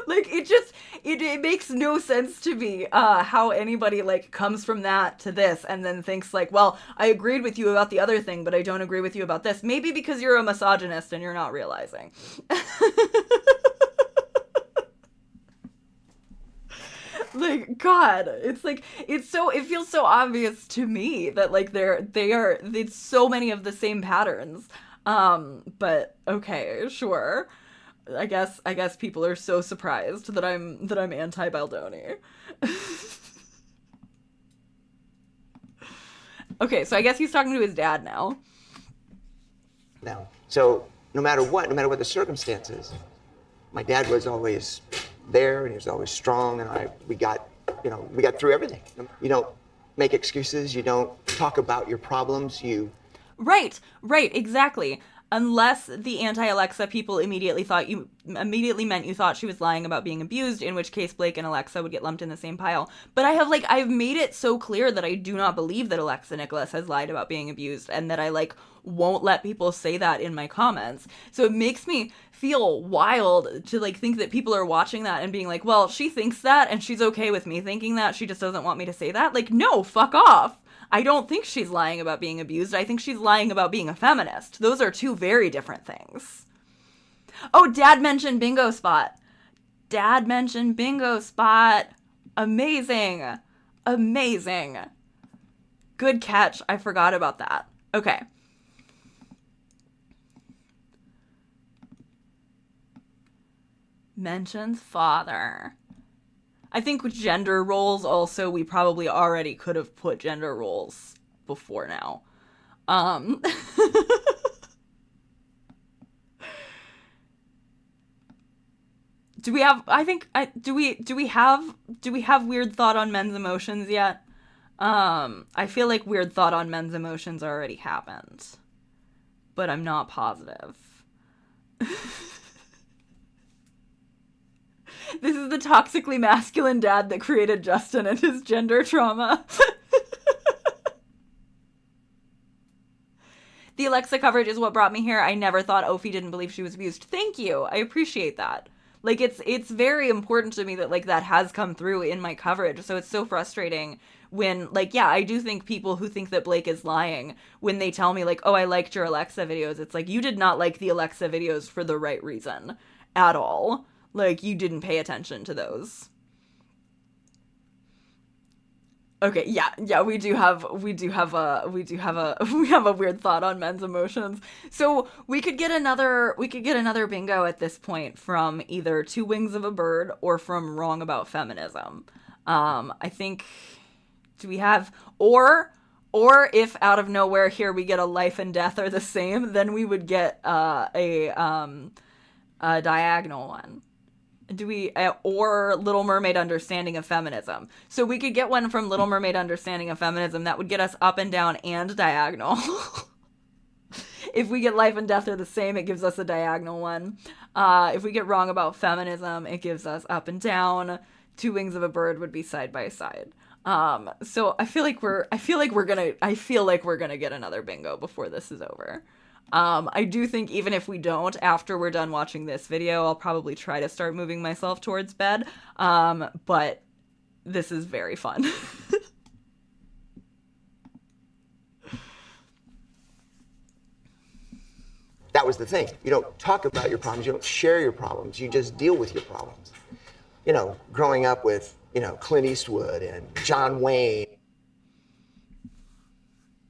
Like, it makes no sense to me how anybody, like, comes from that to this and then thinks, like, well, I agreed with you about the other thing, but I don't agree with you about this. Maybe because you're a misogynist and you're not realizing. Like, God, it's like, it feels so obvious to me that, like, it's so many of the same patterns. But okay, sure. I guess people are so surprised that I'm anti-Baldoni. Okay, so I guess he's talking to his dad now. Now, so no matter what the circumstances, my dad was always there and he was always strong, and we got through everything. You don't make excuses, you don't talk about your problems, Right, exactly. Unless the anti-Alexa people immediately meant you thought she was lying about being abused, in which case Blake and Alexa would get lumped in the same pile. But I've made it so clear that I do not believe that Alexa Nicholas has lied about being abused, and that I, like, won't let people say that in my comments. So it makes me feel wild to, like, think that people are watching that and being like, well, she thinks that and she's okay with me thinking that, she just doesn't want me to say that. Like, no, fuck off. I don't think she's lying about being abused. I think she's lying about being a feminist. Those are two very different things. Oh, Dad mentioned bingo spot. Amazing. Good catch. I forgot about that. Okay. Mentions father. I think with gender roles also, we probably already could have put gender roles before now. Do we have weird thought on men's emotions yet? I feel like weird thought on men's emotions already happened, but I'm not positive. This is the toxically masculine dad that created Justin and his gender trauma. The Alexa coverage is what brought me here. I never thought Ophi didn't believe she was abused. Thank you. I appreciate that. Like, it's very important to me that, like, that has come through in my coverage. So it's so frustrating when, like, yeah, I do think people who think that Blake is lying when they tell me, like, oh, I liked your Alexa videos. It's like, you did not like the Alexa videos for the right reason at all. Like, you didn't pay attention to those. Okay, yeah, we have a weird thought on men's emotions. So we could get another bingo at this point from either Two Wings of a Bird or from Wrong About Feminism. I think, do we have, or if out of nowhere here we get a Life and Death Are the Same, then we would get a diagonal one. Do we, or Little Mermaid Understanding of Feminism. So we could get one from Little Mermaid Understanding of Feminism that would get us up and down and diagonal. If we get Life and Death Are the Same, it gives us a diagonal one. If we get Wrong About Feminism, it gives us up and down. Two Wings of a Bird would be side by side. So I feel like we're gonna get another bingo before this is over. I do think even if we don't, after we're done watching this video, I'll probably try to start moving myself towards bed. But this is very fun. That was the thing. You don't talk about your problems. You don't share your problems. You just deal with your problems. You know, growing up with, you know, Clint Eastwood and John Wayne.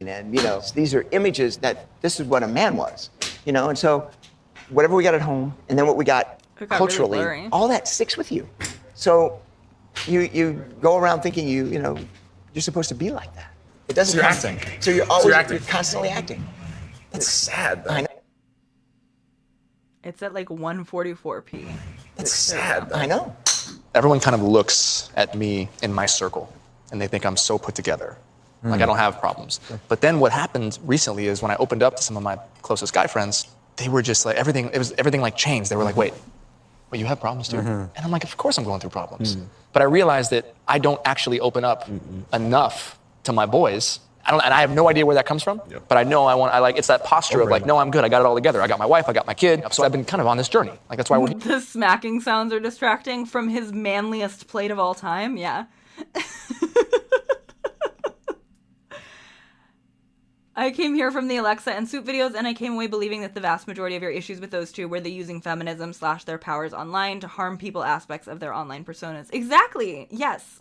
And, you know, these are images that this is what a man was, you know? And so whatever we got at home and then what we got culturally, really all that sticks with you. So you go around thinking you know, you're supposed to be like that. It doesn't. So you're acting. So you're always, you're constantly acting. That's sad, though. I know. It's at like 144p. That's sad, though. I know. Everyone kind of looks at me in my circle, and they think I'm so put together. Like, I don't have problems. But then what happened recently is when I opened up to some of my closest guy friends, they were just like, everything like changed. They were like, wait, you have problems too? And I'm like, of course I'm going through problems. But I realized that I don't actually open up enough to my boys. And I have no idea where that comes from, but I know it's that posture of like, no, I'm good. I got it all together. I got my wife, I got my kid. So I've been kind of on this journey. Like, that's why we're here. The smacking sounds are distracting from his manliest plate of all time. Yeah. I came here from the Alexa and Soup videos, and I came away believing that the vast majority of your issues with those two were the using feminism / their powers online to harm people aspects of their online personas. Exactly. Yes.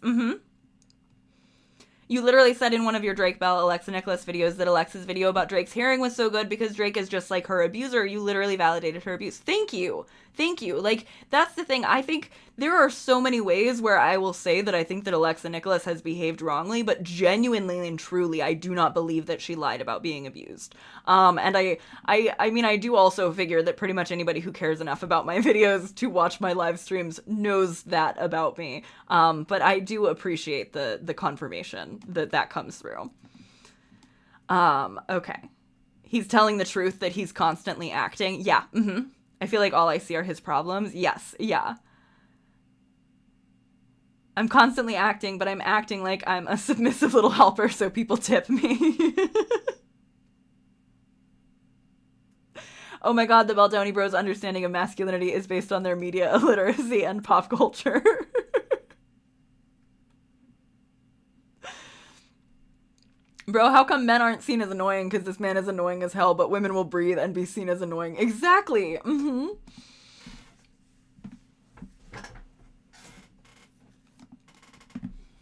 You literally said in one of your Drake Bell, Alexa Nicholas videos that Alexa's video about Drake's hearing was so good because Drake is just like her abuser. You literally validated her abuse. Thank you. Thank you. Like, that's the thing. I think there are so many ways where I will say that I think that Alexa Nicholas has behaved wrongly, but genuinely and truly, I do not believe that she lied about being abused. And I mean, I do also figure that pretty much anybody who cares enough about my videos to watch my live streams knows that about me. But I do appreciate the confirmation that comes through. Okay. He's telling the truth that he's constantly acting. Yeah. I feel like all I see are his problems. Yes. Yeah. I'm constantly acting, but I'm acting like I'm a submissive little helper so people tip me. Oh my god, the Baldoni Bros' understanding of masculinity is based on their media illiteracy and pop culture. Bro, how come men aren't seen as annoying? Because this man is annoying as hell, but women will breathe and be seen as annoying. Exactly.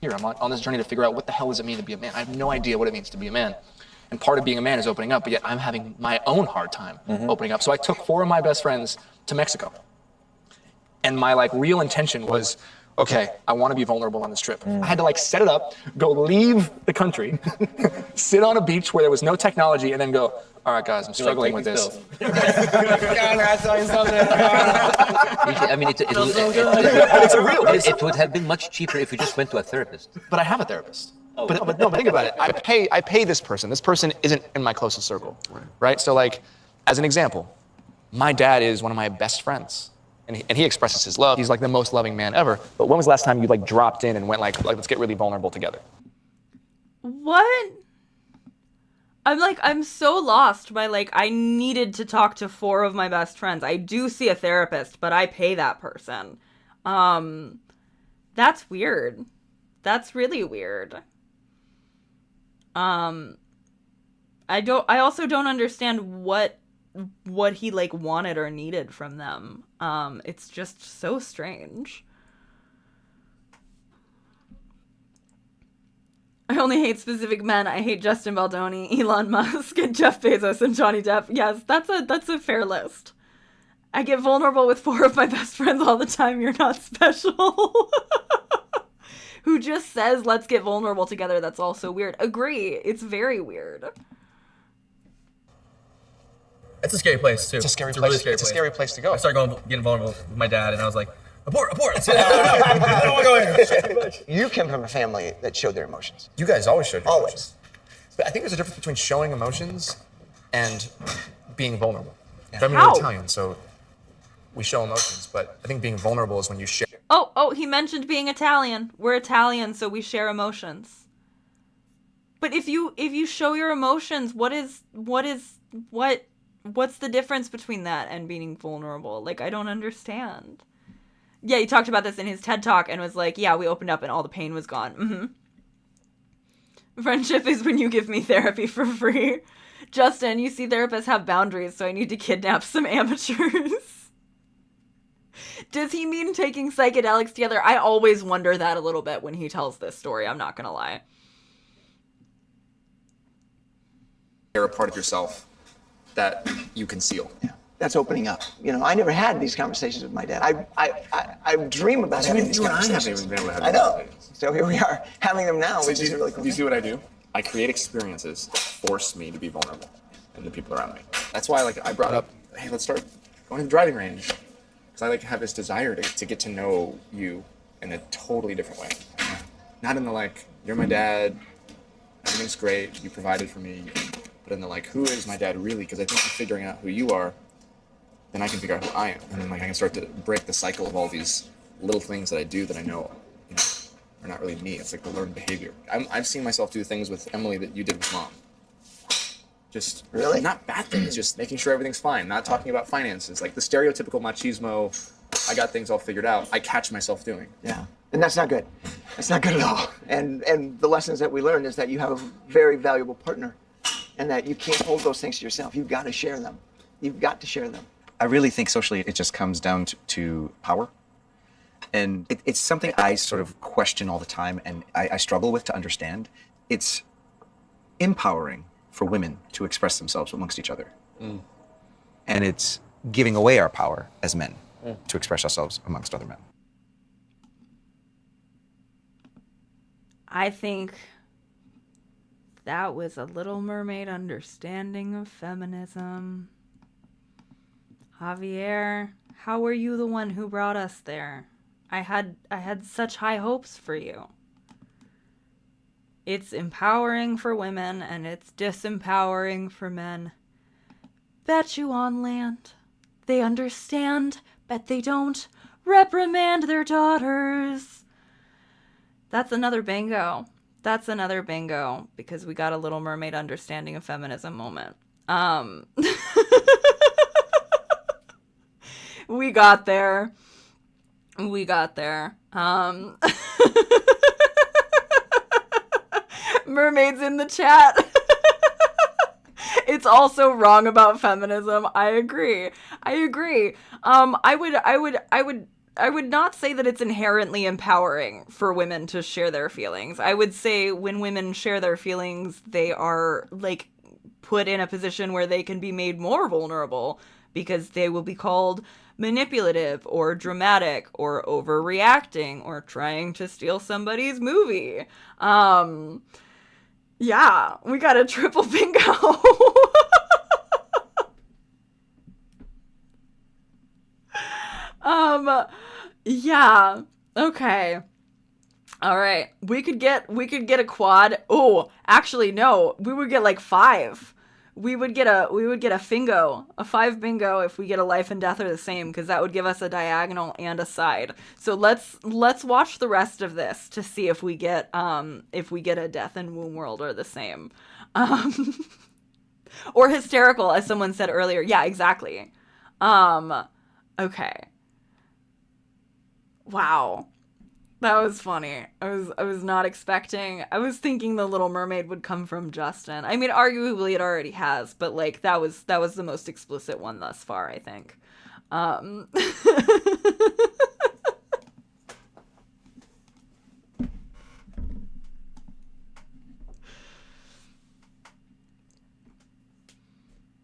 Here, I'm on this journey to figure out what the hell does it mean to be a man. I have no idea what it means to be a man. And part of being a man is opening up, but yet I'm having my own hard time opening up. So I took 4 of my best friends to Mexico. And my real intention was, okay, I want to be vulnerable on this trip. I had to set it up, go leave the country, sit on a beach where there was no technology, and then go, all right, guys, I'm struggling with this. I mean, it would have been much cheaper if you just went to a therapist. But I have a therapist. But think about it. I pay this person. This person isn't in my closest circle, right? So as an example, my dad is one of my best friends. And he expresses his love. He's the most loving man ever. But when was the last time you dropped in and went let's get really vulnerable together? What? I'm so lost by I needed to talk to 4 of my best friends. I do see a therapist, but I pay that person. That's weird. That's really weird. I also don't understand what he like wanted or needed from them. It's just so strange. I only hate specific men. I hate Justin Baldoni, Elon Musk, and Jeff Bezos and Johnny Depp. Yes, that's a fair list. I get vulnerable with 4 of my best friends all the time. You're not special. Who just says, let's get vulnerable together. That's also weird. Agree. It's very weird. It's a scary place, too. It's a scary really place. It's a scary place to go. I started getting vulnerable with my dad, and I was like, abort! I don't want to go here. You came from a family that showed their emotions. You guys always showed your Always. emotions. But I think there's a difference between showing emotions and being vulnerable. I mean, How? we're Italian, so we show emotions, but I think being vulnerable is when you share. Oh, he mentioned being Italian. We're Italian, so we share emotions. But if you show your emotions, what's the difference between that and being vulnerable? Like, I don't understand. Yeah, he talked about this in his TED Talk and was like, yeah, we opened up and all the pain was gone. Mm-hmm. Friendship is when you give me therapy for free. Justin, you see therapists have boundaries, so I need to kidnap some amateurs. Does he mean taking psychedelics together? I always wonder that a little bit when he tells this story, I'm not gonna lie. Share a part of yourself that you conceal. Yeah, that's opening up. You know, I never had these conversations with my dad. I dream about having these conversations. You and I haven't even been able to have I know. So here we are having them now, So which is really cool. do you see what I do? I create experiences that force me to be vulnerable and the people around me. That's why, like, I brought up, hey, let's start going to the driving range. Because I, like, have this desire to get to know you in a totally different way. Not in the, like, you're my dad, everything's great, you provided for me, but in the, like, who is my dad really? Because I think you're figuring out who you are, then I can figure out who I am. And then, like, I can start to break the cycle of all these little things that I do that I know, you know, are not really me. It's like the learned behavior. I've seen myself do things with Emily that you did with Mom. Just really not bad things, just making sure everything's fine, not talking about finances. Like the stereotypical machismo, I got things all figured out, I catch myself doing. Yeah, and that's not good. That's not good at all. And the lessons that we learned is that you have a very valuable partner and that you can't hold those things to yourself. You've got to share them. You've got to share them. I really think socially it just comes down to power. And it's something I sort of question all the time and I struggle with to understand. It's empowering for women to express themselves amongst each other. And it's giving away our power as men to express ourselves amongst other men. I think that was a Little Mermaid understanding of feminism. Javier, how were you the one who brought us there? I had such high hopes for you. It's empowering for women and it's disempowering for men. Bet you on land. They understand, bet they don't. Reprimand their daughters. That's another bingo. That's another bingo because we got a Little Mermaid understanding of feminism moment. We got there. We got there. Mermaids in the chat. It's also wrong about feminism. I agree. I would not say that it's inherently empowering for women to share their feelings. I would say when women share their feelings, they are like put in a position where they can be made more vulnerable because they will be called manipulative or dramatic or overreacting or trying to steal somebody's movie. Yeah, we got a triple bingo. Yeah. Okay. All right. We could get a quad. Oh, actually no. We would get like 5. We would get a fingo, a 5 bingo if we get a life and death are the same, because that would give us a diagonal and a side. So let's watch the rest of this to see if we get a death and womb world are the same. Or hysterical, as someone said earlier. Yeah, exactly. Okay. Wow. That was funny. I was not expecting. I was thinking the Little Mermaid would come from Justin. I mean, arguably it already has, but like that was the most explicit one thus far, I think.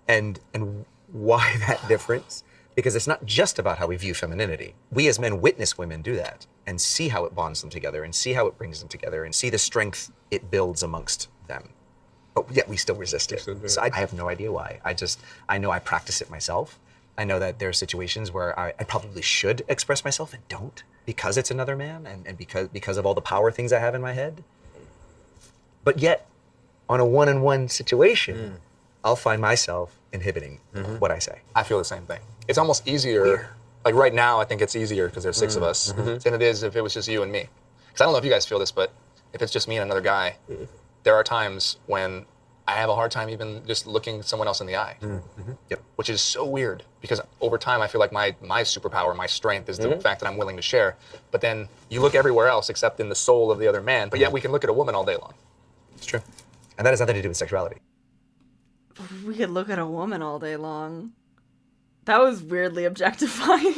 And why that difference? Because it's not just about how we view femininity. We as men witness women do that and see how it bonds them together and see how it brings them together and see the strength it builds amongst them. But yet we still resist it. So I have no idea why. I know I practice it myself. I know that there are situations where I probably should express myself and don't because it's another man and because of all the power things I have in my head. But yet, on a one-on-one situation, I'll find myself inhibiting what I say. I feel the same thing. It's almost easier. Like right now, I think it's easier because there's 6 of us than it is if it was just you and me. Because I don't know if you guys feel this, but if it's just me and another guy, there are times when I have a hard time even just looking someone else in the eye. Yep. Which is so weird because over time I feel like my superpower, my strength is the fact that I'm willing to share. But then you look everywhere else except in the soul of the other man, but yet we can look at a woman all day long. It's true. And that has nothing to do with sexuality. We could look at a woman all day long. That was weirdly objectifying.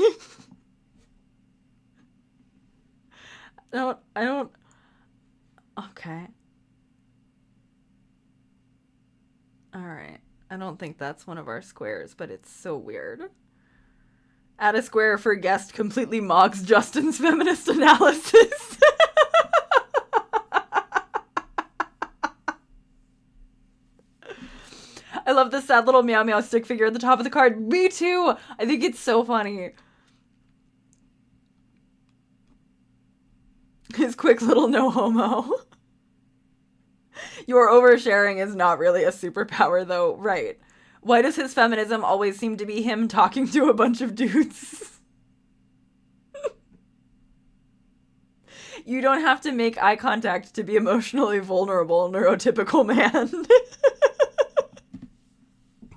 I don't. Okay. Alright. I don't think that's one of our squares, but it's so weird. Add a square for guest completely mocks Justin's feminist analysis. I love the sad little meow meow stick figure at the top of the card. Me too! I think it's so funny. His quick little no homo. Your oversharing is not really a superpower though, right? Why does his feminism always seem to be him talking to a bunch of dudes? You don't have to make eye contact to be emotionally vulnerable, neurotypical man.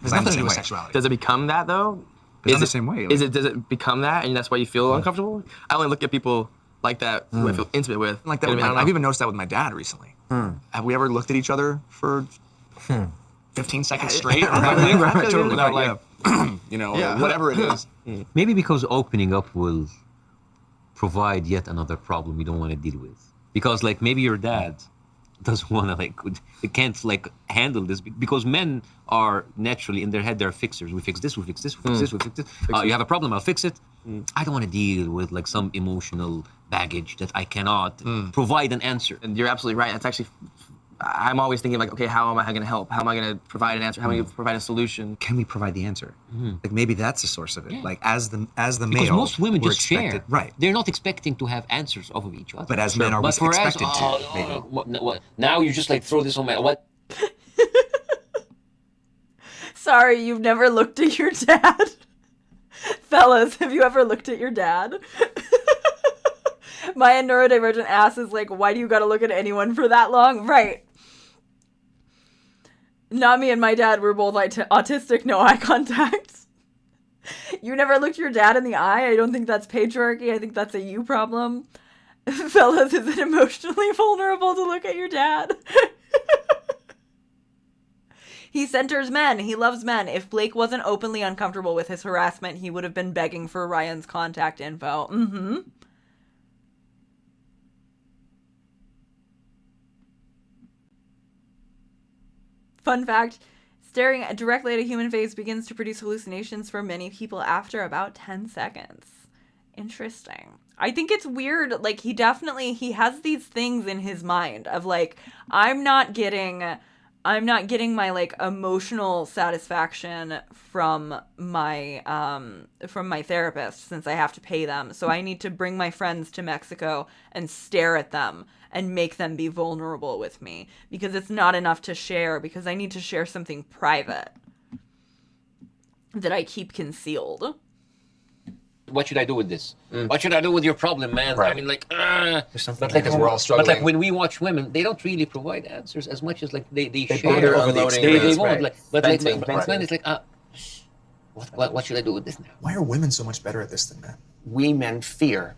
There's nothing to do with sexuality. Does it become that though? It's not the same way. Does it become that, and that's why you feel uncomfortable? I only look at people like that who I feel intimate with. Like that. I've even noticed that with my dad recently. Have we ever looked at each other for 15 seconds straight? Totally. Without like, whatever it is. Maybe because opening up will provide yet another problem you don't want to deal with. Because like maybe your dad doesn't want to it can't handle this because men are naturally in their head, they're fixers. We fix this, we fix this, we fix this, we fix this. You have a problem, I'll fix it. I don't want to deal with some emotional baggage that I cannot provide an answer. And you're absolutely right. That's actually, I'm always thinking okay, how am I going to help? How am I going to provide an answer? How am I going to provide a solution? Can we provide the answer? Maybe that's the source of it. Yeah. As the because male, most women just share. Right. They're not expecting to have answers of each other. But as men, are we expected to? Maybe. Now you just throw this on my what? Sorry, you've never looked at your dad. Fellas, have you ever looked at your dad? My neurodivergent ass is like, why do you gotta look at anyone for that long? Right. Not me and my dad, we're both autistic, no eye contact. You never looked your dad in the eye? I don't think that's patriarchy. I think that's a you problem. Fellas, is it emotionally vulnerable to look at your dad? He centers men. He loves men. If Blake wasn't openly uncomfortable with his harassment, he would have been begging for Ryan's contact info. Fun fact, staring directly at a human face begins to produce hallucinations for many people after about 10 seconds. Interesting. I think it's weird, he has these things in his mind of I'm not getting my emotional satisfaction from my therapist since I have to pay them. So I need to bring my friends to Mexico and stare at them and make them be vulnerable with me because it's not enough to share because I need to share something private that I keep concealed. What should I do with this? What should I do with your problem, man? Right. I mean, because we're all struggling. But when we watch women, they don't really provide answers as much as they share. They're overloading They right. won't. But men is what should I do with this now? Why are women so much better at this than men? We men fear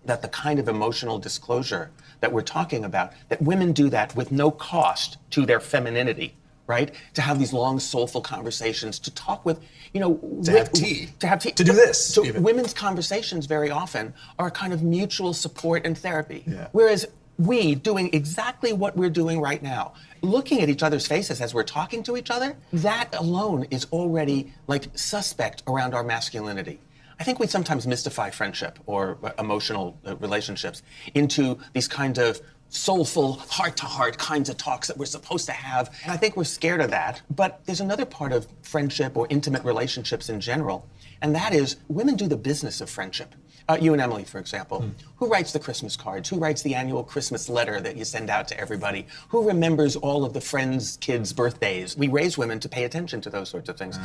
that the kind of emotional disclosure that we're talking about, that women do that with no cost to their femininity, right? To have these long, soulful conversations, to talk with, To have tea. To have tea. To do this, So even. women's conversations very often are a kind of mutual support and therapy. Whereas we doing exactly what we're doing right now, looking at each other's faces as we're talking to each other, that alone is already like suspect around our masculinity. I think we sometimes mystify friendship or emotional relationships into these kind of soulful, heart-to-heart kinds of talks that we're supposed to have. And I think we're scared of that. But there's another part of friendship or intimate relationships in general, and that is women do the business of friendship. You and Emily, for example, who writes the Christmas cards? Who writes the annual Christmas letter that you send out to everybody? Who remembers all of the friends' kids' birthdays? We raise women to pay attention to those sorts of things.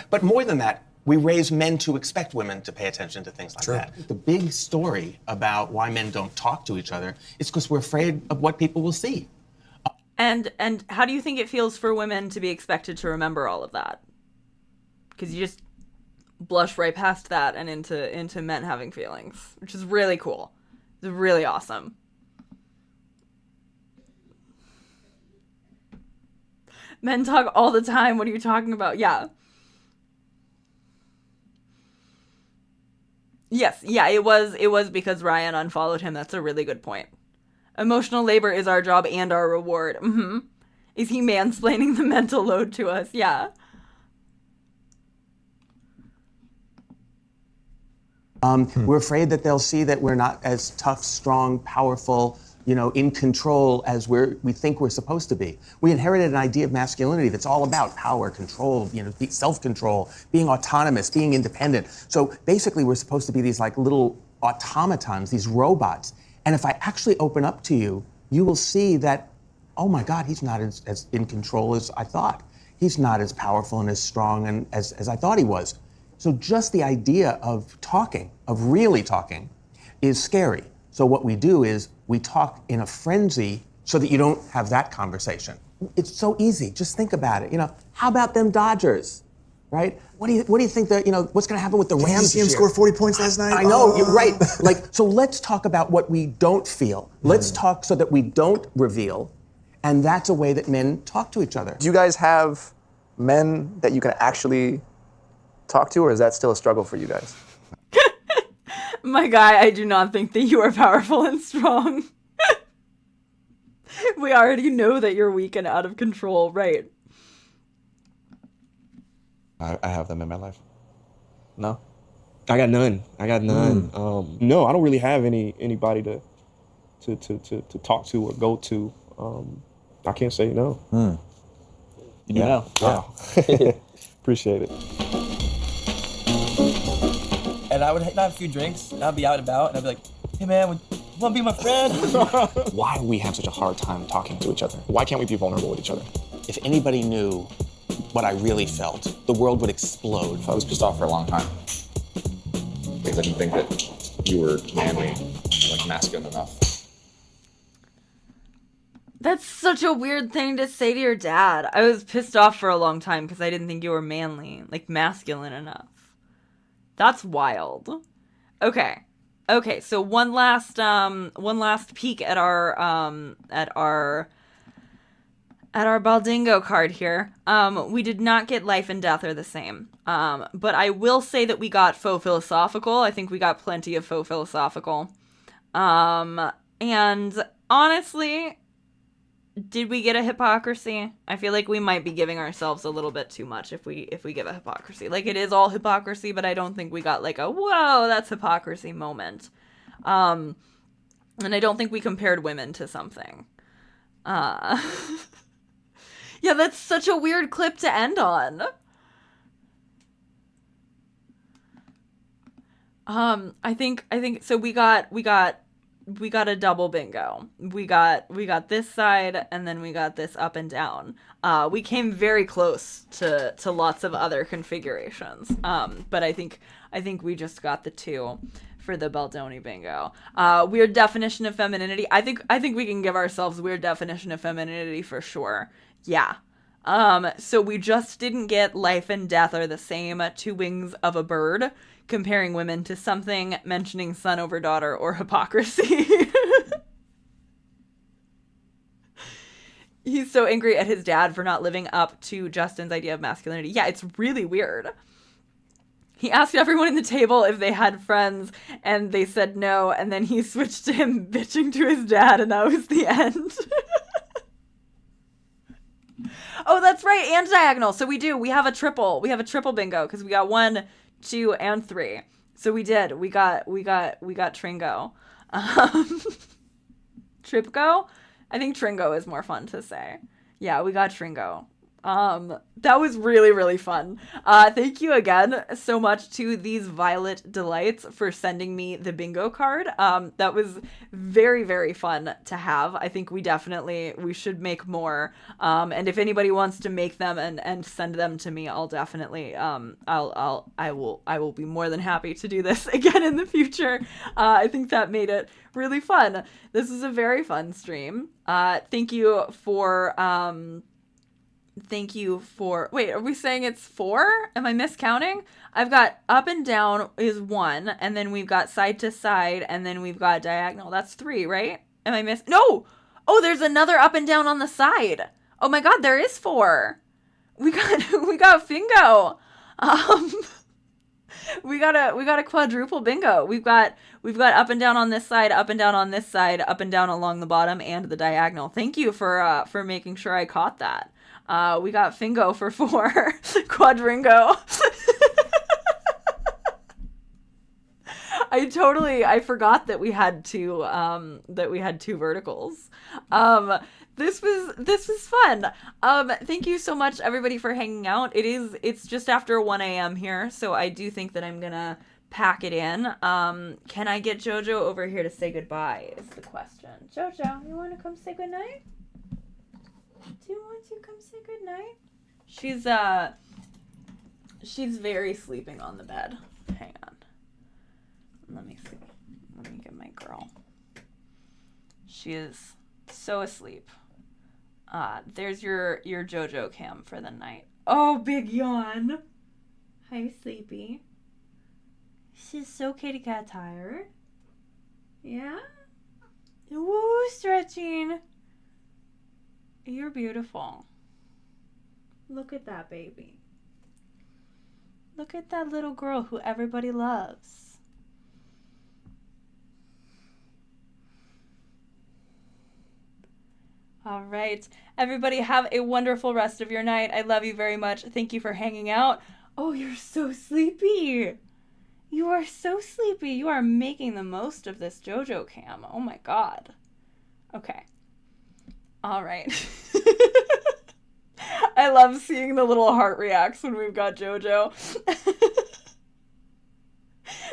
But more than that, we raise men to expect women to pay attention to things like that. The big story about why men don't talk to each other is because we're afraid of what people will see. And how do you think it feels for women to be expected to remember all of that? Because you just blush right past that and into men having feelings, which is really cool. It's really awesome. Men talk all the time. What are you talking about? Yeah. Yes, yeah, it was because Ryan unfollowed him. That's a really good point. Emotional labor is our job and our reward. Is he mansplaining the mental load to us? Yeah. We're afraid that they'll see that we're not as tough, strong, powerful, in control as we think we're supposed to be. We inherited an idea of masculinity that's all about power, control, self-control, being autonomous, being independent. So basically we're supposed to be these like little automatons, these robots. And if I actually open up to you, you will see that, oh my God, he's not as in control as I thought. He's not as powerful and as strong and as I thought he was. So just the idea of talking, of really talking, is scary. So what we do is we talk in a frenzy so that you don't have that conversation. It's so easy. Just think about it. How about them Dodgers, right? What do you think that what's going to happen with the Rams? Did you see him this year? score 40 points last night? I know, you're right. So let's talk about what we don't feel. Let's talk so that we don't reveal, and that's a way that men talk to each other. Do you guys have men that you can actually talk to, or is that still a struggle for you guys? My guy, I do not think that you are powerful and strong. We already know that you're weak and out of control, right? I have them in my life. No? I got none. No, I don't really have anybody to talk to or go to. I can't say no. Yeah. Wow. Appreciate it. And I would have a few drinks, and I'd be out and about, and I'd be like, hey man, you wanna be my friend? Why do we have such a hard time talking to each other? Why can't we be vulnerable with each other? If anybody knew what I really felt, the world would explode. I was pissed off for a long time. Because I didn't think that you were manly, like masculine enough. That's such a weird thing to say to your dad. I was pissed off for a long time because I didn't think you were manly, like masculine enough. That's wild. Okay, so one last peek at our Baldingo card here. We did not get life and death are the same. But I will say that we got faux philosophical. I think we got plenty of faux philosophical. And honestly, did we get a hypocrisy? I feel like we might be giving ourselves a little bit too much if we give a hypocrisy. Like, it is all hypocrisy, but I don't think we got like a whoa, that's hypocrisy moment. And I don't think we compared women to something. Yeah, that's such a weird clip to end on. I think so we got a double bingo. We got this side and then we got this up and down. We came very close to lots of other configurations. But I think we just got the two for the Baldoni bingo. Weird definition of femininity. I think we can give ourselves weird definition of femininity for sure. Yeah. So we just didn't get life and death are the same, two wings of a bird, comparing women to something, mentioning son over daughter, or hypocrisy. He's so angry at his dad for not living up to Justin's idea of masculinity. Yeah, it's really weird. He asked everyone at the table if they had friends, and they said no, and then he switched to him bitching to his dad, and that was the end. Oh, that's right, and diagonal. So we have a triple bingo, because we got 1, 2, and 3. So we got Tringo. Tripgo? I think Tringo is more fun to say. Yeah, we got Tringo. That was really, really fun. Thank you again so much to these Violet Delights for sending me the bingo card. That was very, very fun to have. I think we should make more. And if anybody wants to make them and send them to me, I'll definitely, I will be more than happy to do this again in the future. I think that made it really fun. This is a very fun stream. Thank you for, wait, are we saying it's 4? Am I miscounting? I've got up and down is 1, and then we've got side to side, and then we've got diagonal. That's 3, right? Am I No! Oh, there's another up and down on the side. Oh my god, there is 4. We got Fingo. We got a quadruple bingo. We've got up and down on this side, up and down on this side, up and down along the bottom, and the diagonal. Thank you for making sure I caught that. We got Fingo for 4. Quadringo. I forgot that we had two verticals. This was fun. Thank you so much everybody for hanging out. It's just after 1 a.m. here, so I do think that I'm gonna pack it in. Can I get Jojo over here to say goodbye is the question. Jojo, you wanna come say goodnight? Do you want to come say goodnight? She's very sleeping on the bed. Hang on. Let me see. Let me get my girl. She is so asleep. There's your JoJo cam for the night. Oh, big yawn. Hi, sleepy. She's so kitty cat tired. Yeah? Woo, stretching. You're beautiful. Look at that baby. Look at that little girl who everybody loves. All right. Everybody have a wonderful rest of your night. I love you very much. Thank you for hanging out. Oh, you're so sleepy. You are so sleepy. You are making the most of this JoJo cam. Oh my God. Okay. All right. I love seeing the little heart reacts when we've got JoJo.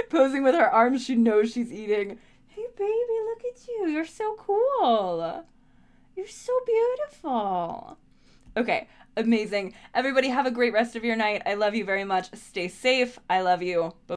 Posing with her arms, she knows she's eating. Hey, baby, look at you. You're so cool. You're so beautiful. Okay, amazing. Everybody have a great rest of your night. I love you very much. Stay safe. I love you. Bye.